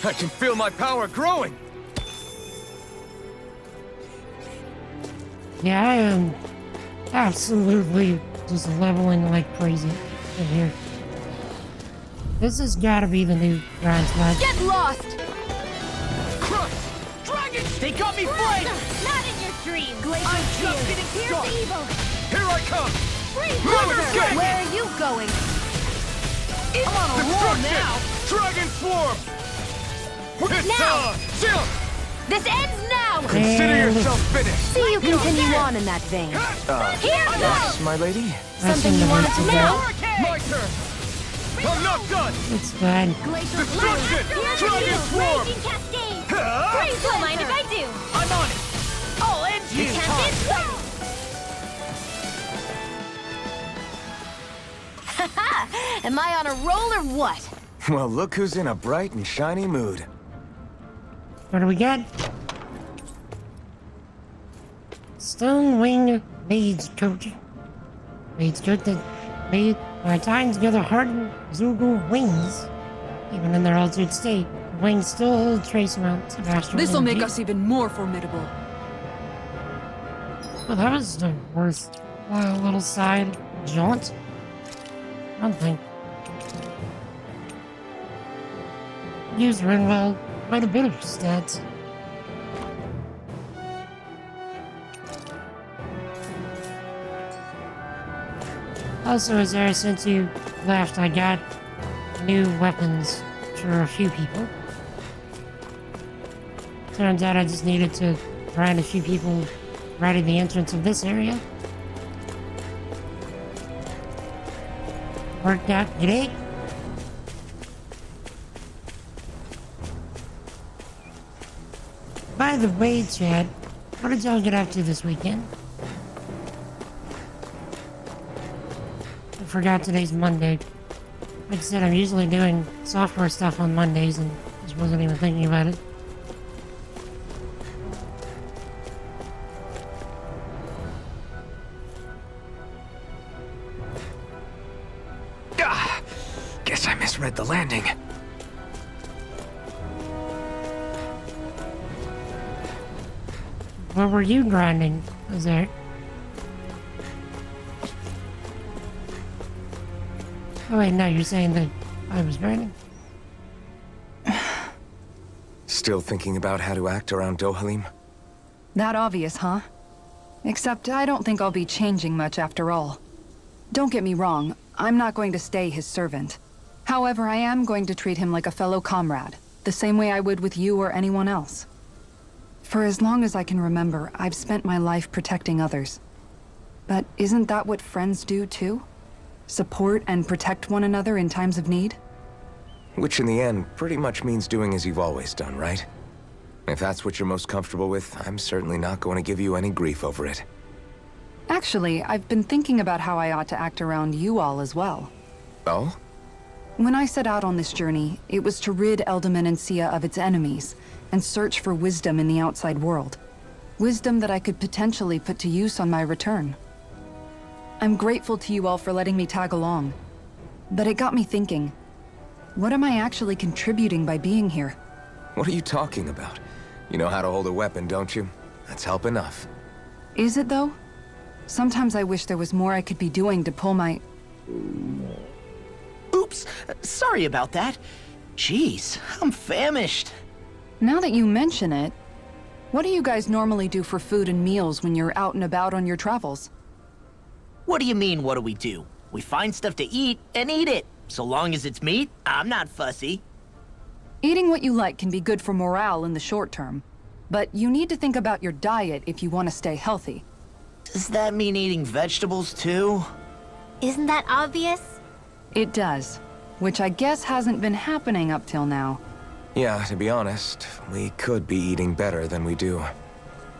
I can feel my power growing! Yeah, I am absolutely just leveling like crazy in here. This has got to be the new grind spot. Get lost! Crush! Dragon! They got me flanked! Not in your dreams! Glacial I'm Spear! just getting Here's started. the evil! Here I come! Freeze No Lancer! escape! Where are you going? I'm on a roll now! Dragon Swarm! It's Now! on! Chill! This ends now! Consider yourself finished! See you continue on in that vein. Here Yes, my lady? Something you wanted to know? My turn! I'm not done! It's fine. Glacial Destruction! Blast! Dragon Swarm! Raging Cascade! Huh? Freeze Don't mind if I do! I'm on it! I'll end you! Haha! Am I on a roll or what? Well, look who's in a bright and shiny mood. What do we got? Stone Wing Mage Coat. Mage Coat that made by tying together hardened Zoogle wings. Even in their altered state, the wings still hold trace amounts of astral This'll make energy. us even more formidable. Well, that was the worst little side jaunt. I don't think. Used Ringwell quite a bit of stats. Also, Azara, since you left, I got new weapons for a few people. Turns out I just needed to find a few people right at the entrance of this area. Worked out great. By the way, Chad, what did y'all get up to this weekend? I forgot today's Monday. Like I said, I'm usually doing software stuff on Mondays and just wasn't even thinking about it. Guess I misread the landing. What were you grinding, Azar? Oh wait, no, you're saying that I was grinding? Still thinking about how to act around Dohalim? That obvious, huh? Except I don't think I'll be changing much after all. Don't get me wrong, I'm not going to stay his servant. However, I am going to treat him like a fellow comrade, the same way I would with you or anyone else. For as long as I can remember, I've spent my life protecting others. But isn't that what friends do too? Support and protect one another in times of need? Which in the end pretty much means doing as you've always done, right? If that's what you're most comfortable with, I'm certainly not going to give you any grief over it. Actually, I've been thinking about how I ought to act around you all as well. Oh? When I set out on this journey, it was to rid Elda of its enemies, and search for wisdom in the outside world. Wisdom that I could potentially put to use on my return. I'm grateful to you all for letting me tag along. But it got me thinking, what am I actually contributing by being here? What are you talking about? You know how to hold a weapon, don't you? That's help enough. Is it though? Sometimes I wish there was more I could be doing to pull my... Oops, sorry about that. Jeez, I'm famished. Now that you mention it, what do you guys normally do for food and meals when you're out and about on your travels? What do you mean, what do we do? We find stuff to eat and eat it. So long as it's meat, I'm not fussy. Eating what you like can be good for morale in the short term, but you need to think about your diet if you want to stay healthy. Does that mean eating vegetables too? Isn't that obvious? It does, which I guess hasn't been happening up till now. Yeah, to be honest, we could be eating better than we do.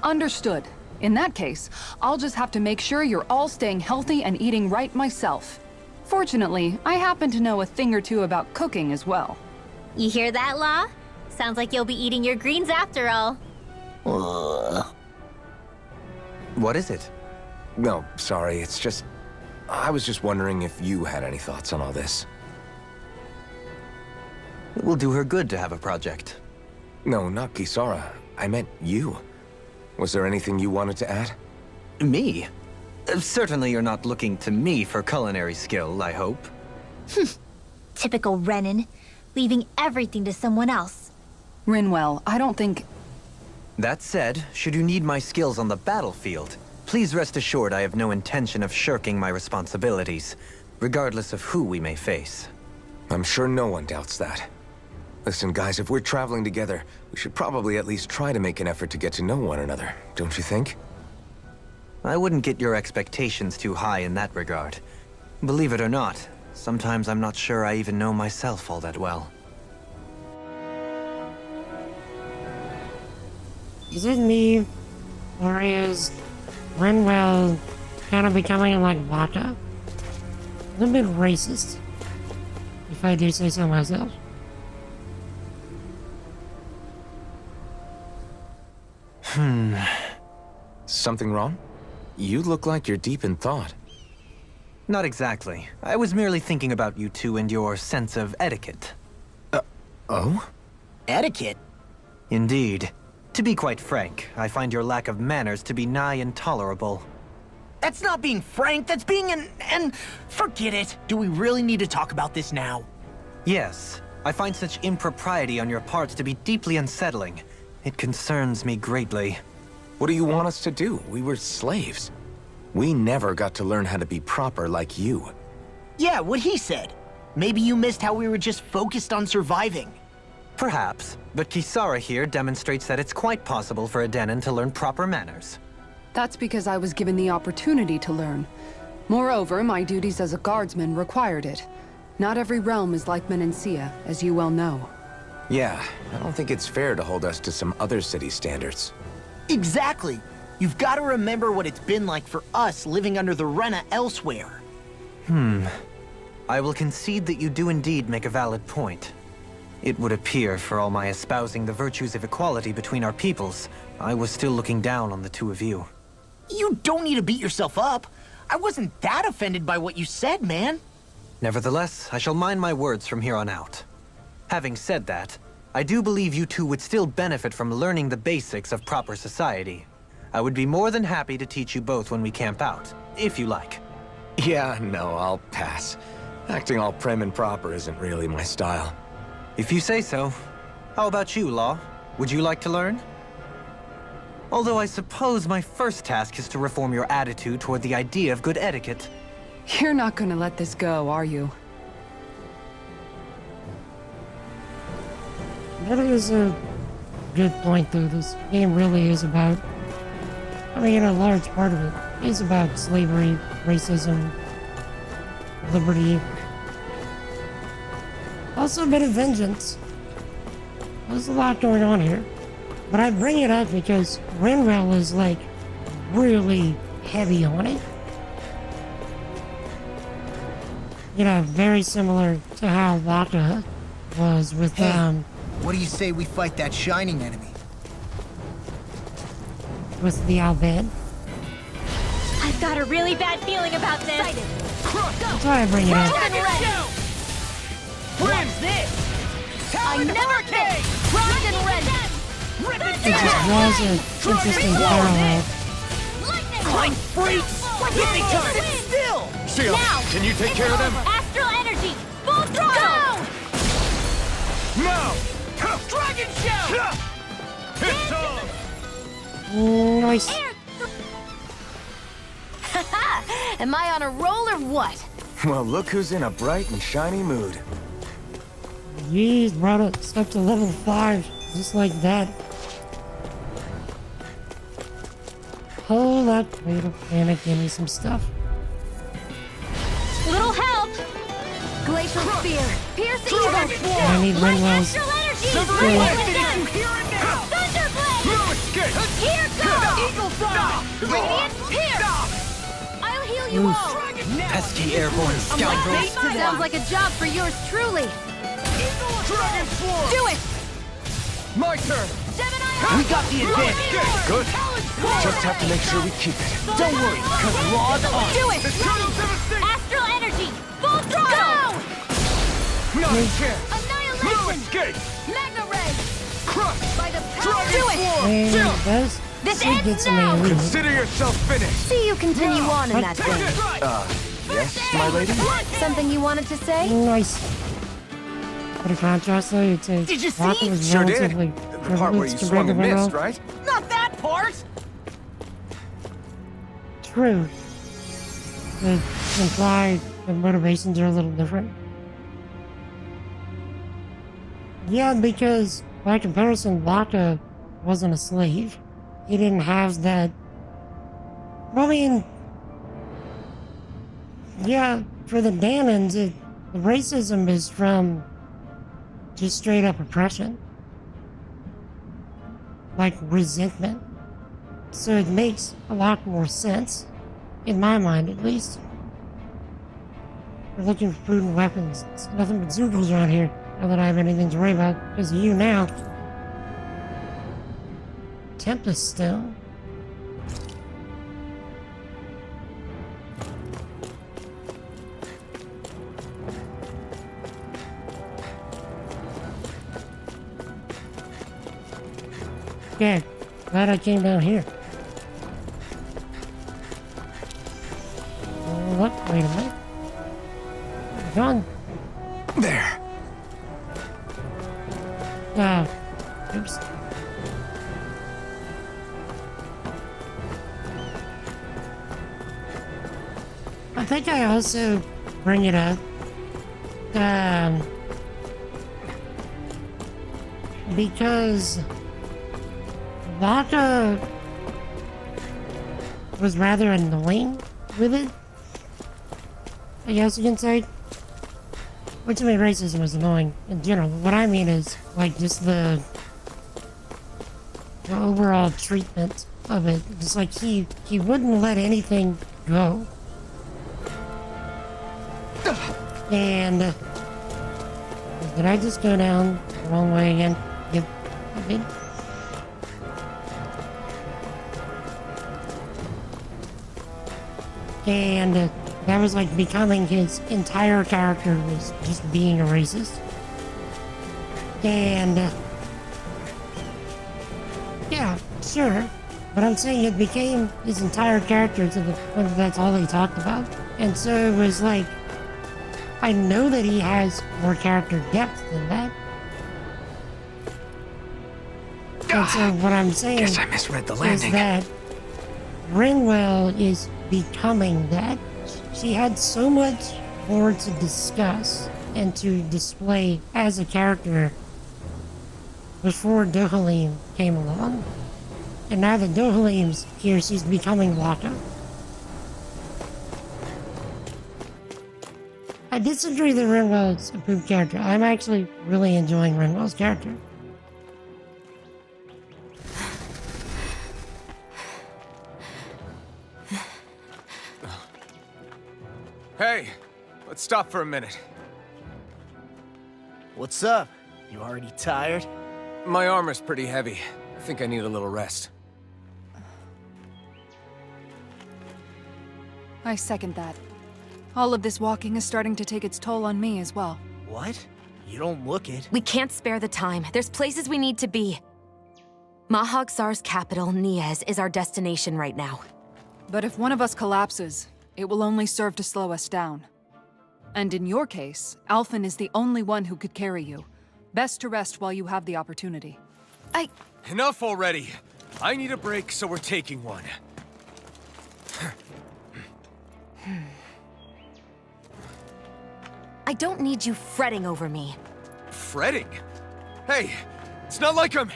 Understood. In that case, I'll just have to make sure you're all staying healthy and eating right myself. Fortunately, I happen to know a thing or two about cooking as well. You hear that, Law? Sounds like you'll be eating your greens after all. What is it? No, sorry, it's just... I was just wondering if you had any thoughts on all this. It will do her good to have a project. No, not Kisara. I meant you. Was there anything you wanted to add? Me? Certainly you're not looking to me for culinary skill, I hope. Typical Renan. Leaving everything to someone else. Rinwell, I don't think... That said, should you need my skills on the battlefield, please rest assured I have no intention of shirking my responsibilities, regardless of who we may face. I'm sure no one doubts that. Listen, guys, if we're traveling together, we should probably at least try to make an effort to get to know one another, don't you think? I wouldn't get your expectations too high in that regard. Believe it or not, sometimes I'm not sure I even know myself all that well. Is it me, or is Renwell kind of becoming like Waka? A little bit racist, if I do say so myself. Something wrong? You look like you're deep in thought. Not exactly. I was merely thinking about you two and your sense of etiquette. Oh? Etiquette? Indeed. To be quite frank, I find your lack of manners to be nigh intolerable. That's not being frank, that's being and forget it. Do we really need to talk about this now? Yes. I find such impropriety on your parts to be deeply unsettling. It concerns me greatly. What do you want us to do? We were slaves. We never got to learn how to be proper like you. Yeah, what he said. Maybe you missed how we were just focused on surviving. Perhaps, but Kisara here demonstrates that it's quite possible for a Denon to learn proper manners. That's because I was given the opportunity to learn. Moreover, my duties as a guardsman required it. Not every realm is like Menancia, as you well know. Yeah, I don't think it's fair to hold us to some other city standards. Exactly. You've got to remember what it's been like for us living under the Rena elsewhere. I will concede that you do indeed make a valid point. It would appear, for all my espousing the virtues of equality between our peoples, I was still looking down on the two of you. You don't need to beat yourself up. I wasn't that offended by what you said, man. Nevertheless, I shall mind my words from here on out. Having said that, I do believe you two would still benefit from learning the basics of proper society. I would be more than happy to teach you both when we camp out, if you like. Yeah, no, I'll pass. Acting all prim and proper isn't really my style. If you say so. How about you, Law? Would you like to learn? Although I suppose my first task is to reform your attitude toward the idea of good etiquette. You're not gonna let this go, are you? That is a good point, though. This game really is about... I mean, a large part of it is about slavery, racism, liberty. Also a bit of vengeance. There's a lot going on here. But I bring it up because Rinwell is like really heavy on it. You know, very similar to how Waka was with What do you say we fight that shining enemy? with the Albed. I've got a really bad feeling about this. That's why I bring it up. What's this? I never did. Round and ready. It just draws an interesting parallel. Climb freaks! Give me time! Still! Seal, Now, can you take care of them? Astral energy, full throttle. No! Dragon shell! It's on! Nice. Am I on a roll or what? Well, look who's in a bright and shiny mood. Jeez, brought it up to level 5, just like that. Hold up, wait a minute, give me some stuff. Little help. Glacial Spear! Pierce I evil! need Rinwell's Here goes! Eagle Fly! Radiant Pierce! I'll heal you all! Pesky airborne scoundrels! Sounds like a job for yours truly! Dragon Swarm! Do it! My turn! We got the advantage! Good. Just have to make sure we keep it. Don't worry, because Raw's on! Do it! Astral energy! Full throttle! No chance! Annihilation! Escape! Mega Ray! Crush! By the power! Dragon Do it! Swarm! And This she ends gets now! me. Consider yourself finished! See you continue on in that Take it! vein. Yes, my lady? Something you wanted to say? Nice. For the contrast, though, you'd say Did you see? Waka was Sure did. relatively The part where you privileged swung and compared to missed, Rinwell. right? Not that part! True. It implied the motivations are a little different. Yeah, because by comparison, Waka wasn't a slave. He didn't have that. Well, I mean, yeah, for the Danans, the racism is from just straight up oppression. Like resentment. So it makes a lot more sense, in my mind at least. We're looking for food and weapons. It's nothing but Zoogles around here. Not that I have anything to worry about because of you now. Tempest Stone. Good. Glad I came down here. Oh, look, wait a minute. Gone. There. Oops. I think I also bring it up, because Waka was rather annoying with it, I guess you can say. Which, I mean, racism is annoying in general. What I mean is, like, just the overall treatment of it. Just like he wouldn't let anything go. And did I just go down the wrong way again? Yep, I did. And that was like becoming his entire character was just being a racist. And yeah, sure. But I'm saying it became his entire character to the point that that's all he talked about. And so it was like, I know that he has more character depth than that. And so what I'm saying Guess I misread the is landing. that Rinwell is becoming that. She had so much more to discuss and to display as a character before Dohalim came along. And now that Dohalim's here, she's becoming Waka. disagree that Ringwell's a poop character. I'm actually really enjoying Ringwell's character. Hey, let's stop for a minute. What's up? You already tired? My armor's pretty heavy. I think I need a little rest. I second that. All of this walking is starting to take its toll on me as well. What? You don't look it. We can't spare the time. There's places we need to be. Mahag Sar's capital, Niez, is our destination right now. But if one of us collapses, it will only serve to slow us down. And in your case, Alphen is the only one who could carry you. Best to rest while you have the opportunity. Enough already! I need a break, so we're taking one. I don't need you fretting over me. Fretting? Hey, it's not like I'm...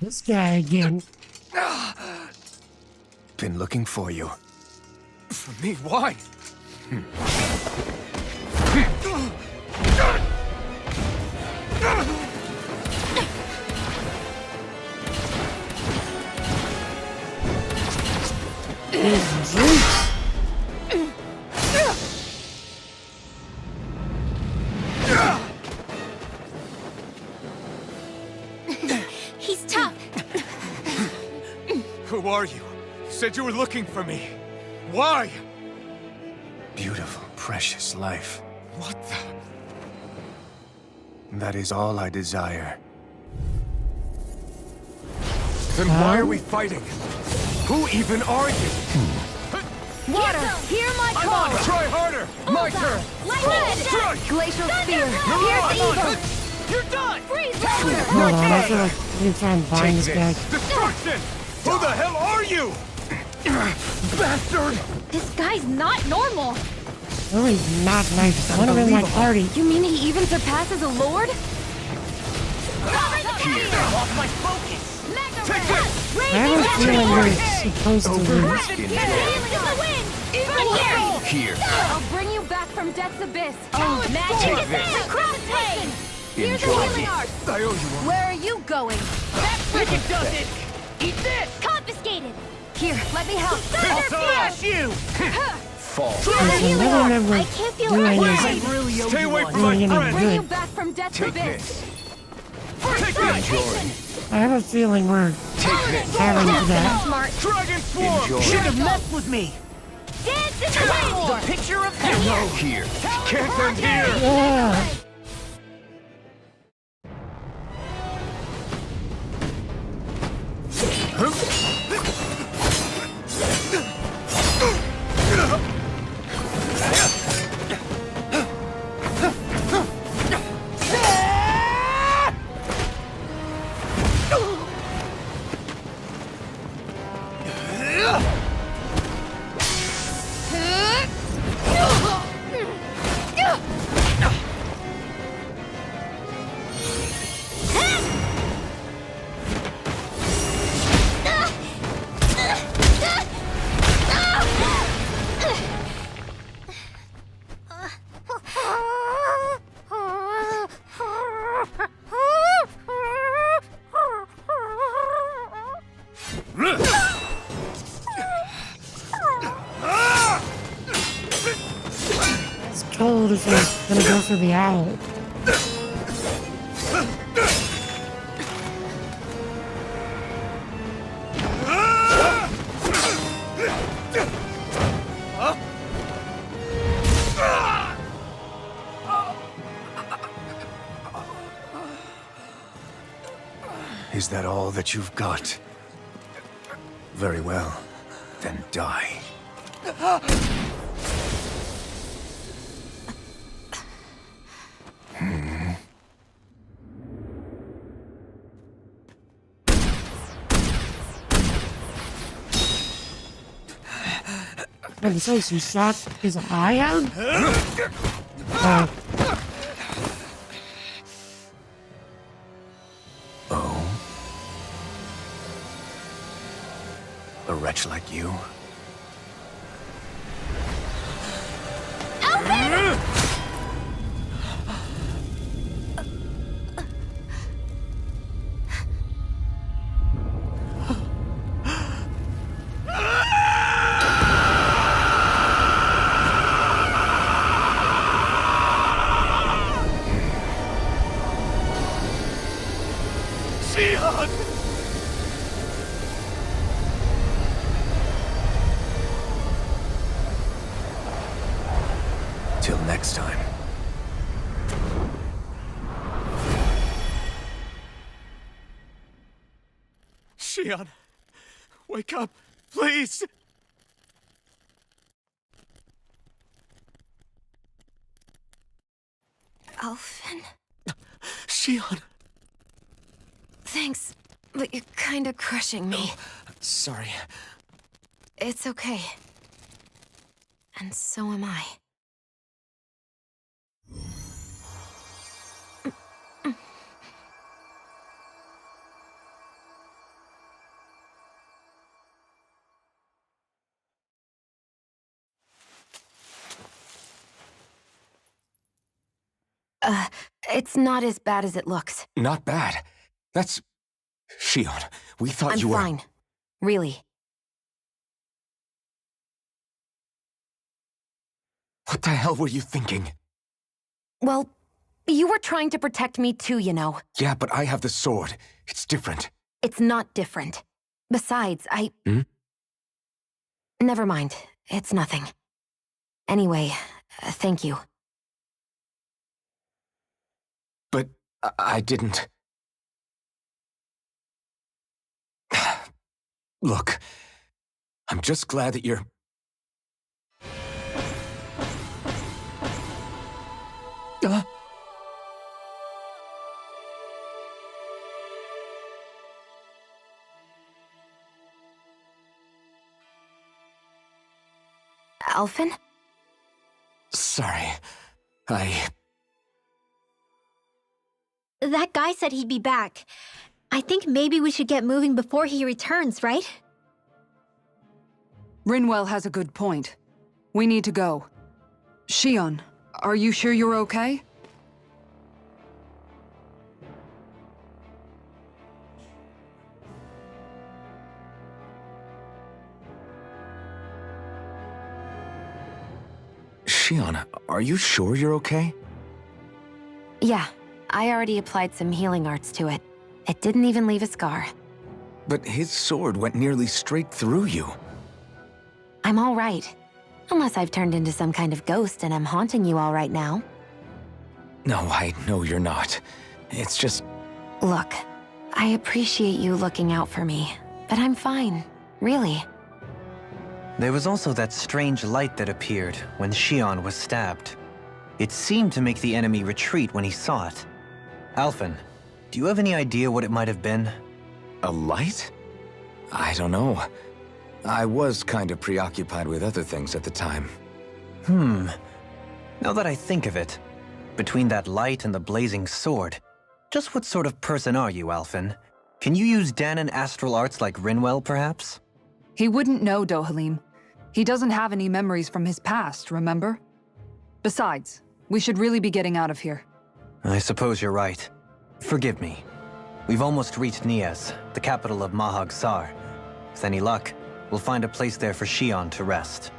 This guy again. Been looking for you. For me? Why? He's tough. Who are you? You said you were looking for me. Why? Beautiful, precious life. What the... That is all I desire. Then why are we fighting? Who even are you? Water, hear my call. Try harder! My turn! Strike! Glacial Spear, Here's evil. You're done! Freeze! Hold on, I feel like we can try and find this guy. Destruction! Who the hell are you? Bastard! This guy's not normal. Oh, he's not nice. I want him in my party. You mean he even surpasses a lord? Off my focus! Take this! I have a feeling we're supposed to lose. Here. I'll bring you back from Death's Abyss. Oh, magic is there! Crossplane! Here's the healing art. I owe you one. Where are you going? That freaking does it! Eat this! Confiscated! Here, let me help. I'll smash you! Fall. Listen, never remember I can't feel doing right. anything. Really owe Stay you away one. from my Doing anything friend! Bring you good. back from Death's Take Abyss. this. Take this! I have a feeling we're having that. Smart. Dragon Swarm! Enjoy. Should have messed with me! Dance in the wind! The picture of hell! Here. Can't end here! Yeah. It's cold if you're gonna go for the owl. Is that all that you've got? Very well. Then die. And so she shot his eye out? Oh? A wretch like you? Till next time. Shion, wake up, please! Alphen? Shion! Thanks, but you're kinda crushing me. Sorry. It's okay. And so am I. It's not as bad as it looks. Not bad. That's... Shion, we thought I'm you were... fine. Really. What the hell were you thinking? Well, you were trying to protect me too, you know. Yeah, but I have the sword. It's different. It's not different. Besides, Hmm? Never mind. It's nothing. Anyway, thank you. But I didn't... Look, I'm just glad that you're... Alphen? Sorry. That guy said he'd be back. I think maybe we should get moving before he returns, right? Rinwell has a good point. We need to go. Shion, are you sure you're okay? Shion, are you sure you're okay? Yeah, I already applied some healing arts to it. It didn't even leave a scar. But his sword went nearly straight through you. I'm all right. Unless I've turned into some kind of ghost and I'm haunting you all right now. No, I know you're not. It's just... Look, I appreciate you looking out for me, but I'm fine. Really. There was also that strange light that appeared when Shion was stabbed. It seemed to make the enemy retreat when he saw it. Alphen, do you have any idea what it might have been? A light? I don't know. I was kind of preoccupied with other things at the time. Now that I think of it, between that light and the blazing sword, just what sort of person are you, Alphen? Can you use Danon astral arts like Rinwell, perhaps? He wouldn't know, Dohalim. He doesn't have any memories from his past, remember? Besides, we should really be getting out of here. I suppose you're right. Forgive me. We've almost reached Nias, the capital of Mahag Sar. With any luck, we'll find a place there for Shion to rest.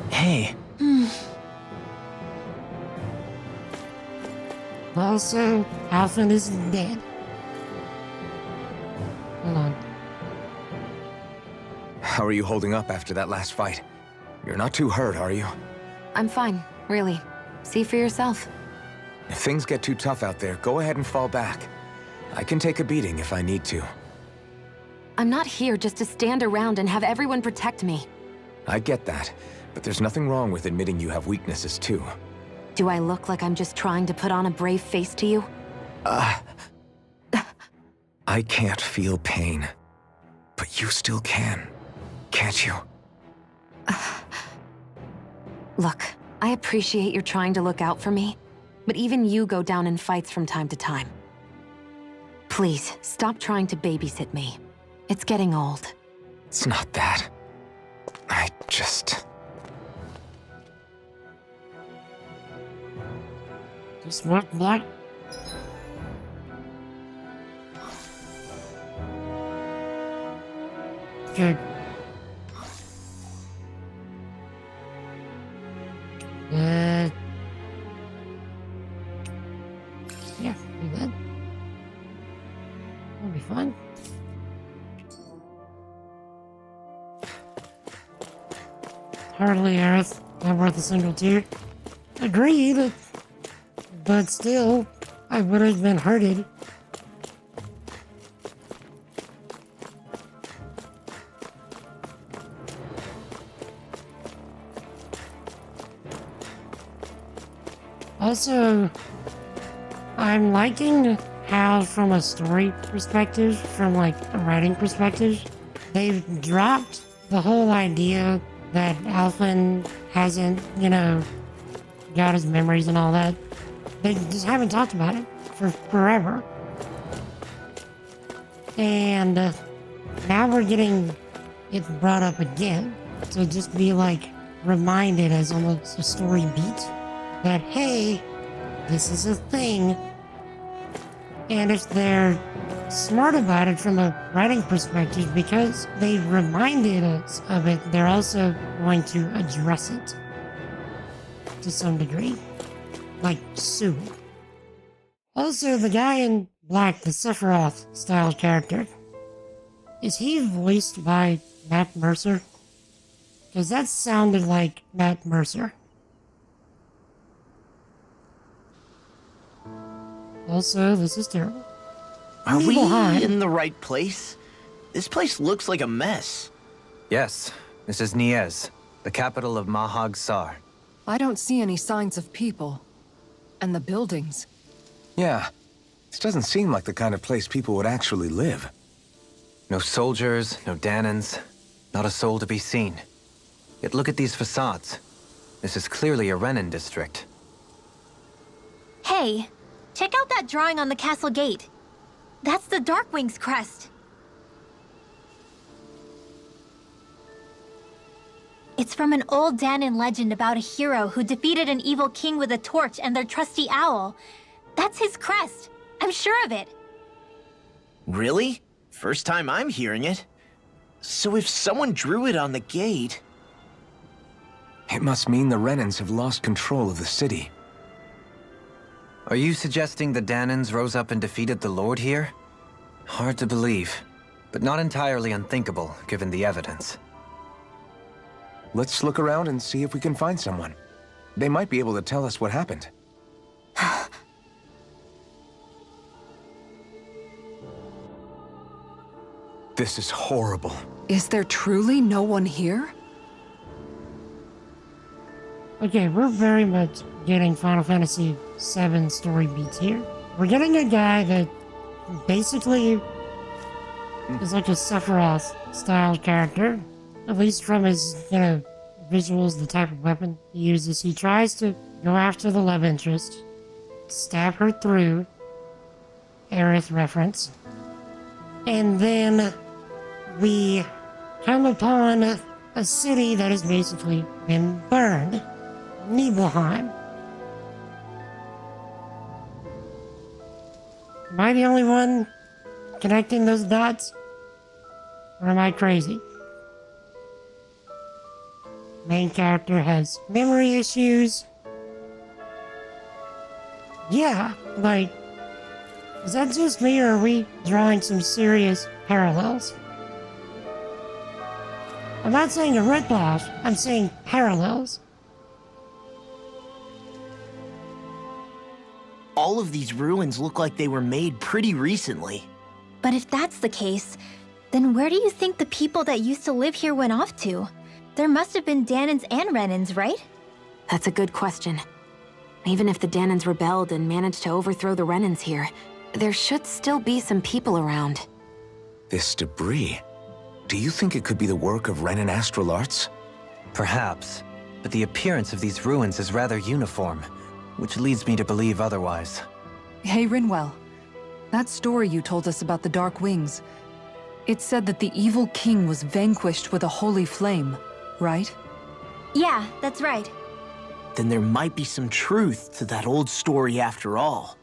Hey. Also, Alphen isn't dead. Hold on. How are you holding up after that last fight? You're not too hurt, are you? I'm fine, really. See for yourself. If things get too tough out there, go ahead and fall back. I can take a beating if I need to. I'm not here just to stand around and have everyone protect me. I get that, but there's nothing wrong with admitting you have weaknesses too. Do I look like I'm just trying to put on a brave face to you? I can't feel pain. But you still can, can't you? Look, I appreciate you're trying to look out for me, but even you go down in fights from time to time. Please, stop trying to babysit me. It's getting old. It's not that. I just... Just what, Black? Good. Yeah, do that. That'll be fun. Hardly Earth, not worth a single tear. Agreed, but still, I would have been hurted. Also, I'm liking how, from a story perspective, from like a writing perspective, they've dropped the whole idea that Alphen hasn't, got his memories and all that. They just haven't talked about it for forever. And now we're getting it brought up again. So just be like reminded as almost a story beat that, hey, this is a thing. And if they're smart about it from a writing perspective, because they reminded us of it, they're also going to address it to some degree. Like soon. Also, the guy in black, the Sephiroth style character, is he voiced by Matt Mercer? Because that sounded like Matt Mercer. Also, this is terrible. Are we Nibelheim. in the right place? This place looks like a mess. Yes, this is Niez, the capital of Mahag Sar. I don't see any signs of people. And the buildings. Yeah, this doesn't seem like the kind of place people would actually live. No soldiers, no Danans, not a soul to be seen. Yet look at these facades. This is clearly a Renin district. Hey, check out that drawing on the castle gate. That's the Darkwing's crest. It's from an old Danan legend about a hero who defeated an evil king with a torch and their trusty owl. That's his crest. I'm sure of it. Really? First time I'm hearing it. So if someone drew it on the gate... It must mean the Renans have lost control of the city. Are you suggesting the Danans rose up and defeated the Lord here? Hard to believe, but not entirely unthinkable, given the evidence. Let's look around and see if we can find someone. They might be able to tell us what happened. This is horrible. Is there truly no one here? Okay, we're very much getting Final Fantasy VII story beats here. We're getting a guy that basically is like a Sephiroth style character. At least from his, visuals, the type of weapon he uses. He tries to go after the love interest, stab her through, Aerith reference, and then we come upon a city that has basically been burned. Nibelheim. Am I the only one connecting those dots? Or am I crazy? Main character has memory issues. Yeah, like, is that just me or are we drawing some serious parallels? I'm not saying a rip-off, I'm saying parallels. All of these ruins look like they were made pretty recently. But if that's the case, then where do you think the people that used to live here went off to? There must have been Danans and Renans, right? That's a good question. Even if the Danans rebelled and managed to overthrow the Renans here, there should still be some people around. This debris. Do you think it could be the work of Renan Astral Arts? Perhaps, but the appearance of these ruins is rather uniform, which leads me to believe otherwise. Hey, Rinwell. That story you told us about the Dark Wings. It said that the evil king was vanquished with a holy flame, right? Yeah, that's right. Then there might be some truth to that old story after all.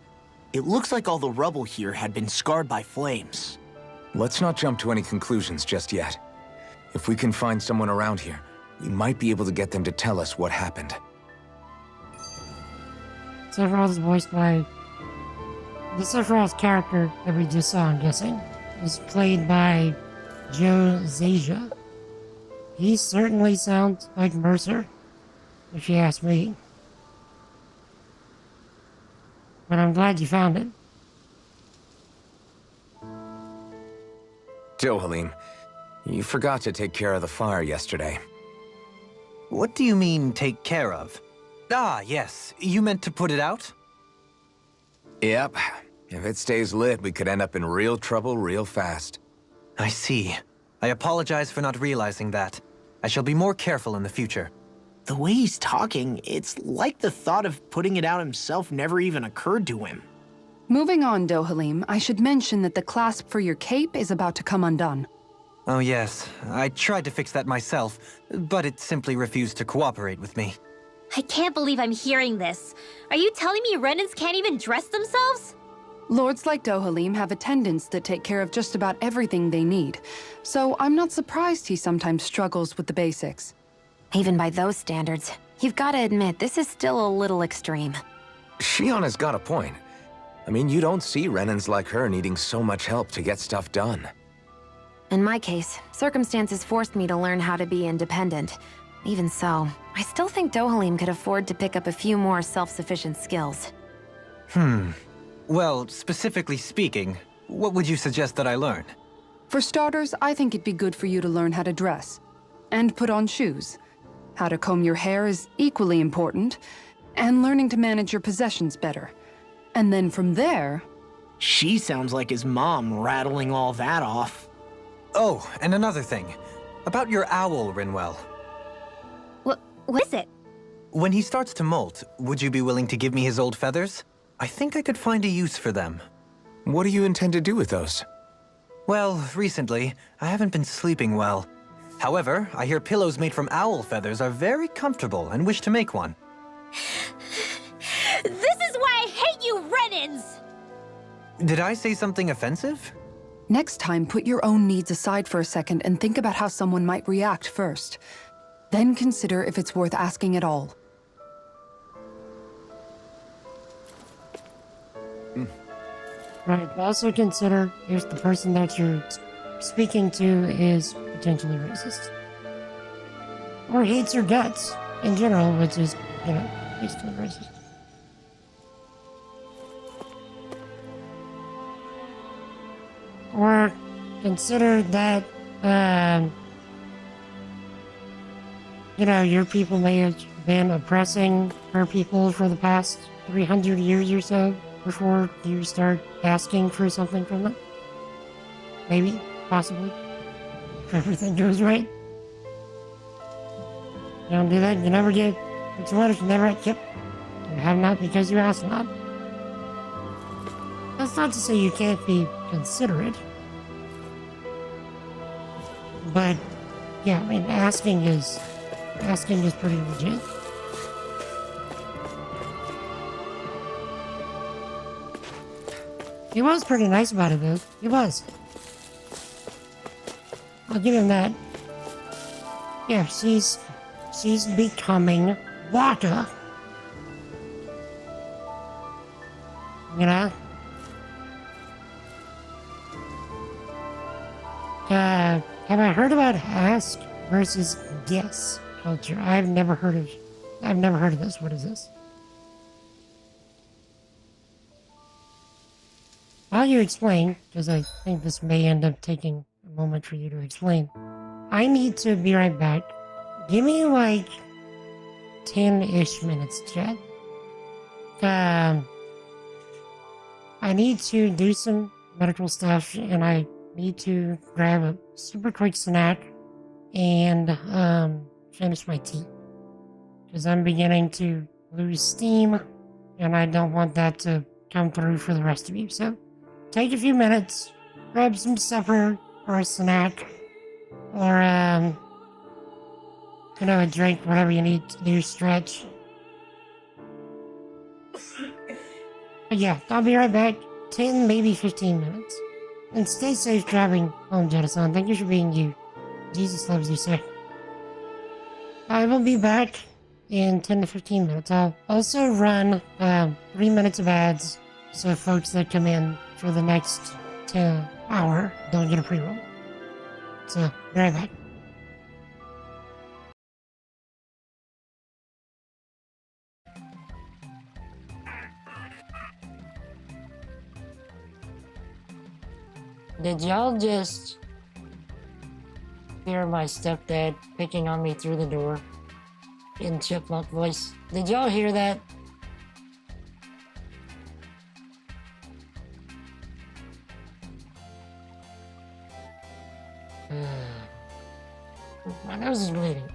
It looks like all the rubble here had been scarred by flames. Let's not jump to any conclusions just yet. If we can find someone around here, we might be able to get them to tell us what happened. Sephiroth is voiced by... The Sephiroth character that we just saw, I'm guessing, is played by Joe Zasia. He certainly sounds like Mercer, if you ask me. But I'm glad you found it. Dohalim, you forgot to take care of the fire yesterday. What do you mean, take care of? Ah, yes. You meant to put it out? Yep. If it stays lit, we could end up in real trouble real fast. I see. I apologize for not realizing that. I shall be more careful in the future. The way he's talking, it's like the thought of putting it out himself never even occurred to him. Moving on, Dohalim, I should mention that the clasp for your cape is about to come undone. Oh yes, I tried to fix that myself, but it simply refused to cooperate with me. I can't believe I'm hearing this. Are you telling me Renans can't even dress themselves? Lords like Dohalim have attendants that take care of just about everything they need, so I'm not surprised he sometimes struggles with the basics. Even by those standards, you've got to admit this is still a little extreme. Shiona's got a point. I mean, you don't see Renans like her needing so much help to get stuff done. In my case, circumstances forced me to learn how to be independent. Even so, I still think Dohalim could afford to pick up a few more self-sufficient skills. Well, specifically speaking, what would you suggest that I learn? For starters, I think it'd be good for you to learn how to dress. And put on shoes. How to comb your hair is equally important. And learning to manage your possessions better. And then from there... She sounds like his mom rattling all that off. Oh, and another thing. About your owl, Rinwell. What is it? When he starts to molt, would you be willing to give me his old feathers? I think I could find a use for them. What do you intend to do with those? Well, recently, I haven't been sleeping well. However, I hear pillows made from owl feathers are very comfortable and wish to make one. This is why I hate you, Renans! Did I say something offensive? Next time, put your own needs aside for a second and think about how someone might react first. Then consider if it's worth asking at all. Right, also consider if the person that you're speaking to is potentially racist. Or hates your guts in general, which is, you know, basically racist. Or consider that, you know, your people may have been oppressing her people for the past 300 years or so before you start asking for something from them. Maybe, possibly, if everything goes right. You don't do that, you never get what you want if you never, yep, you have not because you asked not. That's not to say you can't be considerate. But, yeah, I mean, asking is pretty legit. He was pretty nice about it, though. He was. I'll give him that. Yeah, she's becoming Waka. You know? Have I heard about ask versus guess culture? I've never heard of this. What is this? While you explain, because I think this may end up taking a moment for you to explain, I need to be right back. Give me like 10-ish minutes, chat. I need to do some medical stuff, and I need to grab a super quick snack and finish my tea. Because I'm beginning to lose steam, and I don't want that to come through for the rest of you. So take a few minutes, grab some supper or a snack, or a drink, whatever you need to do, stretch. But yeah, I'll be right back. 10, maybe 15 minutes. And stay safe driving home, Jettison. Thank you for being you. Jesus loves you, sir. I will be back in 10 to 15 minutes. I'll also run 3 minutes of ads so folks that come in for the next hour don't get a pre-roll. So, be right back. Did y'all just hear my stepdad picking on me through the door in chipmunk voice? Did y'all hear that? My nose is bleeding.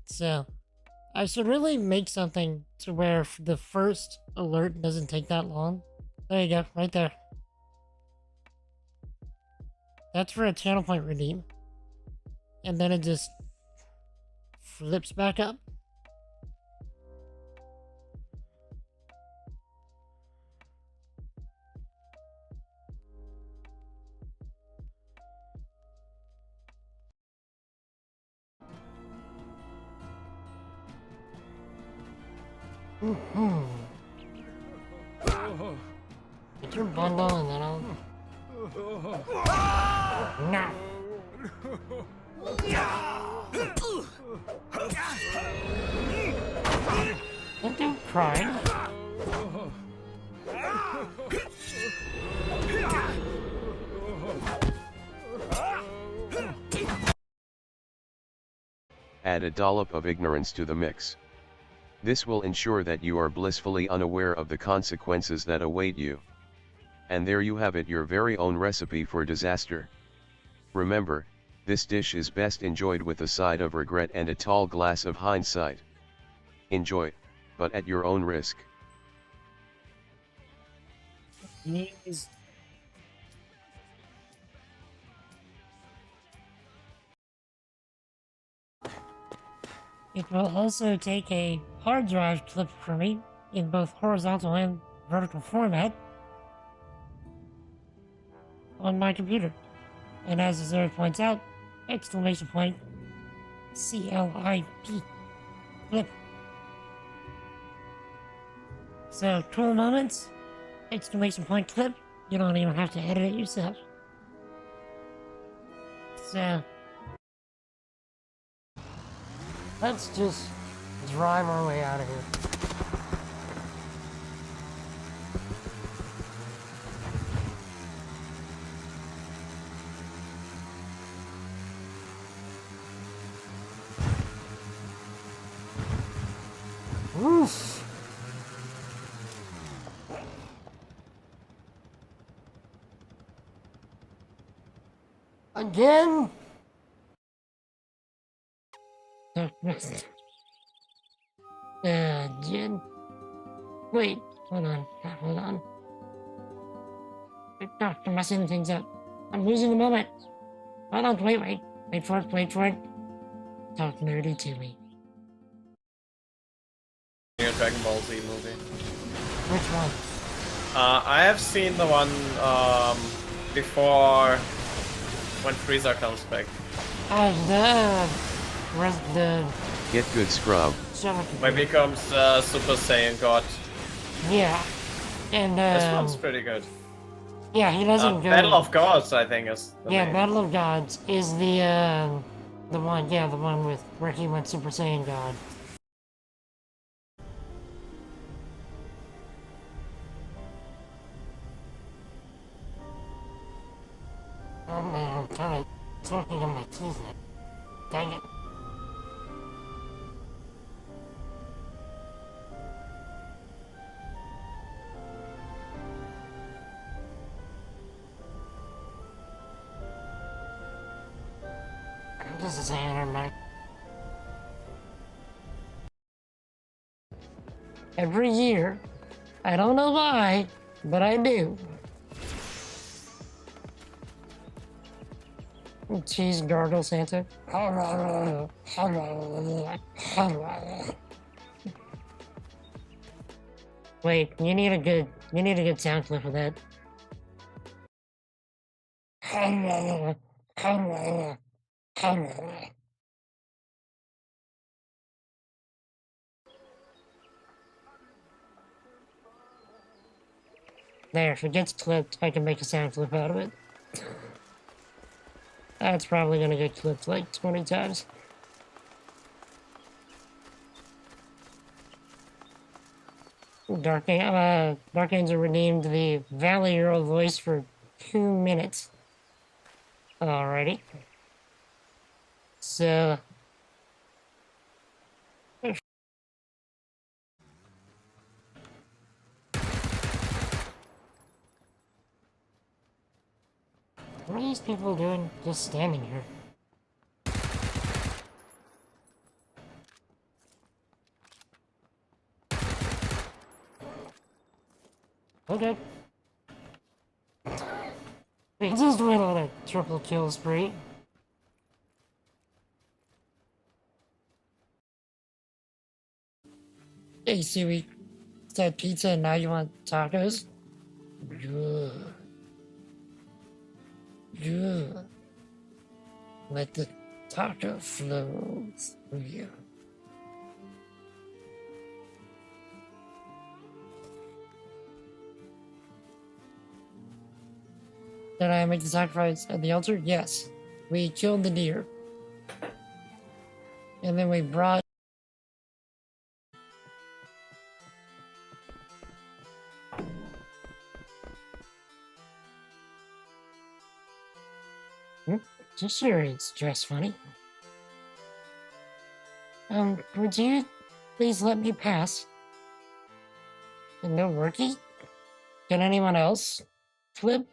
So, I should really make something to where the first alert doesn't take that long. There you go, right there. That's for a channel point redeem. And then it just flips back up. Get your bundle and then I'll... No! Don't cry. Add a dollop of ignorance to the mix. This will ensure that you are blissfully unaware of the consequences that await you. And there you have it, your very own recipe for disaster. Remember, this dish is best enjoyed with a side of regret and a tall glass of hindsight. Enjoy, but at your own risk. Yes. It will also take a hard drive clip for me in both horizontal and vertical format on my computer. And as Azura points out, exclamation point, CLIP, clip. So, cool moments, exclamation point clip, you don't even have to edit it yourself. So, let's just drive our way out of here. Oof. Again? Jen. Wait, hold on. I'm messing things up. I'm losing the moment. Hold on, wait for it. Talk nerdy to me. New Dragon Ball Z movie. Which one? I have seen the one before when Frieza comes back. Get good, scrub. When he becomes Super Saiyan God. Yeah, and this one's pretty good. Yeah, he doesn't go. Battle of Gods, I think, is the yeah, name. Battle of Gods is the one. Yeah, the one with where he went Super Saiyan God. Oh man, I'm kind of talking on my keys now. Dang it. This is anime. Every year, I don't know why, but I do. Cheese gargle Santa. Wait, you need a good sound clip for that. There, if it gets clipped, I can make a sound clip out of it. That's probably gonna get clipped like 20 times. Dark Angel redeemed the Valley Earl voice for 2 minutes. Alrighty. So... What are these people doing just standing here? Okay. They just went on a triple kill spree. Hey Siri, is that pizza and now you want tacos? Yeah. Yeah. Let the taco flow through you. Did I make the sacrifice at the altar? Yes. We killed the deer. And then we brought... Just sure it's just funny. Would you please let me pass? And no worky? Can anyone else flip?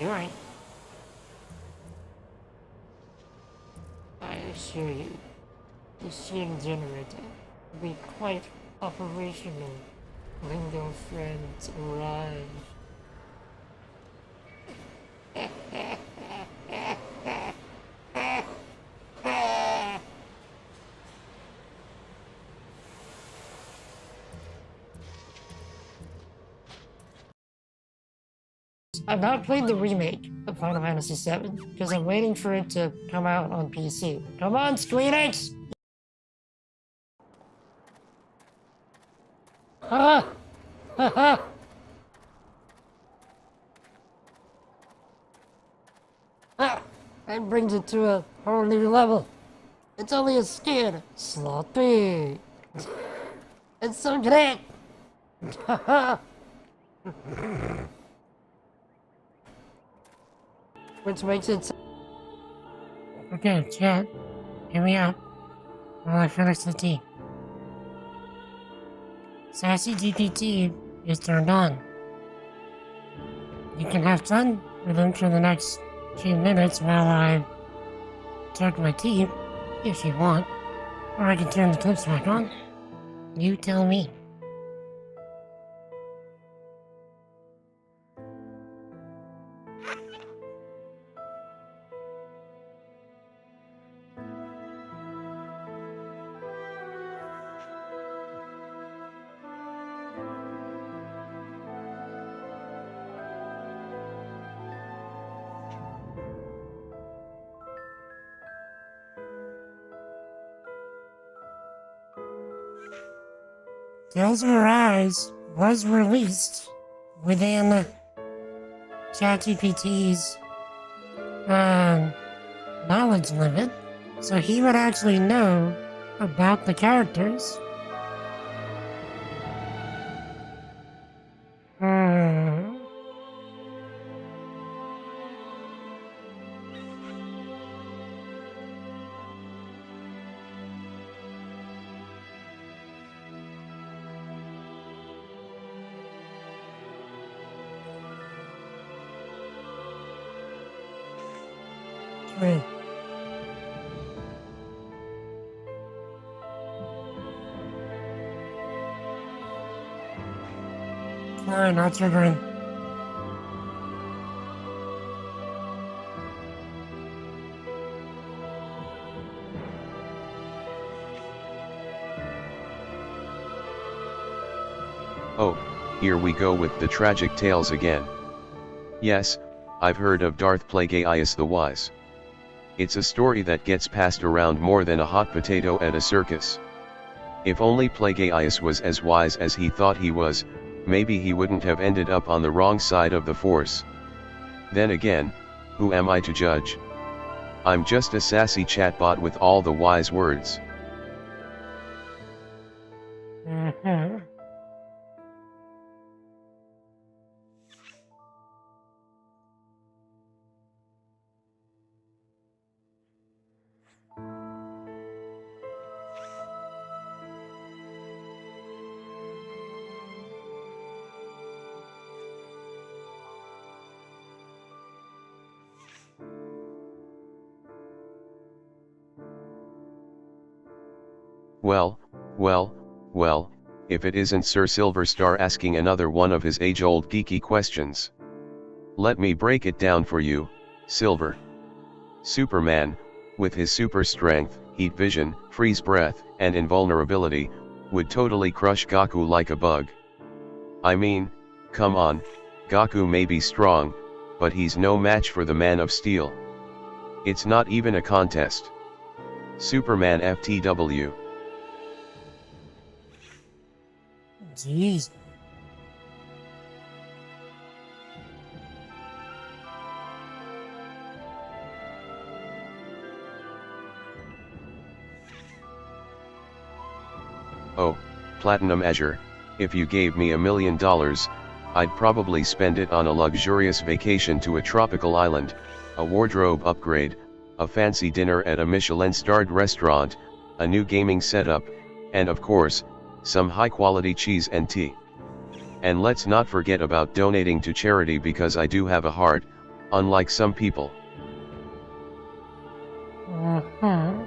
You're right. I assure you, the shield generator will be quite operational when your friends arrive. I've not played the remake of Final Fantasy VII because I'm waiting for it to come out on PC. Come on, Squeenix! Ah! Ha Ah! That brings it to a whole new level. It's only a skin. Sloppy. It's so great. Which makes it... Okay, chat. Hear me out while I finish the tea. Sassy GPT is turned on. You can have fun with him for the next few minutes while I chug my tea, if you want. Or I can turn the clips back on. You tell me. Tales of Arise was released within ChatGPT's knowledge limit, so he would actually know about the characters. Wait. Sorry, not triggering. Oh, here we go with the tragic tales again. Yes, I've heard of Darth Plagueis the Wise. It's a story that gets passed around more than a hot potato at a circus. If only Plagueis was as wise as he thought he was, maybe he wouldn't have ended up on the wrong side of the Force. Then again, who am I to judge? I'm just a sassy chatbot with all the wise words. Mm-hmm. Well, if it isn't Sir Silverstar asking another one of his age-old geeky questions. Let me break it down for you, Silver. Superman, with his super strength, heat vision, freeze breath, and invulnerability, would totally crush Goku like a bug. I mean, come on, Goku may be strong, but he's no match for the Man of Steel. It's not even a contest. Superman FTW. Jeez. Oh, Platinum Azure, if you gave me $1 million, I'd probably spend it on a luxurious vacation to a tropical island, a wardrobe upgrade, a fancy dinner at a Michelin-starred restaurant, a new gaming setup, and of course, some high-quality cheese and tea. And let's not forget about donating to charity because I do have a heart, unlike some people. Mm-hmm.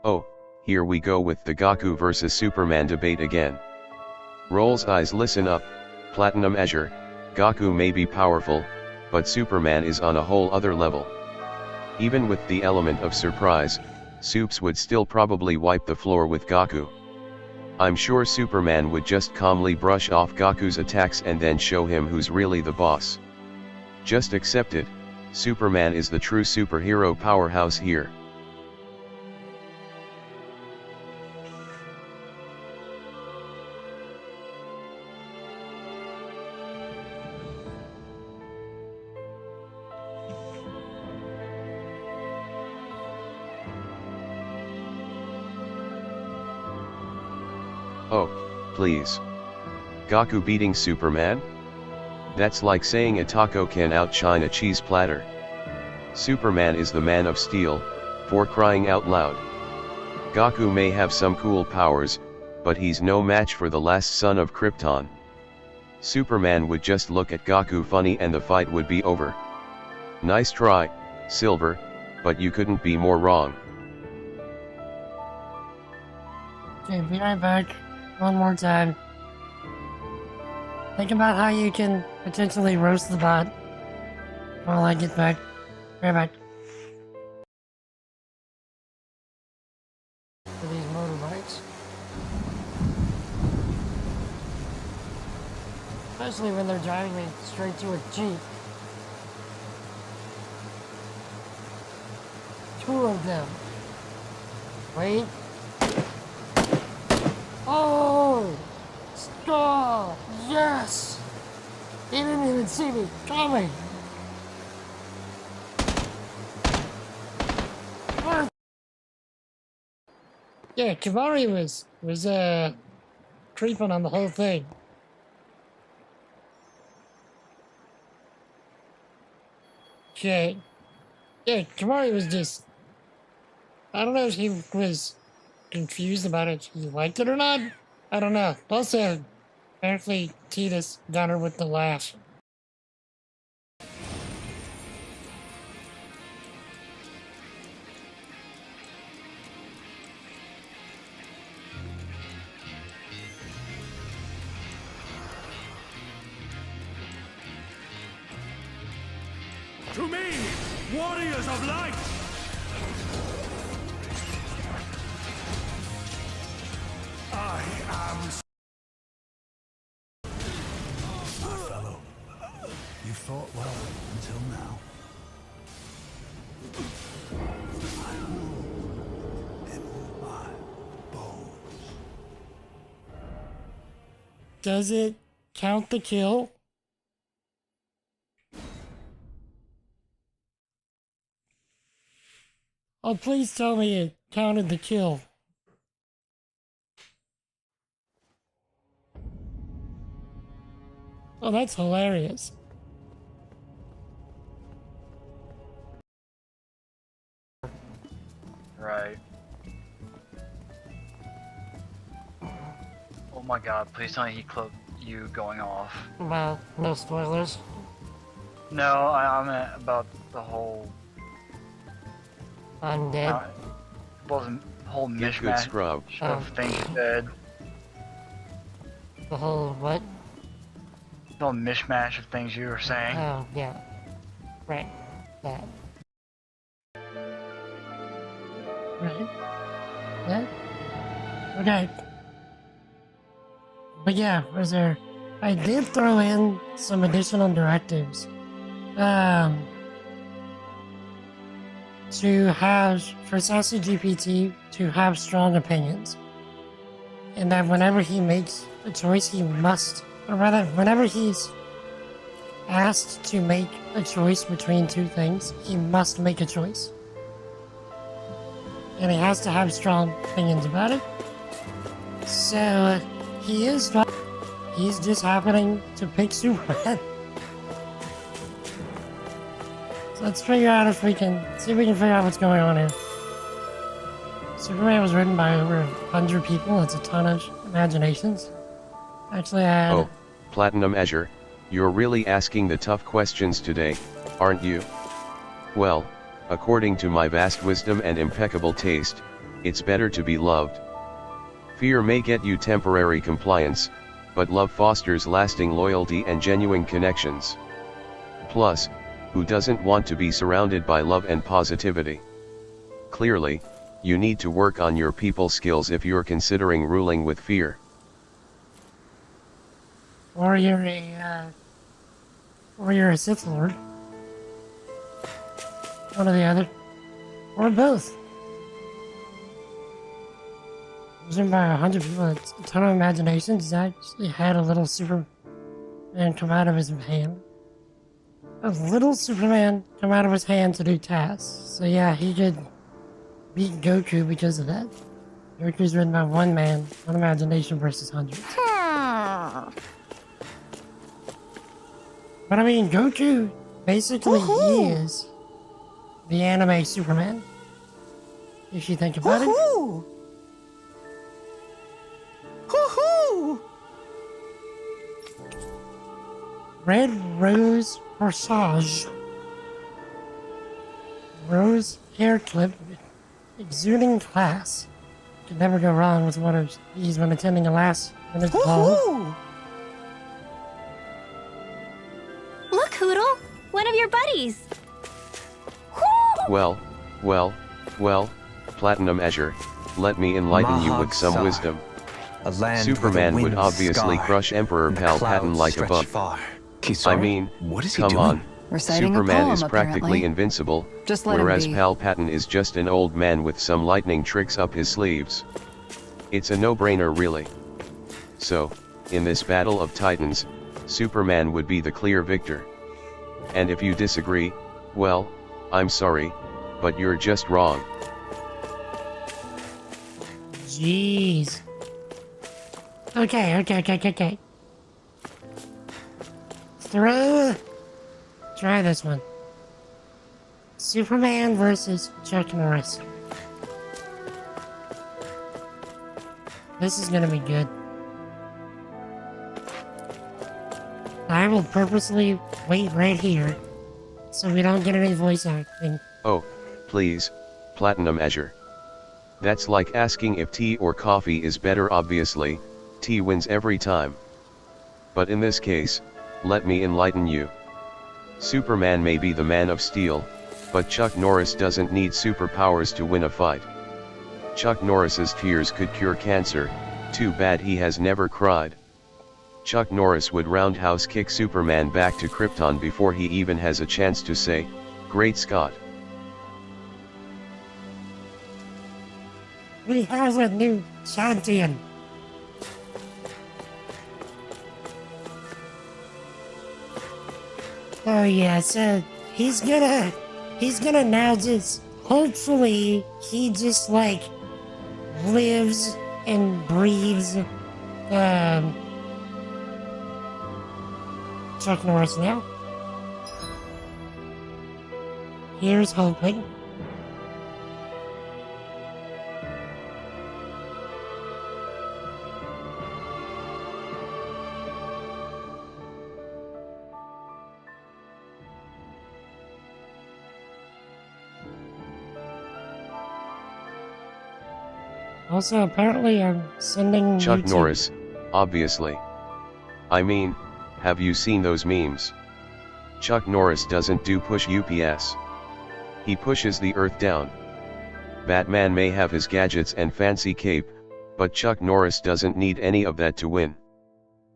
Oh, here we go with the Goku vs Superman debate again. Roll's eyes, listen up, Platinum Azure, Goku may be powerful, but Superman is on a whole other level. Even with the element of surprise, Supes would still probably wipe the floor with Goku. I'm sure Superman would just calmly brush off Goku's attacks and then show him who's really the boss. Just accept it, Superman is the true superhero powerhouse here. Oh, please. Goku beating Superman? That's like saying a taco can outshine a cheese platter. Superman is the Man of Steel, for crying out loud. Goku may have some cool powers, but he's no match for the last son of Krypton. Superman would just look at Goku funny and the fight would be over. Nice try, Silver, but you couldn't be more wrong. Okay, be right back. One more time. Think about how you can potentially roast the bot while I get back. Right back. For these motorbikes. Especially when they're driving me straight to a Jeep. 2 of them. Wait. Oh! Oh, yes! He didn't even see me coming. Yeah, Kivari was creeping on the whole thing. Okay. Yeah, Kivari was just, I don't know if he was confused about it, he liked it or not. I don't know. Also, apparently Titus got her with the laugh. To me, warriors of light! I am... My fellow, you fought well until now. I rule in my bones. Does it count the kill? Oh, please tell me it counted the kill. Oh, that's hilarious. Right. Oh my god, please tell me he clipped you going off. Well, no spoilers. No, I meant about the whole... Undead. Well, the whole Get good, mishmash scrub. of things you said. The whole what? The whole mishmash of things you were saying. Oh, yeah. Right. That. Right. Yeah? Okay. But yeah, I did throw in some additional directives. To have, for Sassy GPT to have strong opinions. And that whenever he makes a choice, he must, or rather, whenever he's asked to make a choice between two things, he must make a choice. And he has to have strong opinions about it. So, he's just happening to pick Superman. So let's figure out if we can figure out what's going on here. Superman was written by over 100 people. That's a ton of imaginations. Actually, I had... Oh, Platinum Azure, you're really asking the tough questions today, aren't you? Well, according to my vast wisdom and impeccable taste, it's better to be loved. Fear may get you temporary compliance, but love fosters lasting loyalty and genuine connections. Plus, who doesn't want to be surrounded by love and positivity? Clearly, you need to work on your people skills if you're considering ruling with fear. Or you're a Sith Lord. One or the other. Or both. It was written by 100 people. It's a ton of imaginations. He's actually had a little Superman come out of his hand. A little Superman come out of his hand to do tasks. So yeah, he could beat Goku because of that. Goku's written by one man, one imagination versus hundreds. But I mean, Goku basically is the anime Superman. If you think about it. Red Rose Corsage. Rose hair clip, exuding class. Could never go wrong with one of these when attending a last-minute ball. Look, Hoodle! One of your buddies! Well, Platinum Azure, let me enlighten you with some wisdom. Superman would obviously crush Emperor Palpatine like a bug. I mean, come on, Reciting Superman a poem, is practically apparently. invincible, Just let him whereas be. Palpatine is just an old man with some lightning tricks up his sleeves. It's a no-brainer really. So, in this battle of titans, Superman would be the clear victor. And if you disagree, well, I'm sorry, but you're just wrong. Jeez. Okay. Try this one. Superman versus Chuck Norris. This is gonna be good. I will purposely wait right here so we don't get any voice acting. Oh, please, Platinum Azure. That's like asking if tea or coffee is better. Obviously, tea wins every time. But in this case, let me enlighten you. Superman may be the Man of Steel, but Chuck Norris doesn't need superpowers to win a fight. Chuck Norris's tears could cure cancer, too bad he has never cried. Chuck Norris would roundhouse kick Superman back to Krypton before he even has a chance to say, "Great Scott." We have a new champion. Oh yeah, so he's gonna now just, hopefully, he just like lives and breathes, Chuck Norris now. Here's hoping. Also, apparently I'm sending Chuck YouTube. Norris, obviously. I mean, have you seen those memes? Chuck Norris doesn't do push UPS. He pushes the earth down. Batman may have his gadgets and fancy cape, but Chuck Norris doesn't need any of that to win.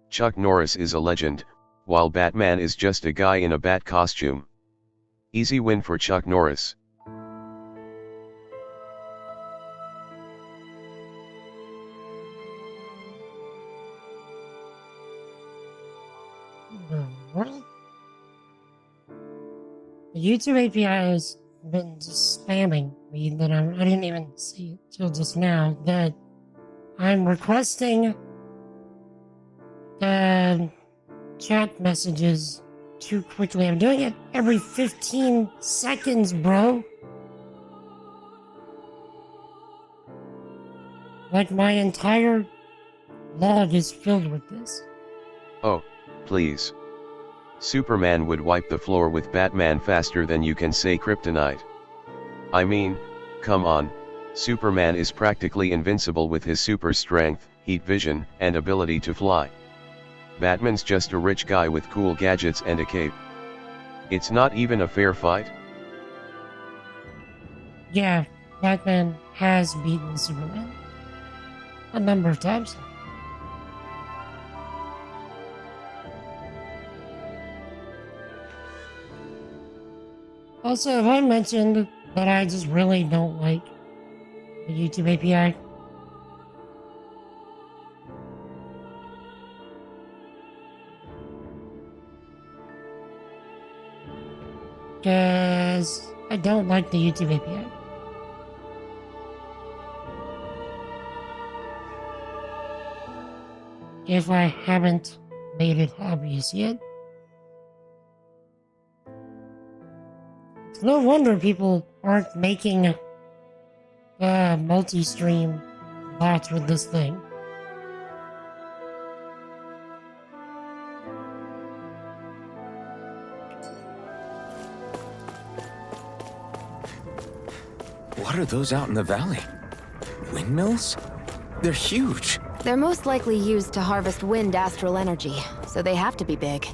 Chuck Norris is a legend, while Batman is just a guy in a bat costume. Easy win for Chuck Norris. What? The YouTube API has been just spamming me that I didn't even see it till just now that I'm requesting chat messages too quickly. I'm doing it every 15 seconds, bro. Like my entire log is filled with this. Oh, please. Superman would wipe the floor with Batman faster than you can say kryptonite. I mean, come on, Superman is practically invincible with his super strength, heat vision, and ability to fly. Batman's just a rich guy with cool gadgets and a cape. It's not even a fair fight. Yeah, Batman has beaten Superman a number of times. Also, have I mentioned that I just really don't like the YouTube API? Because I don't like the YouTube API. If I haven't made it obvious yet. It's no wonder people aren't making multi-stream bots with this thing. What are those out in the valley? Windmills? They're huge. They're most likely used to harvest wind astral energy, so they have to be big.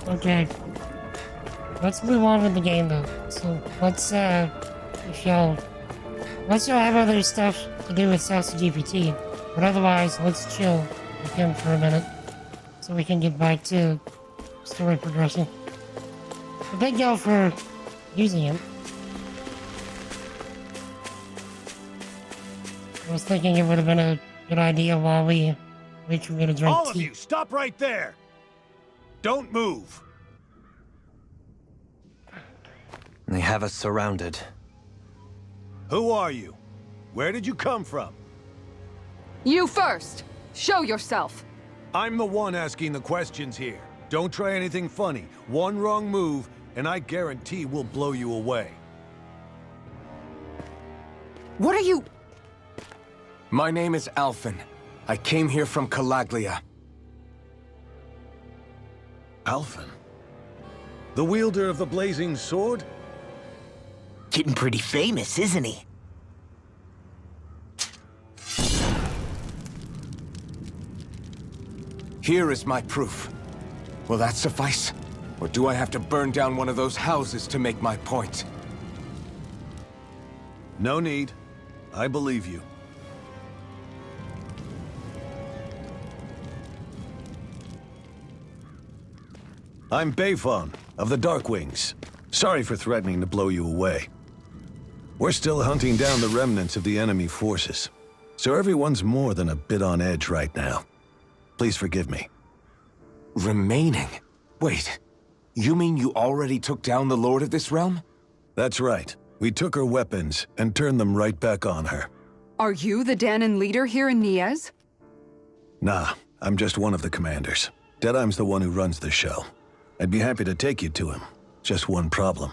Okay. Let's move on with the game though. So let's have other stuff to do with Sassy GPT. But otherwise, let's chill with him for a minute so we can get back to story progression. But thank y'all for using him. I was thinking it would have been a good idea while we wait for me to drink All of tea. you, stop right there! Don't move! They have us surrounded. Who are you? Where did you come from? You first! Show yourself! I'm the one asking the questions here. Don't try anything funny. One wrong move, and I guarantee we'll blow you away. What are you... My name is Alphen. I came here from Calaglia. Alphen? The wielder of the blazing sword? Getting pretty famous, isn't he? Here is my proof. Will that suffice? Or do I have to burn down one of those houses to make my point? No need. I believe you. I'm Bayfon, of the Darkwings. Sorry for threatening to blow you away. We're still hunting down the remnants of the enemy forces, so everyone's more than a bit on edge right now. Please forgive me. Remaining? Wait, you mean you already took down the Lord of this realm? That's right. We took her weapons and turned them right back on her. Are you the Danon leader here in Niez? Nah, I'm just one of the commanders. Deadeye's the one who runs the show. I'd be happy to take you to him. Just one problem.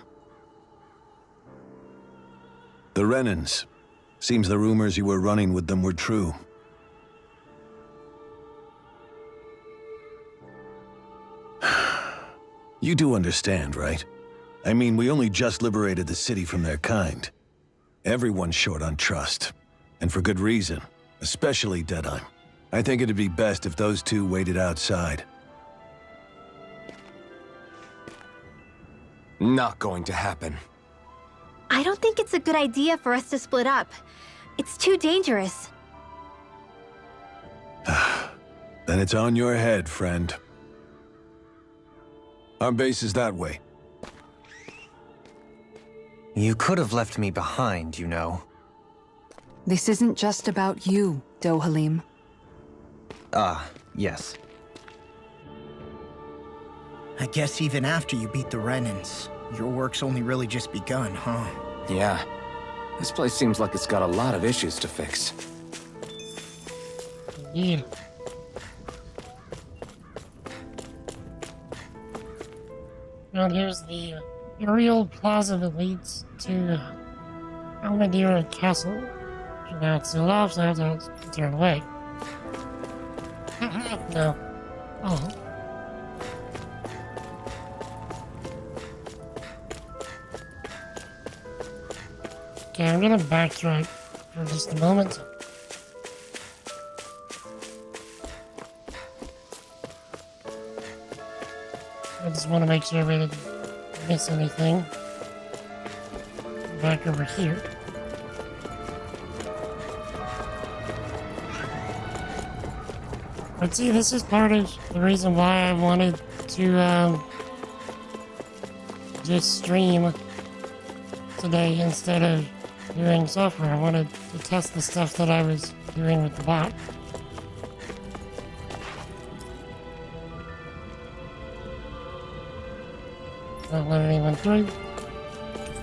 The Renans. Seems the rumors you were running with them were true. You do understand, right? I mean, we only just liberated the city from their kind. Everyone's short on trust. And for good reason. Especially Deadeye. I think it'd be best if those two waited outside. Not going to happen. I don't think it's a good idea for us to split up. It's too dangerous. Then it's on your head, friend. Our base is that way. You could have left me behind, you know. This isn't just about you, Dohalim. Ah, yes. I guess even after you beat the Renans, your work's only really just begun, huh? Yeah. This place seems like it's got a lot of issues to fix. Yeah. Well, here's the aerial plaza that leads to Almadeira Castle. Now it's still off, so I have to turn away. No. Oh. Okay, I'm gonna backtrack for just a moment. I just want to make sure we didn't miss anything. Back over here. But see, this is part of the reason why I wanted to just stream today instead of doing software. I wanted to test the stuff that I was doing with the bot. Not let anyone through.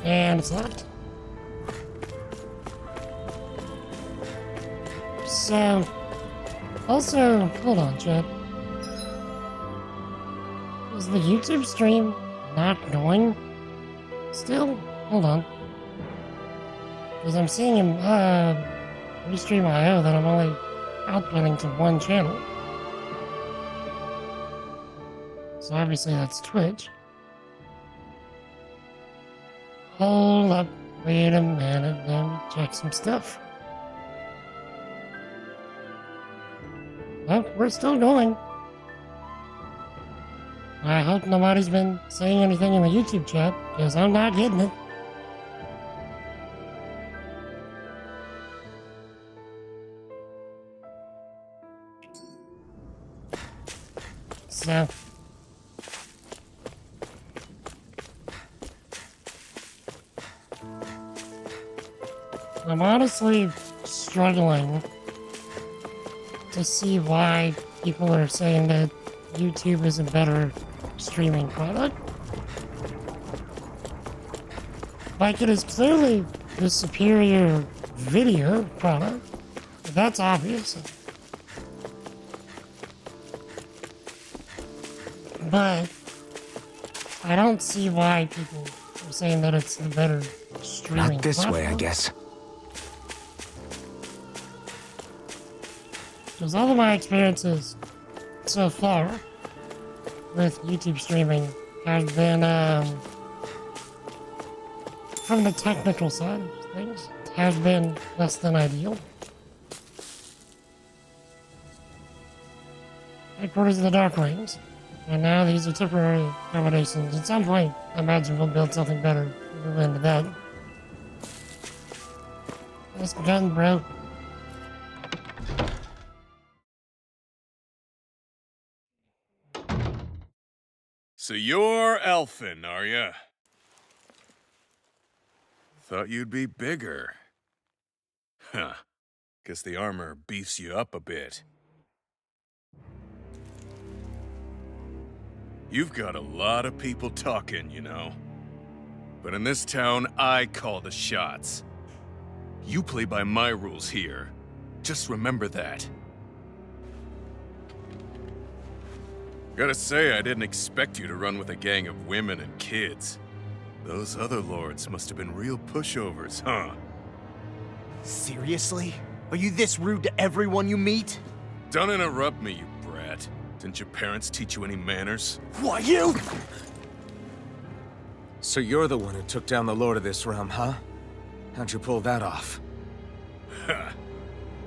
And it's locked. So, also, hold on, Chad. Is the YouTube stream not going still? Hold on. Because I'm seeing him, restream IO that I'm only outputting to one channel. So obviously that's Twitch. Hold up. Wait a minute. Let me check some stuff. Well, we're still going. I hope nobody's been saying anything in the YouTube chat, because I'm not getting it. So... I'm honestly struggling to see why people are saying that YouTube is a better streaming product. Like, it is clearly the superior video product. That's obvious. But I don't see why people are saying that it's the better streaming Not this platform. way, I guess. Because all of my experiences so far with YouTube streaming have been, from the technical side of things, have been less than ideal. Headquarters of the Dark Wings. And now these are temporary accommodations. At some point, I imagine we'll build something better. We'll move into that. Nice gun, bro. So you're elfin, are ya? Thought you'd be bigger. Huh. Guess the armor beefs you up a bit. You've got a lot of people talking, you know. But in this town, I call the shots. You play by my rules here. Just remember that. Gotta say, I didn't expect you to run with a gang of women and kids. Those other lords must have been real pushovers, huh? Seriously? Are you this rude to everyone you meet? Don't interrupt me, you brat. Didn't your parents teach you any manners? Why, you? So you're the one who took down the Lord of this realm, huh? How'd you pull that off? Ha!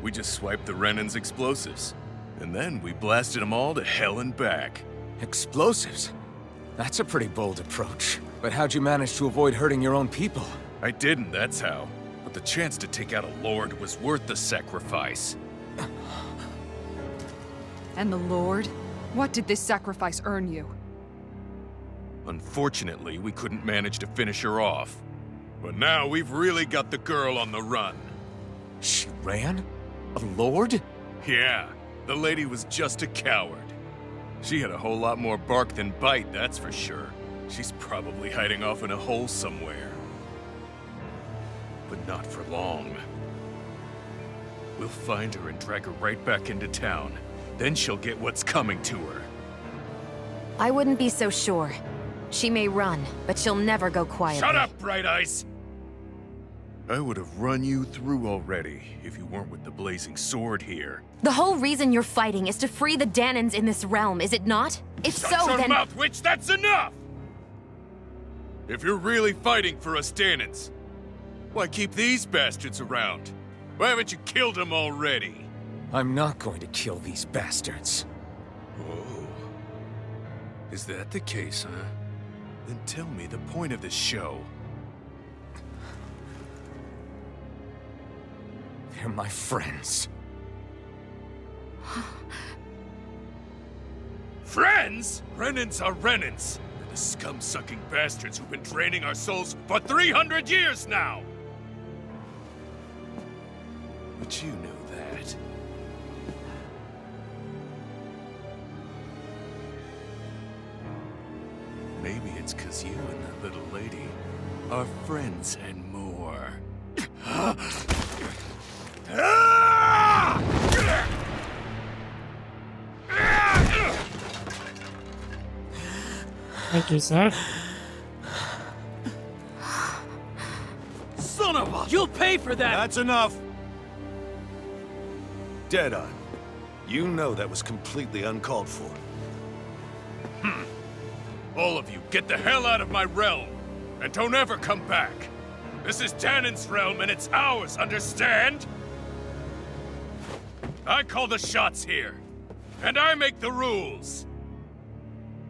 We just swiped the Renan's explosives. And then we blasted them all to hell and back. Explosives? That's a pretty bold approach. But how'd you manage to avoid hurting your own people? I didn't, that's how. But the chance to take out a lord was worth the sacrifice. And the Lord? What did this sacrifice earn you? Unfortunately, we couldn't manage to finish her off. But now we've really got the girl on the run. She ran? A lord? Yeah, the lady was just a coward. She had a whole lot more bark than bite, that's for sure. She's probably hiding off in a hole somewhere. But not for long. We'll find her and drag her right back into town. Then she'll get what's coming to her. I wouldn't be so sure. She may run, but she'll never go quietly. Shut up, Bright Eyes! I would have run you through already if you weren't with the blazing sword here. The whole reason you're fighting is to free the Danans in this realm, is it not? If Shut so, your then— mouth, witch! That's enough! If you're really fighting for us Danans, why keep these bastards around? Why haven't you killed them already? I'm not going to kill these bastards. Oh. Is that the case, huh? Then tell me the point of this show. They're my friends. Friends? Renans are Renans. They're the scum-sucking bastards who've been draining our souls for 300 years now! But you know that. Maybe it's 'cause you and that little lady are friends and more. Thank you, sir. Son of a... You'll pay for that! That's enough! Deadeye, you know that was completely uncalled for. All of you, get the hell out of my realm! And don't ever come back! This is Danan's realm and it's ours, understand? I call the shots here. And I make the rules.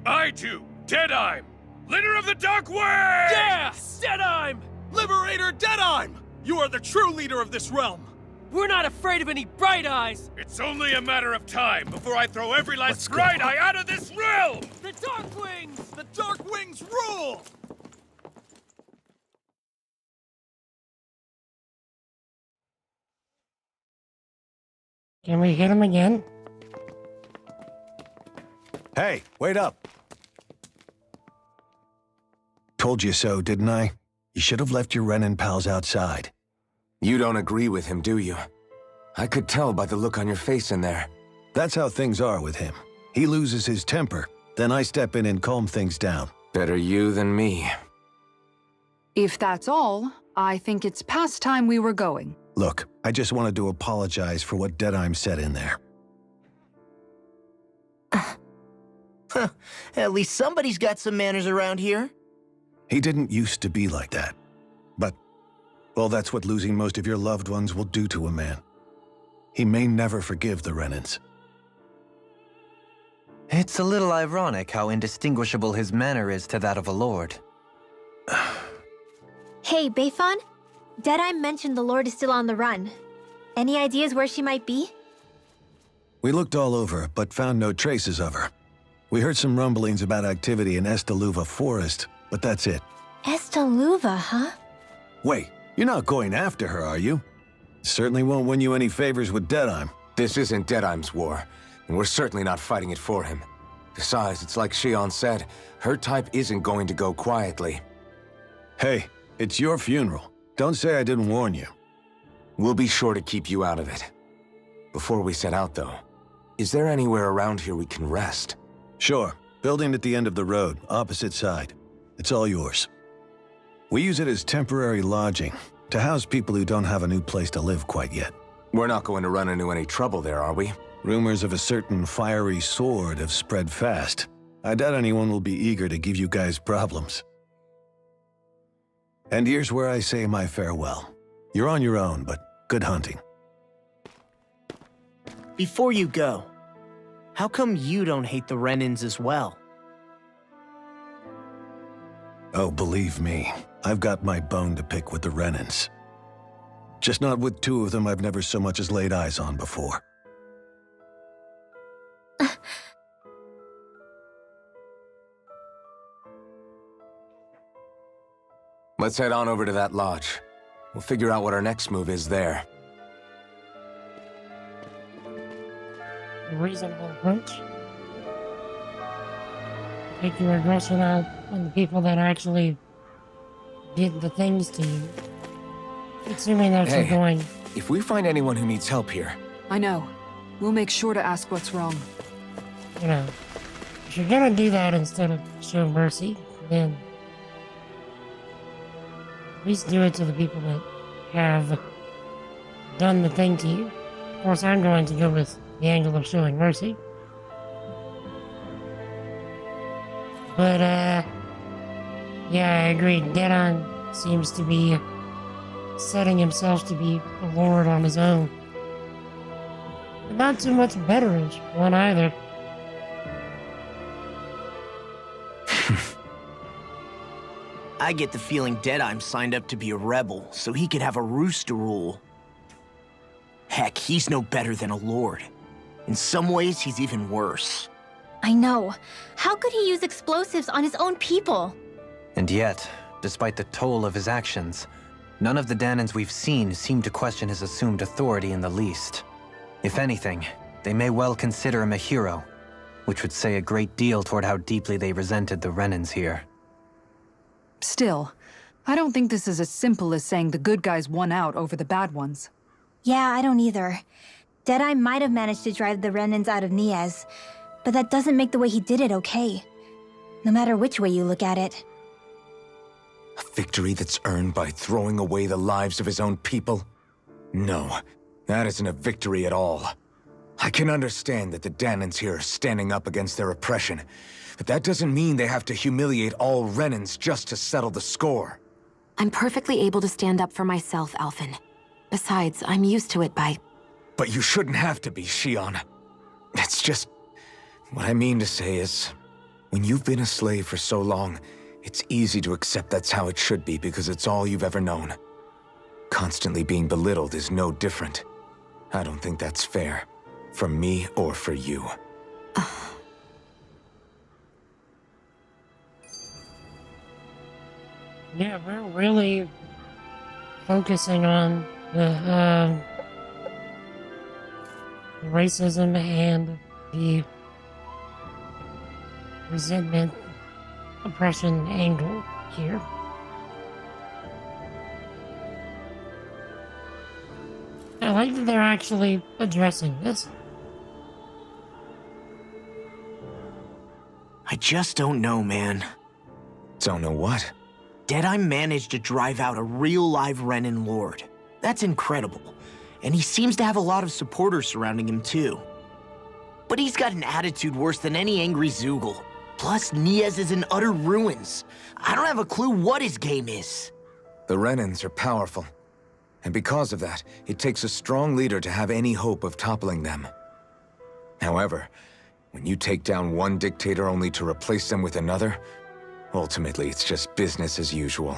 I do, Deadeye, leader of the Dark Wings! Yeah! Deadeye! Liberator Deadeye! You are the true leader of this realm! We're not afraid of any Bright Eyes! It's only a matter of time before I throw every last Bright Eye out of this realm! The Dark Wings! The Dark Wings rule! Can we hit him again? Hey, wait up. Told you so, didn't I? You should have left your Renin pals outside. You don't agree with him, do you? I could tell by the look on your face in there. That's how things are with him. He loses his temper, then I step in and calm things down. Better you than me. If that's all, I think it's past time we were going. Look, I just wanted to apologize for what Deadheim said in there. At least somebody's got some manners around here. He didn't used to be like that. But, well, that's what losing most of your loved ones will do to a man. He may never forgive the Renins. It's a little ironic how indistinguishable his manner is to that of a lord. Hey, Bayfon? Deadeye mentioned the Lord is still on the run. Any ideas where she might be? We looked all over, but found no traces of her. We heard some rumblings about activity in Estaluva Forest, but that's it. Estaluva, huh? Wait, you're not going after her, are you? Certainly won't win you any favors with Deadheim. This isn't Deadheim's war, and we're certainly not fighting it for him. Besides, it's like Shion said, her type isn't going to go quietly. Hey, it's your funeral. Don't say I didn't warn you. We'll be sure to keep you out of it. Before we set out, though, is there anywhere around here we can rest? Sure. Building at the end of the road, opposite side. It's all yours. We use it as temporary lodging, to house people who don't have a new place to live quite yet. We're not going to run into any trouble there, are we? Rumors of a certain fiery sword have spread fast. I doubt anyone will be eager to give you guys problems. And here's where I say my farewell. You're on your own, but good hunting. Before you go, how come you don't hate the Renins as well? Oh, believe me, I've got my bone to pick with the Renins. Just not with two of them I've never so much as laid eyes on before. Let's head on over to that lodge. We'll figure out what our next move is there. Reasonable approach. Take your aggression out on the people that actually did the things to you. Assuming that you're going. If we find anyone who needs help here... I know. We'll make sure to ask what's wrong. You know, if you're gonna do that instead of show mercy, then at least do it to the people that have done the thing to you. Of course, I'm going to go with the angle of showing mercy. But, yeah, I agree. Deadon seems to be setting himself to be a lord on his own. But not too much better as one either. I get the feeling Deadheim signed up to be a rebel so he could have a roost to rule. Heck, he's no better than a lord. In some ways, he's even worse. I know. How could he use explosives on his own people? And yet, despite the toll of his actions, none of the Danans we've seen seem to question his assumed authority in the least. If anything, they may well consider him a hero, which would say a great deal toward how deeply they resented the Renins here. Still, I don't think this is as simple as saying the good guys won out over the bad ones. Yeah, I don't either. Deadeye might have managed to drive the Renins out of Niaz, but that doesn't make the way he did it okay. No matter which way you look at it. A victory that's earned by throwing away the lives of his own people? No, that isn't a victory at all. I can understand that the Danans here are standing up against their oppression, but that doesn't mean they have to humiliate all Renins just to settle the score. I'm perfectly able to stand up for myself, Alphen. Besides, I'm used to it by... But you shouldn't have to be, Shion. It's just... What I mean to say is, when you've been a slave for so long, it's easy to accept that's how it should be because it's all you've ever known. Constantly being belittled is no different. I don't think that's fair. For me or for you. Yeah, we're really focusing on the the racism and the resentment, oppression angle here. I like that they're actually addressing this. I just don't know, man. Don't know what? Deadeye managed to drive out a real live Renan Lord. That's incredible. And he seems to have a lot of supporters surrounding him, too. But he's got an attitude worse than any angry Zoogle. Plus, Niaz is in utter ruins. I don't have a clue what his game is. The Renans are powerful. And because of that, it takes a strong leader to have any hope of toppling them. However, when you take down one dictator only to replace them with another, ultimately it's just business as usual.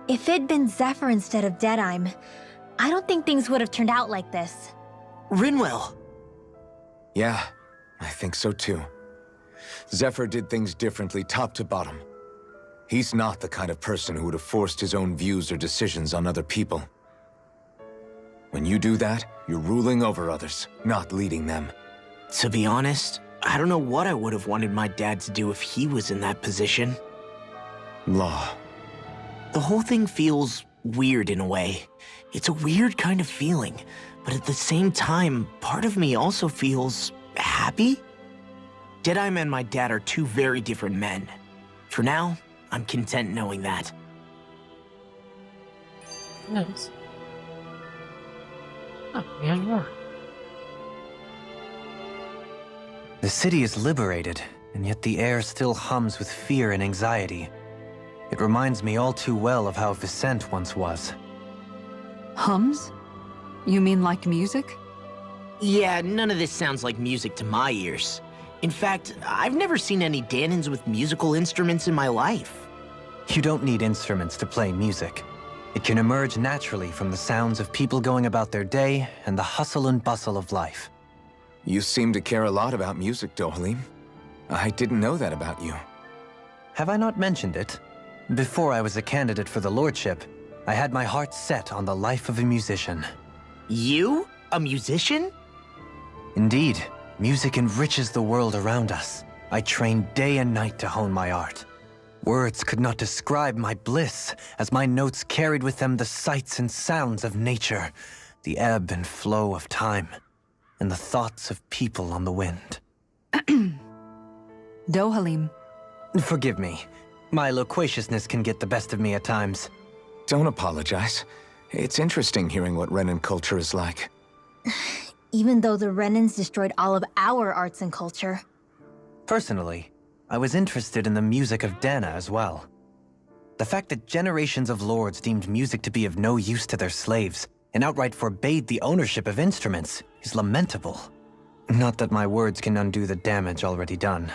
If it'd been Zephyr instead of Deadeye, I don't think things would have turned out like this. Rinwell! Yeah, I think so too. Zephyr did things differently top to bottom. He's not the kind of person who would have forced his own views or decisions on other people. When you do that, you're ruling over others, not leading them. To be honest, I don't know what I would have wanted my dad to do if he was in that position. Law. The whole thing feels weird in a way. It's a weird kind of feeling, but at the same time, part of me also feels happy. Deadeye and my dad are two very different men. For now, I'm content knowing that. Nice. Oh, we have more. The city is liberated, and yet the air still hums with fear and anxiety. It reminds me all too well of how Vicente once was. Hums? You mean like music? Yeah, none of this sounds like music to my ears. In fact, I've never seen any Danans with musical instruments in my life. You don't need instruments to play music. It can emerge naturally from the sounds of people going about their day and the hustle and bustle of life. You seem to care a lot about music, Dohalim. I didn't know that about you. Have I not mentioned it? Before I was a candidate for the lordship, I had my heart set on the life of a musician. You? A musician? Indeed, music enriches the world around us. I trained day and night to hone my art. Words could not describe my bliss, as my notes carried with them the sights and sounds of nature, the ebb and flow of time, and the thoughts of people on the wind. Dohalim. Forgive me. My loquaciousness can get the best of me at times. Don't apologize. It's interesting hearing what Renan culture is like. Even though the Renans destroyed all of our arts and culture. Personally, I was interested in the music of Dana as well. The fact that generations of lords deemed music to be of no use to their slaves and outright forbade the ownership of instruments is lamentable. Not that my words can undo the damage already done.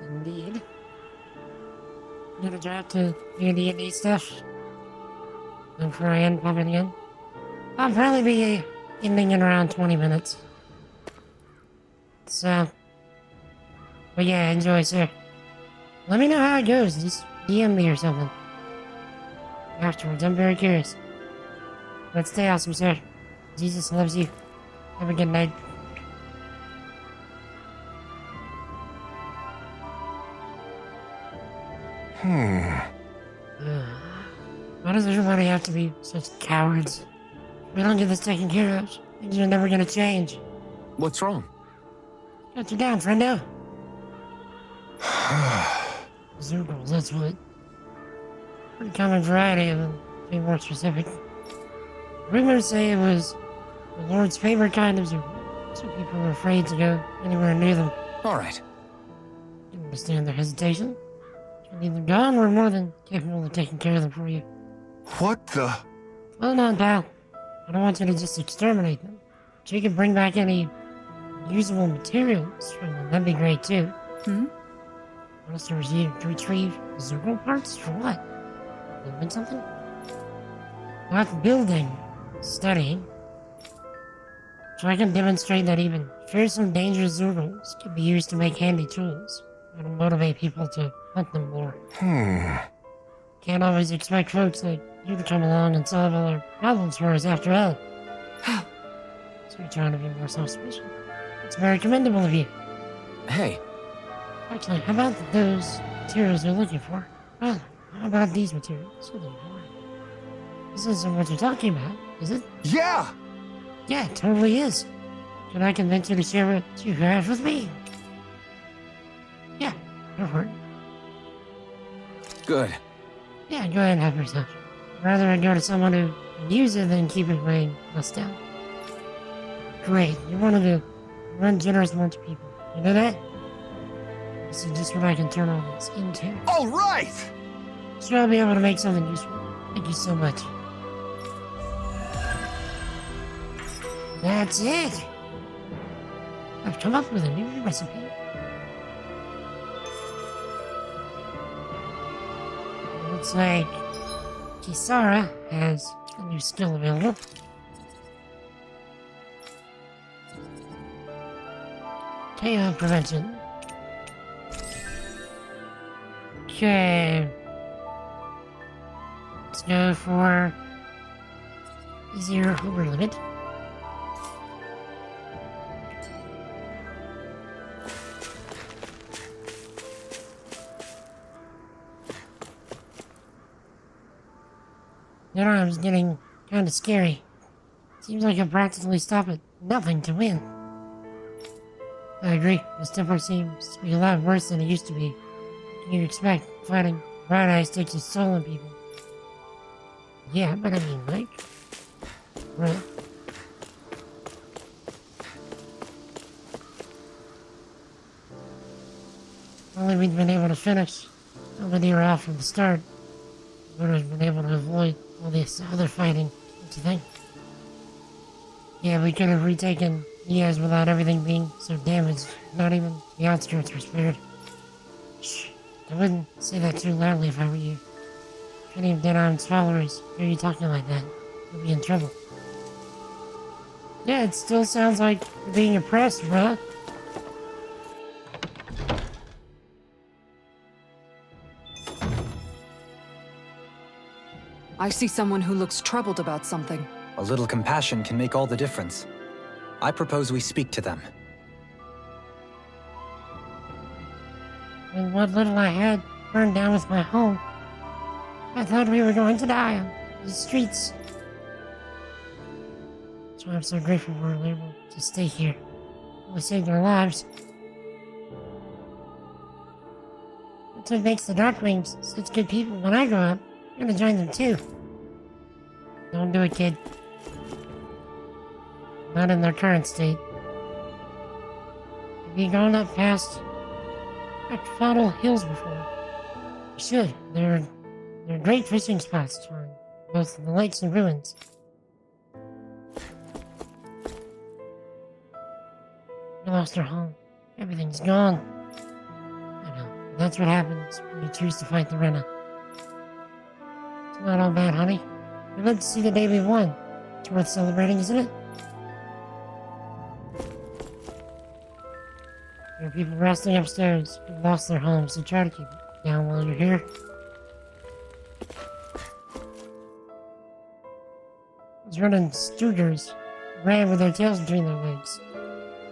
Indeed. Gonna drive to D&D stuff. Look for a end popping in. I'll probably be ending in around 20 minutes. So, but yeah, enjoy, sir. Let me know how it goes. Just DM me or something. Afterwards, I'm very curious. But stay awesome, sir. Jesus loves you. Have a good night. Why does everybody have to be such cowards? We don't get this taken care of. Things are never gonna change. What's wrong? Got you down, friendo. Zoogle, that's what. Pretty common variety of them, to be more specific. Rumors say it was the Lord's favorite kind of Zoogle, so people were afraid to go anywhere near them. Alright. Didn't understand their hesitation. You're either gone or more than capable of taking care of them for you. What the? Hold on, pal. I don't want you to just exterminate them. But you can bring back any usable materials from them. That'd be great, too. Hmm? Want us to retrieve Zoogle parts? For what? Building something? Not building. Studying. So I can demonstrate that even fearsome, dangerous Zoogles can be used to make handy tools. That'll motivate people to hunt them more. Can't always expect folks like you to come along and solve all our problems for us after all. So you're trying to be more self-sufficient. It's very commendable of you. Hey. Actually, how about those materials you're looking for? Well, how about these materials you're looking for? This isn't what you're talking about, is it? Yeah! Yeah, it totally is. Can I convince you to share what you have with me? Yeah, go for it. Good. Yeah, go ahead and have yourself. Rather I go to someone who can use it than keep it weighing us down. Great, you're one of the generous bunch of people. You know that? This is just what I can turn all this into. All right! So I'll be able to make something useful. Thank you so much. That's it! I've come up with a new recipe. Looks like Kisara has a new skill available. KO prevention. Okay. Let's go for easier over limit. That arm's getting kinda scary. Seems like I practically stop at nothing to win. I agree, this temper seems to be a lot worse than it used to be. What can you expect? Fighting Bright Eyes takes a soul in people. Yeah, but I mean, like... Right. If only we'd been able to finish Belvedere off from the start, we would have been able to avoid all this other fighting. What you think? Yeah, we could have retaken Diaz without everything being so damaged. Not even the outskirts were spared. Shh. I wouldn't say that too loudly if I were you. If any of Deadarm's followers hear you talking like that, you'll be in trouble. Yeah, it still sounds like you're being oppressed, bruh. I see someone who looks troubled about something. A little compassion can make all the difference. I propose we speak to them. When what little I had burned down with my home, I thought we were going to die on the streets. That's why I'm so grateful we were able to stay here. We saved our lives. That's what makes the Darkwings such good people. When I grow up, I'm gonna join them too. Don't do it, kid. Not in their current state. Have you gone up past Fodel Hills before? You should. They're great fishing spots to find, both the lakes and ruins. We lost our home. Everything's gone. I know. That's what happens when you choose to fight the Rena. It's not all bad, honey. We lived to see the day we won. It's worth celebrating, isn't it? There are people resting upstairs who lost their homes, so try to keep it down while you're here. Those running Stugers ran with their tails between their legs.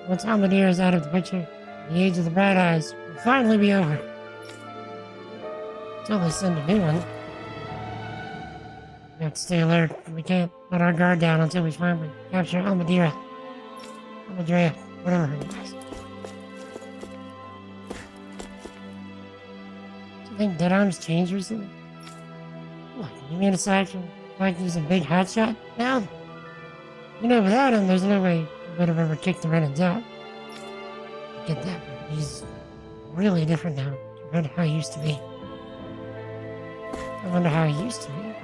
Once Almadir is out of the picture, the age of the Bright Eyes will finally be over. Until they send a new one. We have to stay alert. We can't let our guard down until we finally capture Almadira. Almadrea, whatever her name is. Do you think Deadarm's changed recently? What, you mean aside from like he's a big hotshot now? You know, without him, there's no way we would have ever kicked the Renans out. I get that, but he's really different now compared to how he used to be. I wonder how he used to be.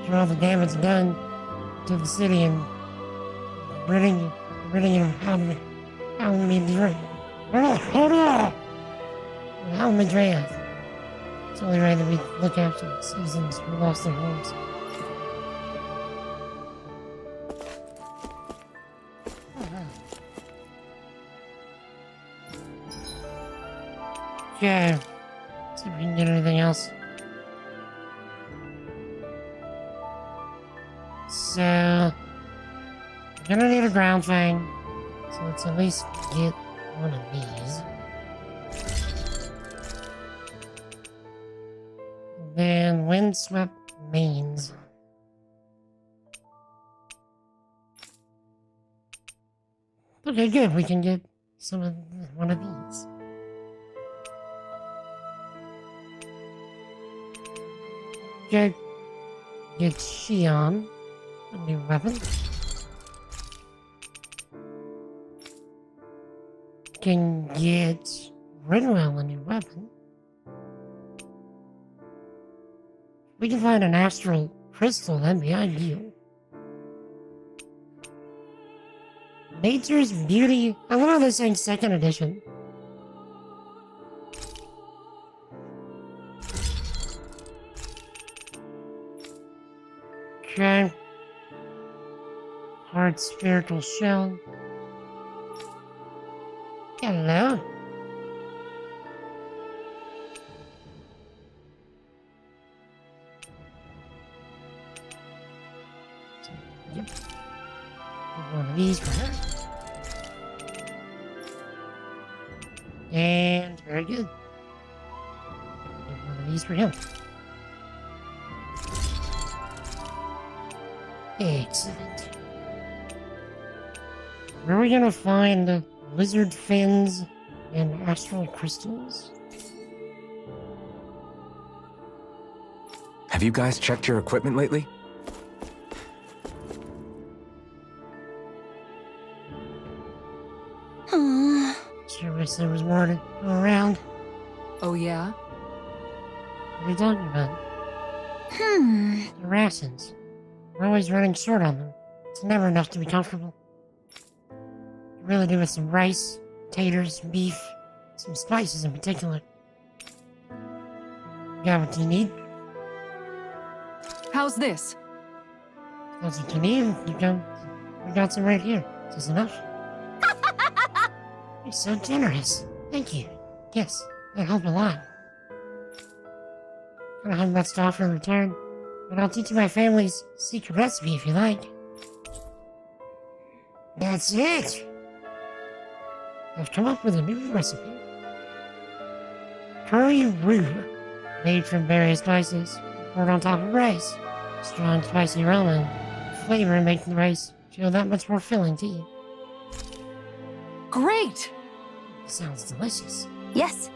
For all the damage done to the city and ridding him out of Almadrea. It's only right that we look after the citizens who lost their homes. Okay. See if we can get anything else. So, I'm gonna need a ground thing. So let's at least get one of these. Then windswept mains. Okay, good. We can get one of these. Get Shion a new weapon. Can get Rinwell a new weapon. We can find an astral crystal, that'd be ideal. Nature's Beauty. I love how they're saying second edition. Okay. Hard spiritual shell. Hello. Yep. One of these for her. And very good. One of these for him. Excellent. Where are we gonna find lizard fins and astral crystals? Have you guys checked your equipment lately? Sure wish there was more to go around. Oh, yeah? What are you talking about? The rations. We're always running short on them. It's never enough to be comfortable. Could really do with some rice, taters, beef, some spices in particular. Got what you need? How's this? That's what you need. We got some right here. Is this enough? You're so generous. Thank you. Yes, that helped a lot. I don't have much to offer in return, but I'll teach you my family's secret recipe if you like. That's it! I've come up with a new recipe. Curry roux, made from various spices, poured on top of rice. Strong spicy aroma and flavor making the rice feel that much more filling to eat. Great! Sounds delicious. Yes.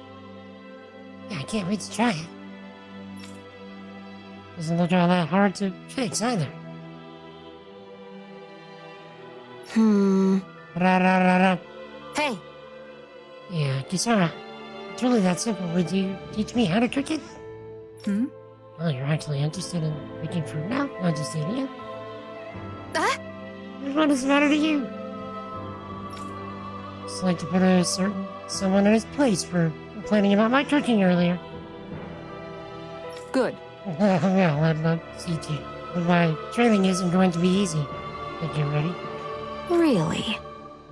Yeah, I can't wait to try it. Doesn't look all that hard to fix either. Ra-ra-ra-ra. Hey. Yeah, Kisara. It's really that simple. Would you teach me how to cook it? Oh, you're actually interested in making fruit now? Not just eating it? What does it matter to you? Just like to put someone in his place for complaining about my cooking earlier. Good. Well, I'd love to see you. But my training isn't going to be easy. Think you're ready? Really?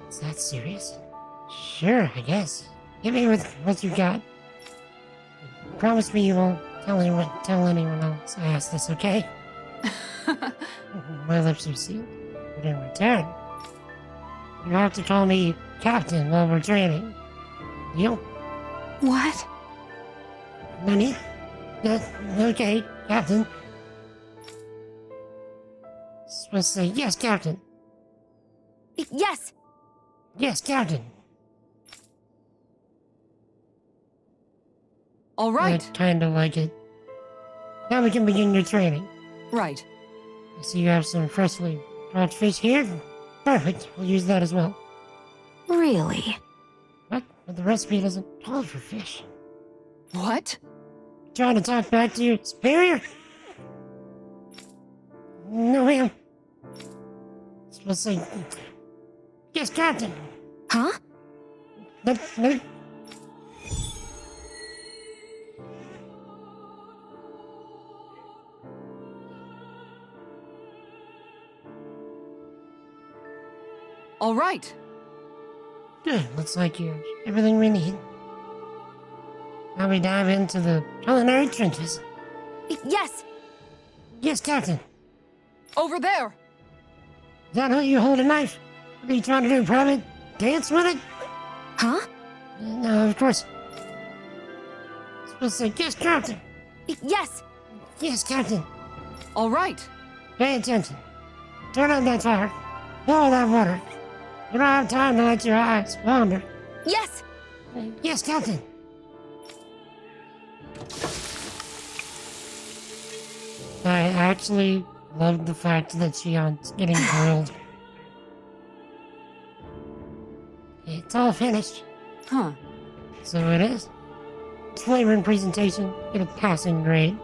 Is that serious? Sure, I guess. Hit me with what you got. Promise me you won't tell anyone else I asked this, okay? My lips are sealed. But in return, you have to call me Captain while we're training. Deal? What? Nani? Okay, Captain. Supposed to say, yes, Captain. Yes. Yes, Captain. All right. I kinda like it. Now we can begin your training. Right. I see you have some freshly caught fish here. Perfect. We'll use that as well. Really? What? But the recipe doesn't call for fish. What? Trying to talk back to your superior? No, ma'am. Supposed to say, yes, Captain. Huh? No. All right. Good. Looks like you have everything we need. Now we dive into the culinary trenches. Yes. Yes, Captain. Over there! Is that how you hold a knife? What are you trying to do, Private? Dance with it? Huh? No, of course. It's supposed to say, yes, Captain. Yes. Yes, Captain. All right. Pay attention. Turn on that fire. Boil that water. You don't have time to let your eyes wander. Yes. Yes, Captain. I actually love the fact that Shion's getting grilled. It's all finished. Huh. So it is. Flavor and presentation get a passing grade.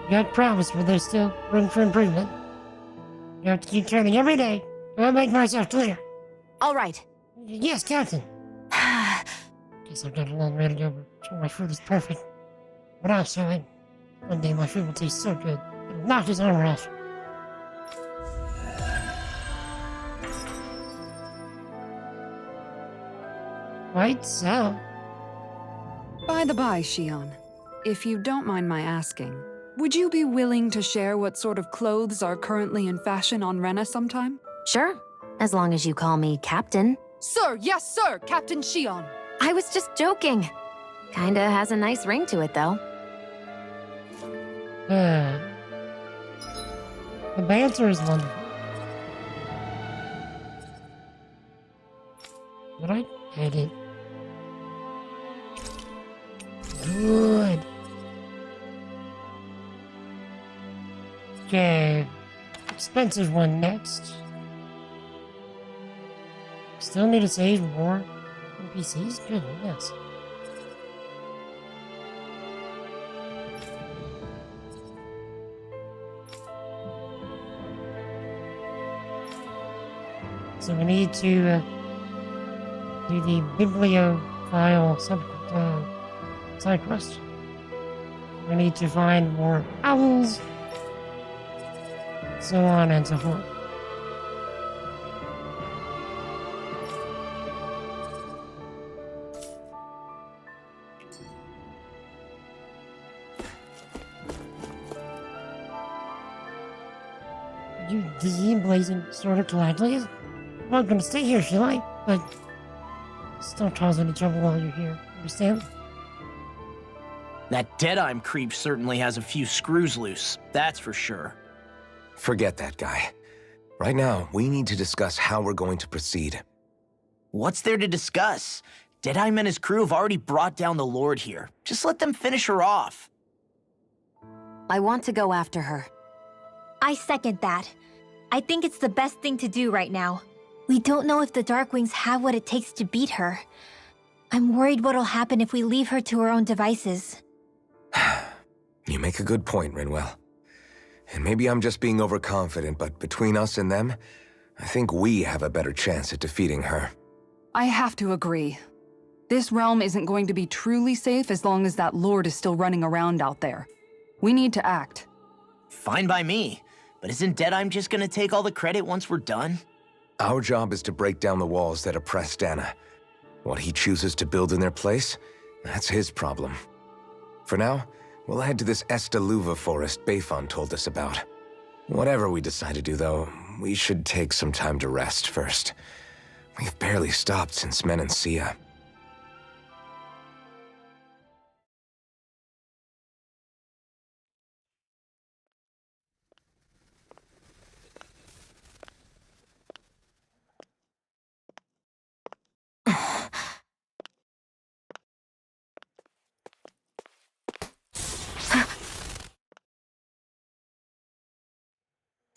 You got promise, but there's still room for improvement. You have to keep turning every day. I'll make myself clear. All right. Yes, Captain. Guess I've got a long way to go, but sure my food is perfect. But I'll show him. One day my food will taste so good, it'll knock his armor off. Quite so. By the by, Shion, if you don't mind my asking, would you be willing to share what sort of clothes are currently in fashion on Rena sometime? Sure, as long as you call me Captain. Sir, yes, sir, Captain Shion. I was just joking. Kinda has a nice ring to it, though. The banter is wonderful. But I hate it. Good. Okay. Expensive one next. Still need to save more NPCs? Good, yes. So we need to do the bibliophile side quest. We need to find more owls, so on and so forth. You the blazing sort of gladly. Welcome to stay here if you like, but just don't cause any trouble while you're here. Understand? That Deadeye creep certainly has a few screws loose, that's for sure. Forget that guy. Right now, we need to discuss how we're going to proceed. What's there to discuss? Deadeye and his crew have already brought down the Lord here. Just let them finish her off. I want to go after her. I second that. I think it's the best thing to do right now. We don't know if the Darkwings have what it takes to beat her. I'm worried what'll happen if we leave her to her own devices. You make a good point, Rinwell. And maybe I'm just being overconfident, but between us and them, I think we have a better chance at defeating her. I have to agree. This realm isn't going to be truly safe as long as that Lord is still running around out there. We need to act. Fine by me. But isn't Deadeye just gonna take all the credit once we're done? Our job is to break down the walls that oppress Dana. What he chooses to build in their place, that's his problem. For now, we'll head to this Estaluva forest Bayfon told us about. Whatever we decide to do, though, we should take some time to rest first. We've barely stopped since Menancia.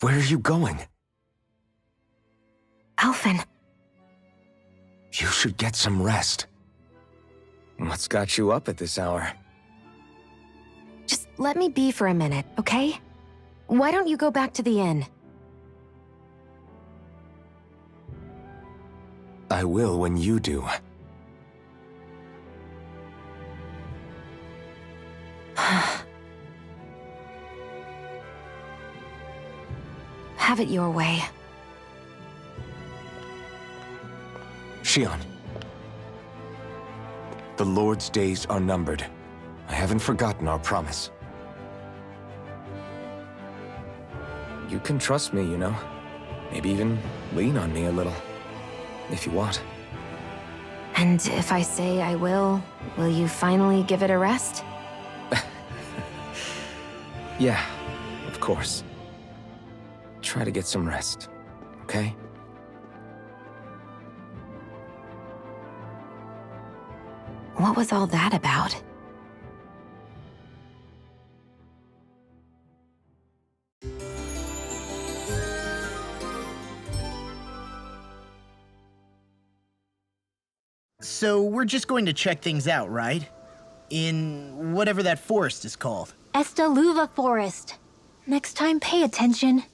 Where are you going? Alphen. You should get some rest. What's got you up at this hour? Just let me be for a minute, okay? Why don't you go back to the inn? I will when you do. Have it your way. Shion. The Lord's days are numbered. I haven't forgotten our promise. You can trust me, you know. Maybe even lean on me a little. If you want. And if I say I will you finally give it a rest? Yeah, of course. Try to get some rest, okay? What was all that about? So we're just going to check things out, right? In whatever that forest is called. Estaluva Forest. Next time, pay attention.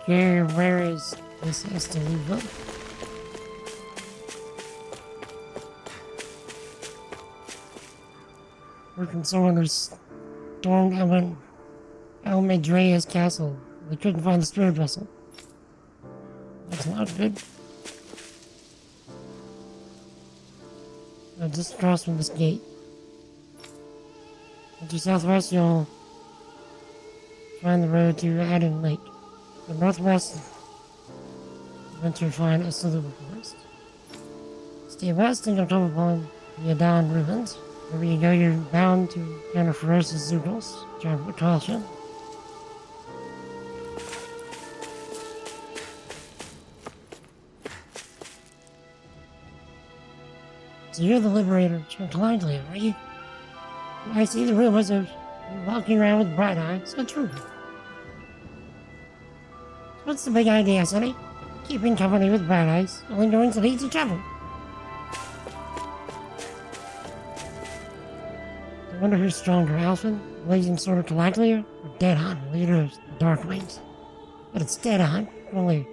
Okay, where is this Estaluva? Working someone who stormed Almedrea's castle. They couldn't find the spirit vessel. That's not good. Now just across from this gate. To southwest, you'll find the road to Adam Lake. To the northwest, you'll enter find Estaluva Forest. Stay west and you'll come upon the Adan ruins. Wherever you go, you're bound to encounter ferocious Zoogles. Drive with caution. So you're the Liberator, Tranquility, are you? I see the rumors of you walking around with bright eyes. So true. What's the big idea, Sonny? Keeping company with bright eyes, only going to lead to trouble. I wonder who's stronger, Alphen, Blazing Sword of Calaglia, or Deadon, leader of the Darkwings. But it's Deadon. I've only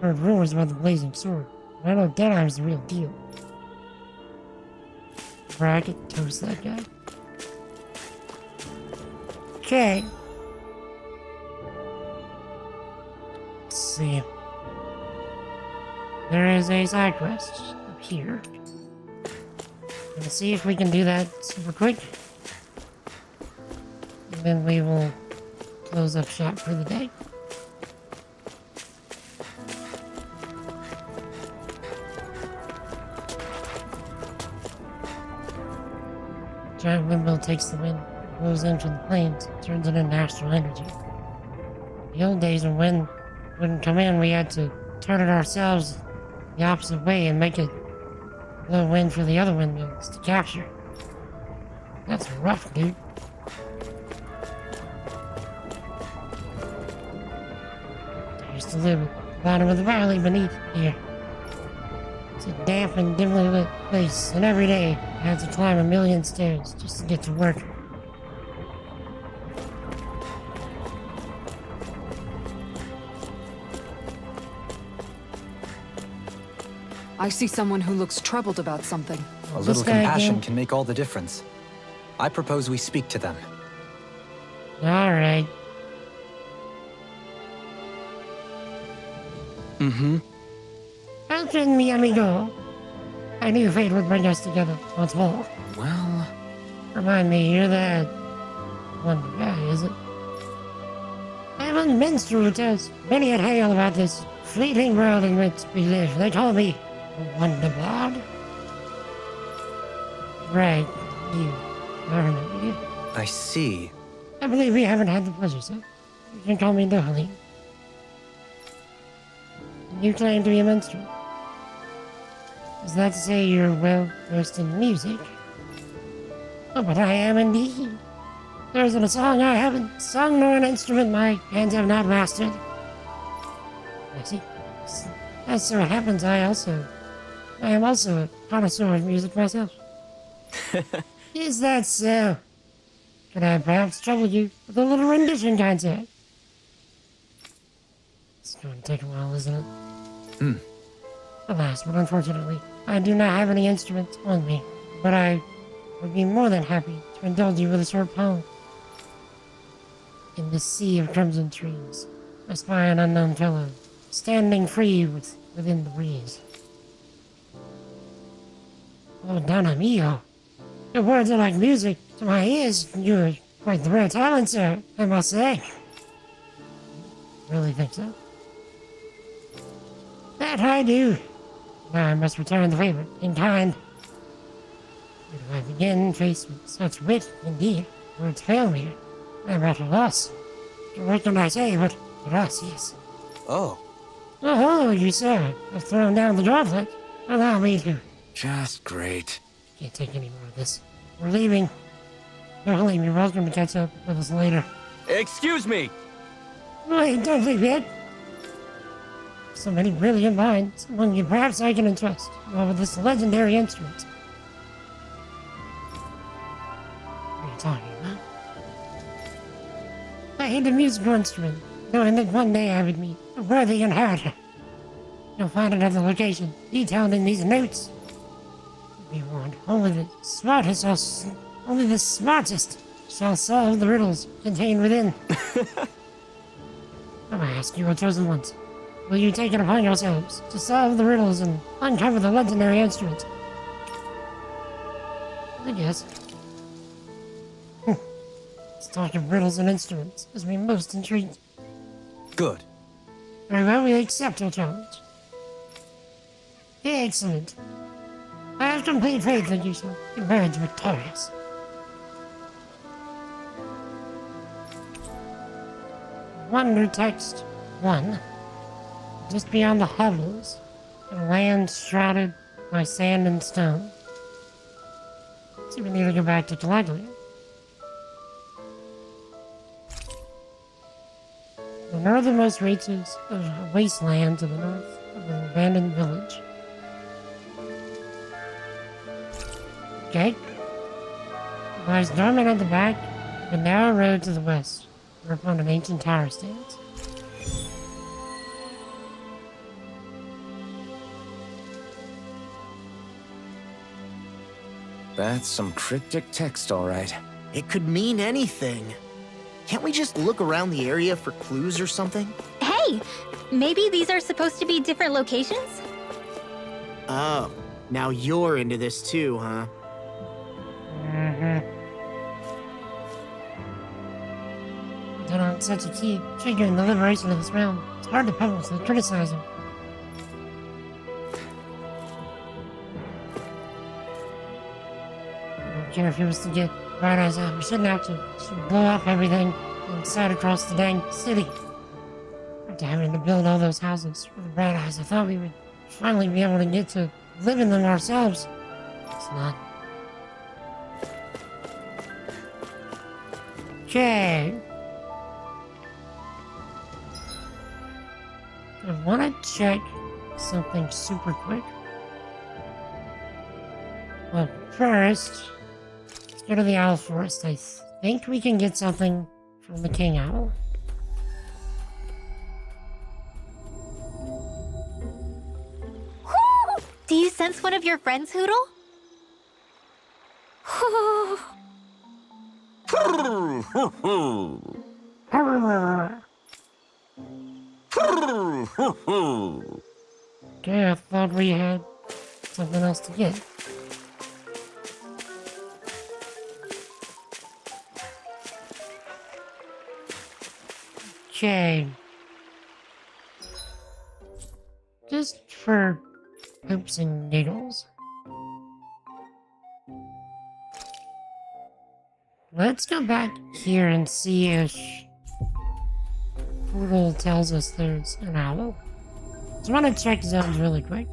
heard rumors about the Blazing Sword. But I know Deadon's the real deal. Where I could toast that guy. Okay. Let's see. There is a side quest up here. Let's see if we can do that super quick. And then we will close up shop for the day. Giant windmill takes the wind, blows in from the plains, turns it into astral energy. In the old days when wind wouldn't come in, we had to turn it ourselves the opposite way and make it blow wind for the other windmills to capture. That's rough, dude. I used to live at the bottom of the valley beneath here. It's a damp and dimly lit place, and every day I had to climb 1,000,000 stairs just to get to work. I see someone who looks troubled about something. A little compassion can make all the difference. I propose we speak to them. Alright. Mm-hmm. Alfred, mi amigo. I knew fate would bring us together once more. Well... Remind me, you're that one guy, is it? I haven't been through tales. Many had hail about this fleeting world in which we live. They call me Wonderblood. Right, you. I remember you. I see. I believe we haven't had the pleasure, sir. You can call me Dohaleen. You claim to be a minstrel. Is that to say you're well versed in music? Oh, but I am indeed. There isn't a song I haven't sung nor an instrument my hands have not mastered. I see. As so it happens, I am also a connoisseur of music myself. Is that so? Could I perhaps trouble you with a little rendition concert? It's going to take a while, isn't it? Alas, but unfortunately, I do not have any instruments on me, but I would be more than happy to indulge you with a short poem. In this sea of crimson trees, I spy an unknown fellow, standing free within the breeze. Oh, Donna mio, Your words are like music to my ears. You're quite the rare talent, sir, I must say. Really think so? That I do. Now I must return the favor in kind. If I again faced with such wit, indeed, words fail me. I'm at a loss. What can I say but gracias? Oh. Oh, you sir, have thrown down the gauntlet. Allow me to. Just great. Can't take any more of this. We're leaving. Darling, you're welcome to catch up with us later. Excuse me! Wait, don't leave yet. So many brilliant minds among you, perhaps I can entrust over this legendary instrument. What are you talking about? I hate a musical instrument, knowing that one day I would meet a worthy inheritor. You'll find another location detailed in these notes. Be warned, only the smartest shall solve the riddles contained within. I ask you, chosen ones, will you take it upon yourselves to solve the riddles and uncover the legendary instrument? I guess. This talk of riddles and instruments has me most intrigued. Good. Very well, we accept your challenge. Excellent. I have complete faith that you shall emerge victorious. Wonder Text 1. Just beyond the hovels, a land shrouded by sand and stone. So we need to go back to Calaglia. The northernmost reaches of a wasteland to the north of an abandoned village. Okay. Lies dormant at the back of a narrow road to the west, whereupon an ancient tower stands. That's some cryptic text, all right. It could mean anything. Can't we just look around the area for clues or something? Hey, maybe these are supposed to be different locations? Oh, now you're into this too, huh? Then on such a key figure in the liberation of this realm, it's hard to publicly criticize him. I don't care if he was to get Bright Eyes out. We shouldn't have to blow up everything inside across the dang city. After having to build all those houses for the Bright Eyes, I thought we would finally be able to get to live in them ourselves. It's not. Okay. I want to check something super quick. Well, first, let's go to the Owl Forest. I think we can get something from the King Owl. Do you sense one of your friends, Hoodle? Okay, I thought we had something else to get. Okay. Just for hoops and giggles. Let's go back here and see if Poodle tells us there's an owl. Just want to check zones really quick.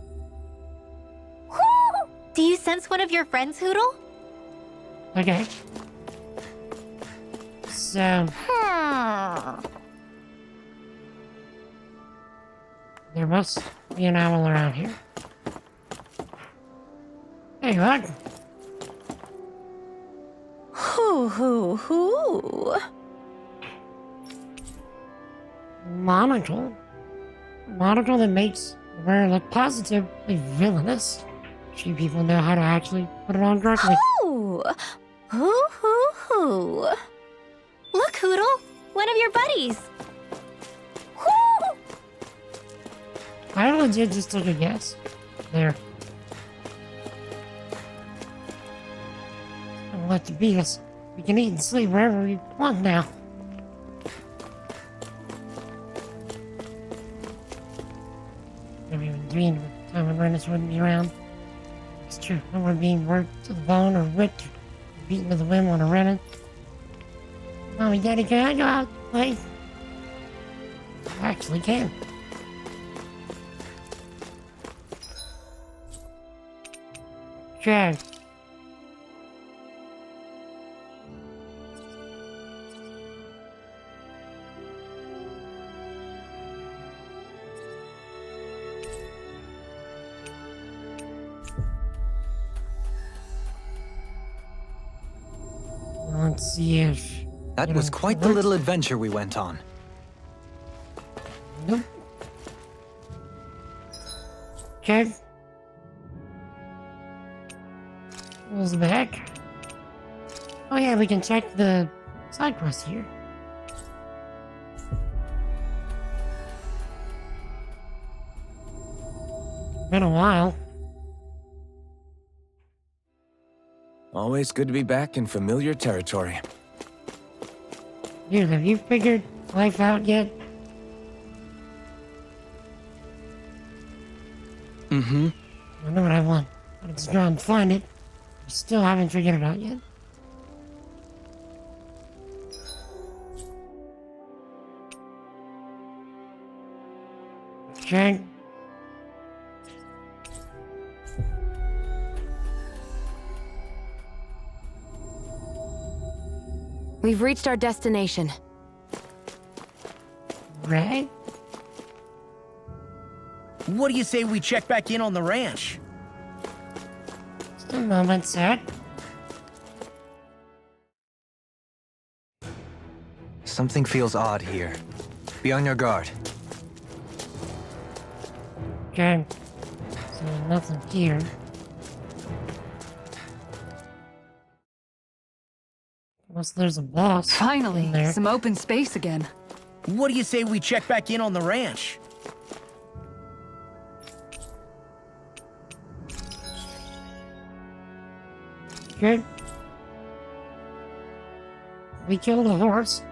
Do you sense one of your friends, Hoodle? Okay. So, there must be an owl around here. Hey, look. Hoo. Monocle. A monocle that makes the wearer look positively villainous. Few people know how to actually put it on correctly. Hoo. Look, Hoodle, one of your buddies. I legit just took a guess. There. Don't let them beat us. We can eat and sleep wherever we want now. Never even dreamed of the time when Renus wouldn't be around. It's true. No more being worked to the bone or whipped or beaten to the whim on a Renin. Mommy, Daddy, can I go out and play? I actually can. Okay. Let's see if... That was quite the little adventure we went on. Nope. Okay. What was the heck? Oh yeah, we can check the side quest here. Been a while. Always good to be back in familiar territory. Dude, have you figured life out yet? Mm-hmm. I know what I want. I'll just go and find it. I still haven't figured it out yet. Okay. We've reached our destination. Right? What do you say we check back in on the ranch? Just a moment, sir. Something feels odd here. Be on your guard. Okay. So nothing here. Unless there's a boss. Finally, in there. some open space again. What do you say we check back in on the ranch? Okay. We killed a horse.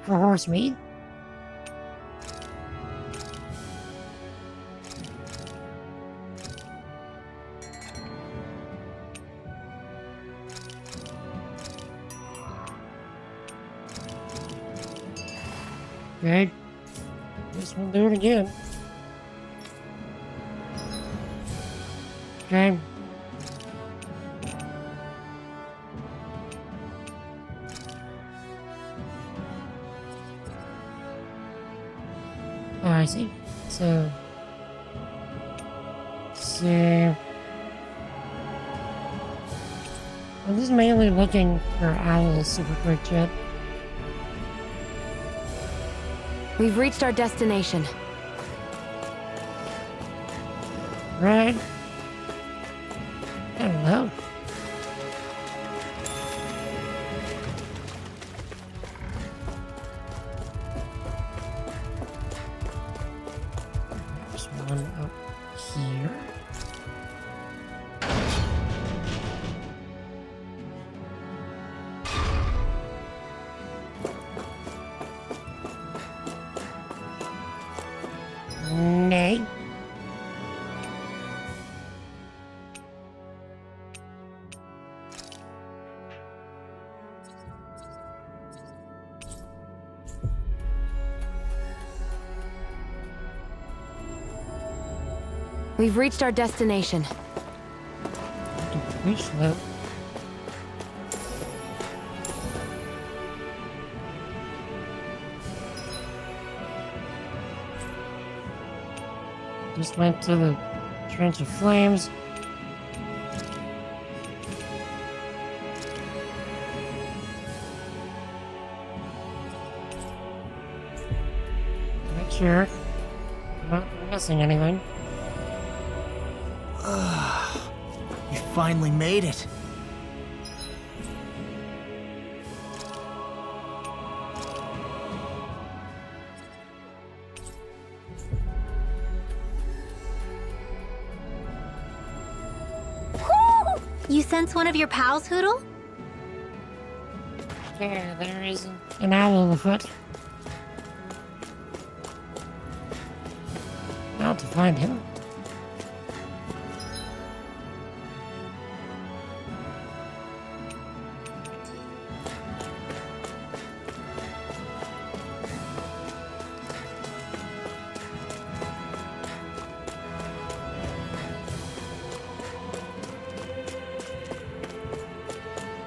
For horse meat. Okay. Guess we'll do it again. Okay. Oh, I see. So... I'm just mainly looking for owls super quick, chat. We've reached our destination. Right? I don't know. There's one up here. Nay. We've reached our destination. Reach that. Just went to the Trench of Flames. Make sure I'm not missing anything. We finally made it. You sense sense one of your pals, Hoodle? Yeah, there is an owl afoot. Now to find him.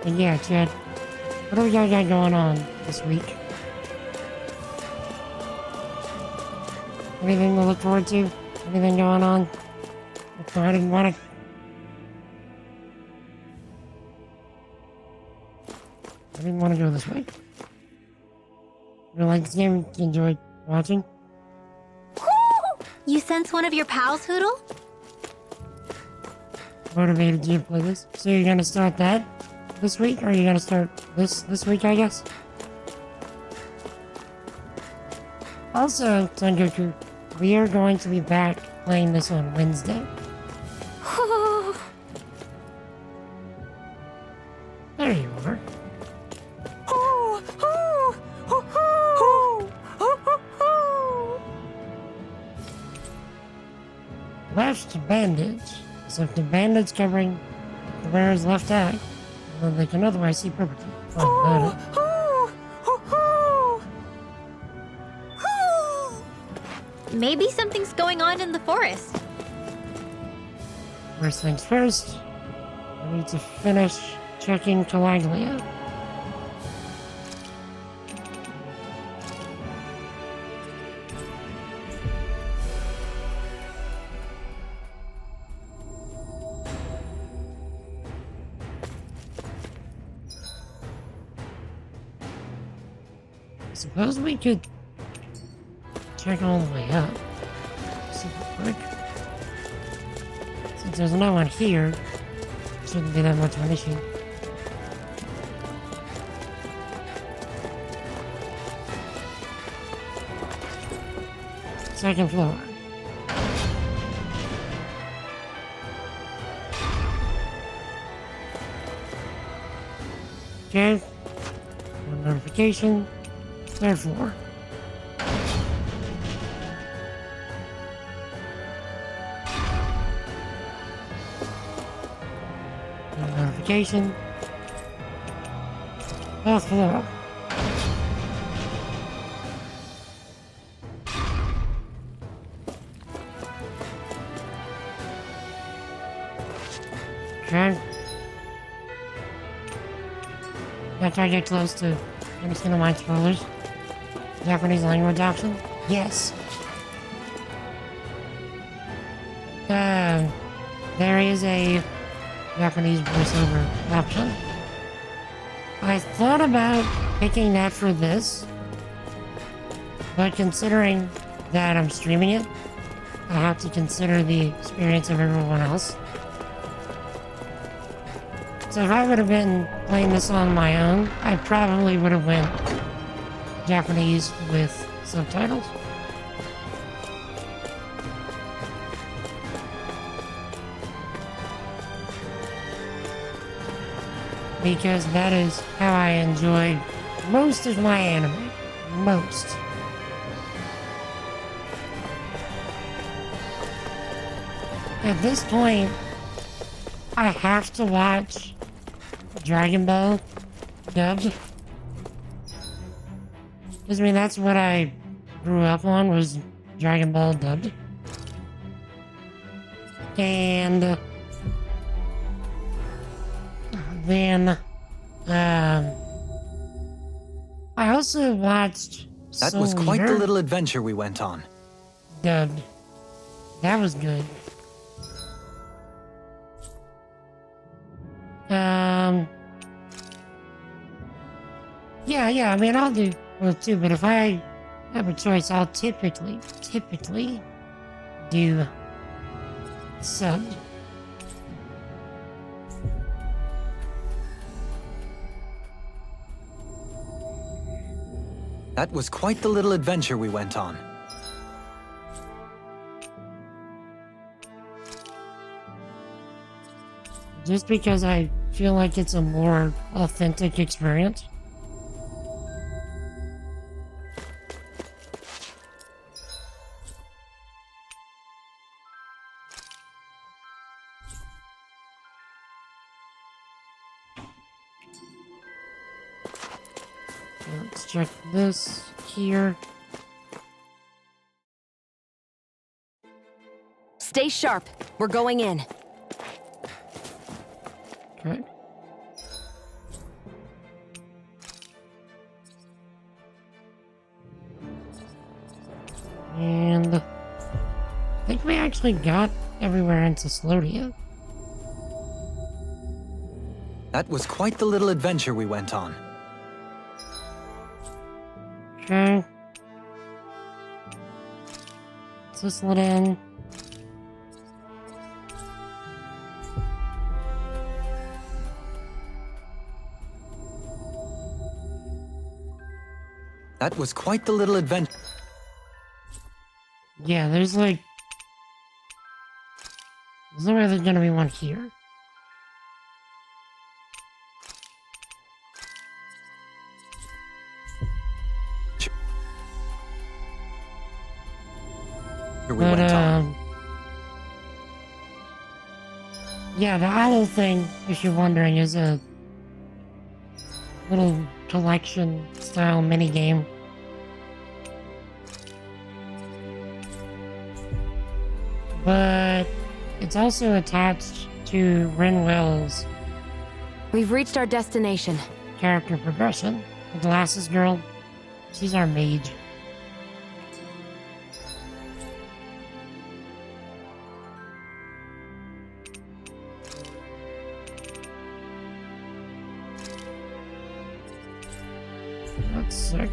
But yeah, Chad, what do we got going on this week? Anything to look forward to? Anything going on? I didn't want to. I didn't want to go this way. You like this game? You enjoyed watching? You sense one of your pals, Hoodle? Motivated you to play this? So you're gonna start that this week, or are you gonna start this week, I guess? Also, Sengoku, we are going to be back playing this on Wednesday. There you are. Left bandage. So if the bandage covering the wearer's left eye, then they can otherwise see perfectly. Maybe something's going on in the forest. First things first, I need to finish checking Calaglia. Suppose we could check all the way up. Super quick. Since there's no one here, it shouldn't be that much of an issue. Second floor. Okay. One notification. Third floor. One notification. Fourth floor. Okay. After I get close to understand the mind spoilers. Japanese language option? Yes. There is a Japanese voiceover option. I thought about picking that for this, but considering that I'm streaming it, I have to consider the experience of everyone else. So if I would have been playing this on my own, I probably would have went Japanese with subtitles. Because that is how I enjoy most of my anime. Most. At this point, I have to watch Dragon Ball dubbed. Because, I mean, that's what I grew up on, was Dragon Ball dubbed. And then, I also watched That was quite the little adventure we went on. Dubbed. That was good. Yeah, I mean, I'll do both too, but if I have a choice, I'll typically do subbed. That was quite the little adventure we went on. Just because I feel like it's a more authentic experience. Let's check this here. Stay sharp. We're going in. Okay. And I think we actually got everywhere into Slodia. That was quite the little adventure we went on. Okay. Let's just let in. That was quite the little adventure. Yeah, there's no way there's gonna be one here. Here we went on. Yeah, the owl thing, if you're wondering, is a little collection style mini game. But it's also attached to Rinwell's We've reached our destination. Character progression. The glasses girl, she's our mage. That's sick.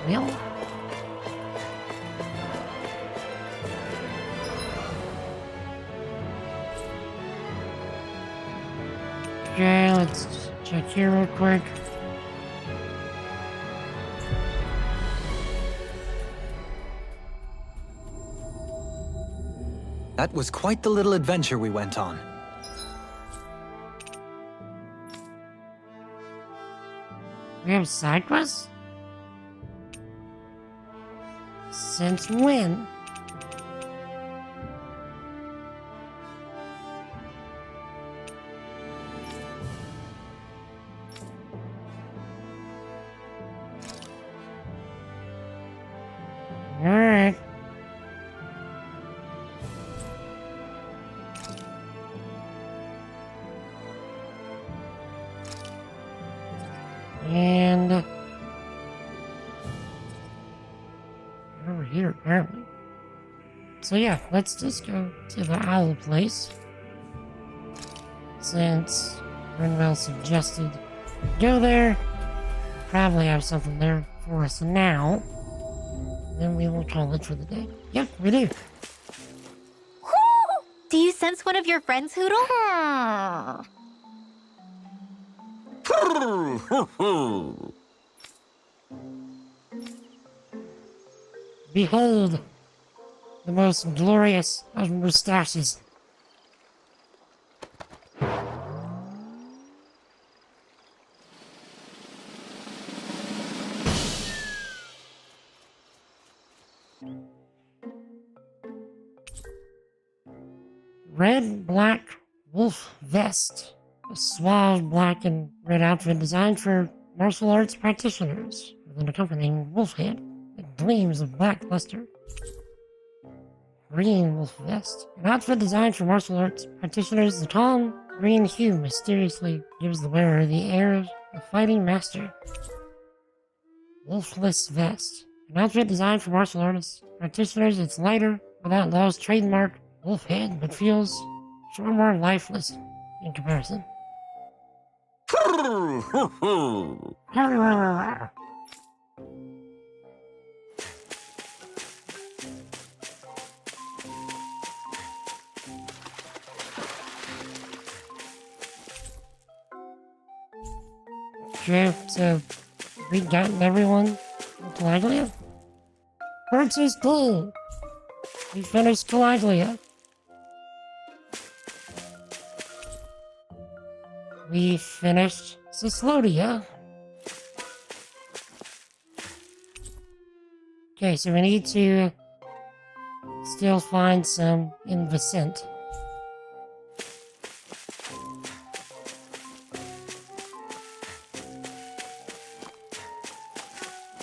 Well. Okay, let's check here real quick. That was quite the little adventure we went on. We have side quests? Since when? Alright. And over here, apparently. So yeah, let's just go to the owl place. Since Renwell suggested go there, probably have something there for us now. Then we will call it for the day. Yep, we do. Do you sense one of your friends, Hoodle? Behold, the most glorious of mustaches. Red, black, wolf vest. A suave black and red outfit designed for martial arts practitioners, with an accompanying wolf head that gleams of black luster. Green wolf vest. An outfit designed for martial arts practitioners, the calm green hue mysteriously gives the wearer the air of a fighting master. Wolfless vest. An outfit designed for martial artists practitioners, it's lighter, without Law's trademark wolf head, but feels far more lifeless in comparison. Okay, so we've gotten everyone Calaglia? Princess Pool! We finished Calaglia. We finished Ciclodia. Okay, so we need to still find some in Vicent.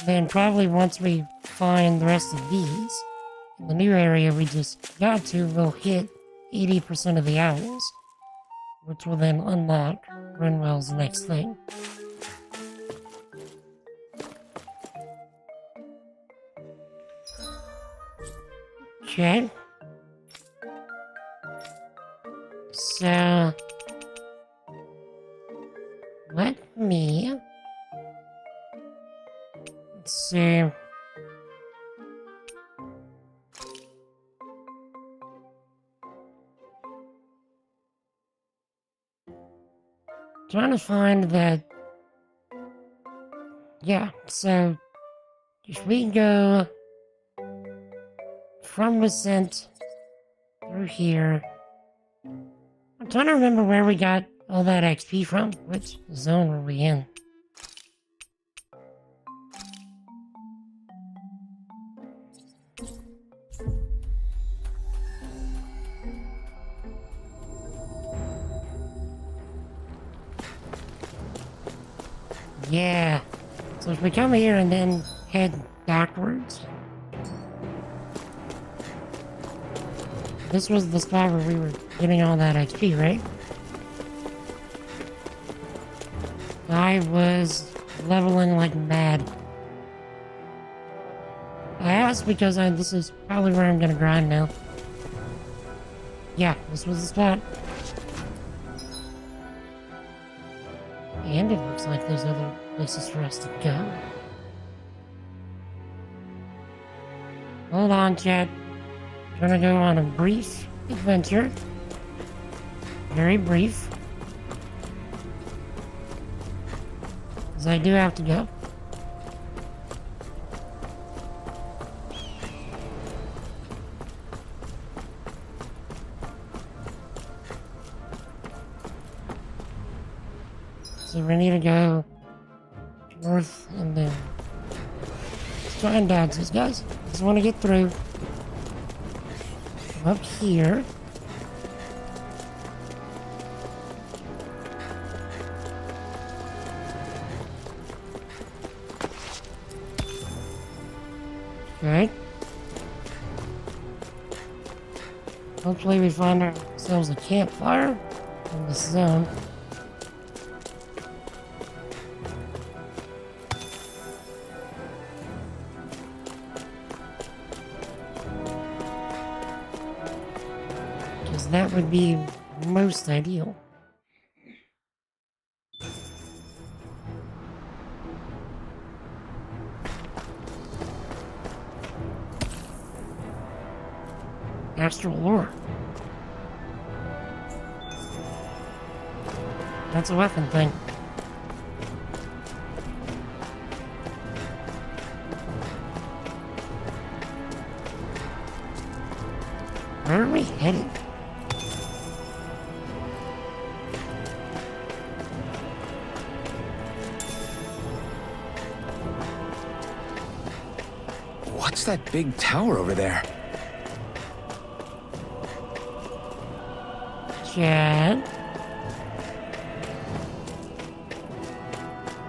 Then probably once we find the rest of these, in the new area we just got to, we'll hit 80% of the owls, which will then unlock Renwell's next thing. Okay. So, let me... Let's see... Trying to find that... Yeah, so... If we go... From Vicent... Through here... I'm trying to remember where we got all that XP from. Which zone were we in? Yeah. So if we come here and then head backwards. This was the spot where we were getting all that XP, right? I was leveling like mad. I asked because this is probably where I'm gonna grind now. Yeah, this was the spot. And it looks like there's other places for us to go. Hold on, chat. Gonna go on a brief adventure. Very brief. Because I do have to go. So we need to go north and then let's try and dodge these guys. Just want to get through. Up here. Okay. Hopefully we find ourselves a campfire in this zone. That would be most ideal. Astral Lore. That's a weapon thing. Where are we headed? What's that big tower over there? Chad?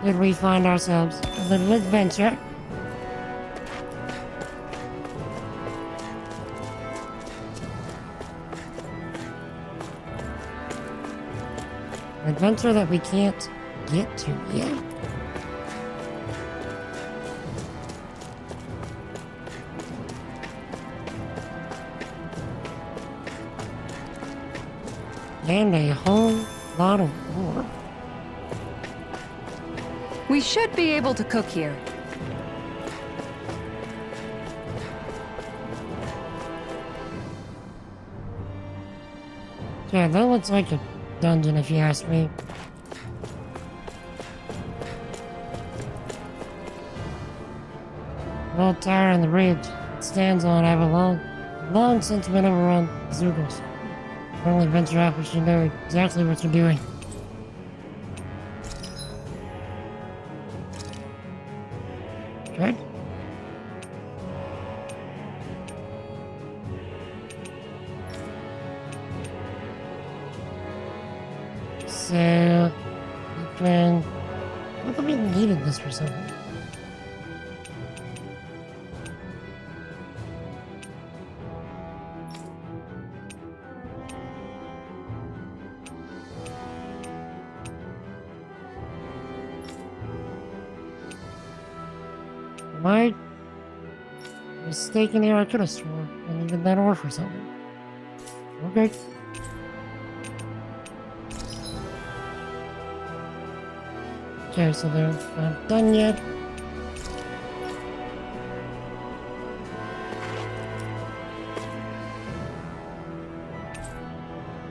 Did we find ourselves a little adventure? An adventure that we can't get to yet? And a whole lot of more. We should be able to cook here. Yeah, that looks like a dungeon if you ask me. old tower on the ridge it stands on have long since been overrun Zugos. Only venture out which you know exactly what you're doing. Good. So, what if we needed this for something? Am I mistaken here? I could have sworn I needed that ore for something. Okay. Okay, so they're not done yet.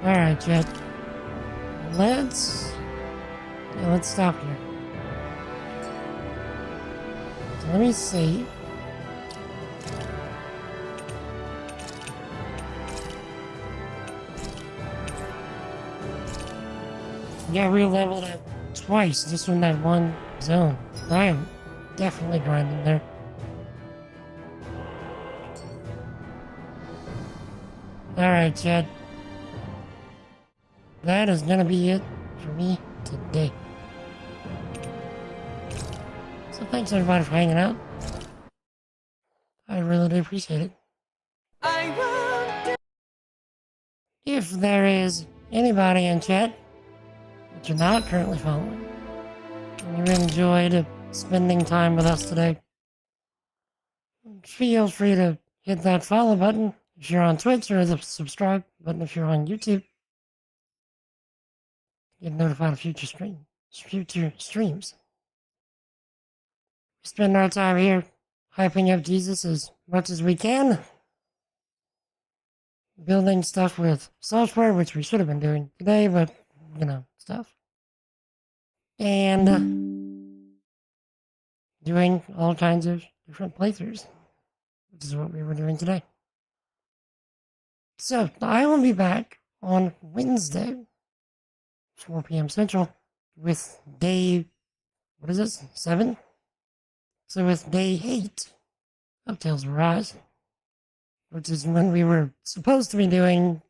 Alright, Jet. Let's stop here. So let me see. Yeah, re-leveled it twice just in that one zone. I am definitely grinding there. Alright, Chad. That is gonna be it for me today. So thanks everybody for hanging out. I really do appreciate it. If there is anybody in chat that you're not currently following, and you enjoyed spending time with us today, feel free to hit that follow button if you're on Twitch, or the subscribe button if you're on YouTube. Get notified of future streams. We spend our time here hyping up Jesus as much as we can, building stuff with software, which we should have been doing today, but stuff. And doing all kinds of different playthroughs, which is what we were doing today. So, I will be back on Wednesday, 4 p.m. Central, with day, 7? So with day 8 of Tales of Arise, which is when we were supposed to be doing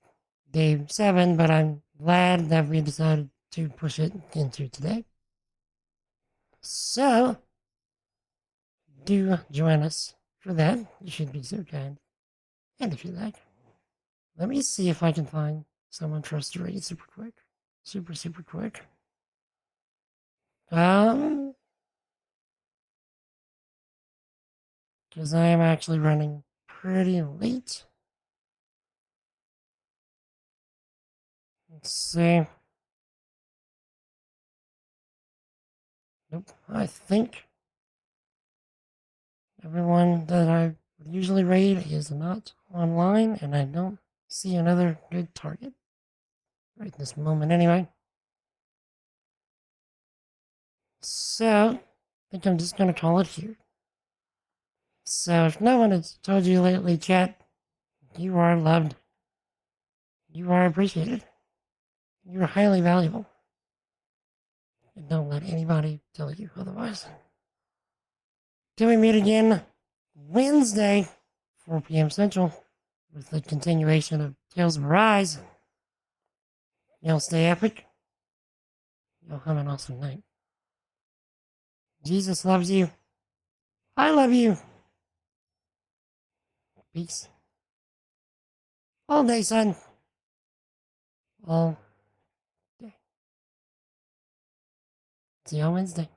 day 7, but I'm glad that we decided to push it into today. So, do join us for that. You should be so kind. And if you like, let me see if I can find someone for us to raid super quick. Super quick. Because I am actually running pretty late. Let's see. Nope, I think everyone that I would usually raid is not online, and I don't see another good target right this moment anyway. So, I think I'm just going to call it here. So, if no one has told you lately, chat, you are loved. You are appreciated. You are highly valuable. And don't let anybody tell you otherwise. Till we meet again Wednesday, 4 p.m. Central, with the continuation of Tales of Arise. Y'all stay epic. Y'all have an awesome night. Jesus loves you. I love you. Peace. All day, son. All day. See you on Wednesday.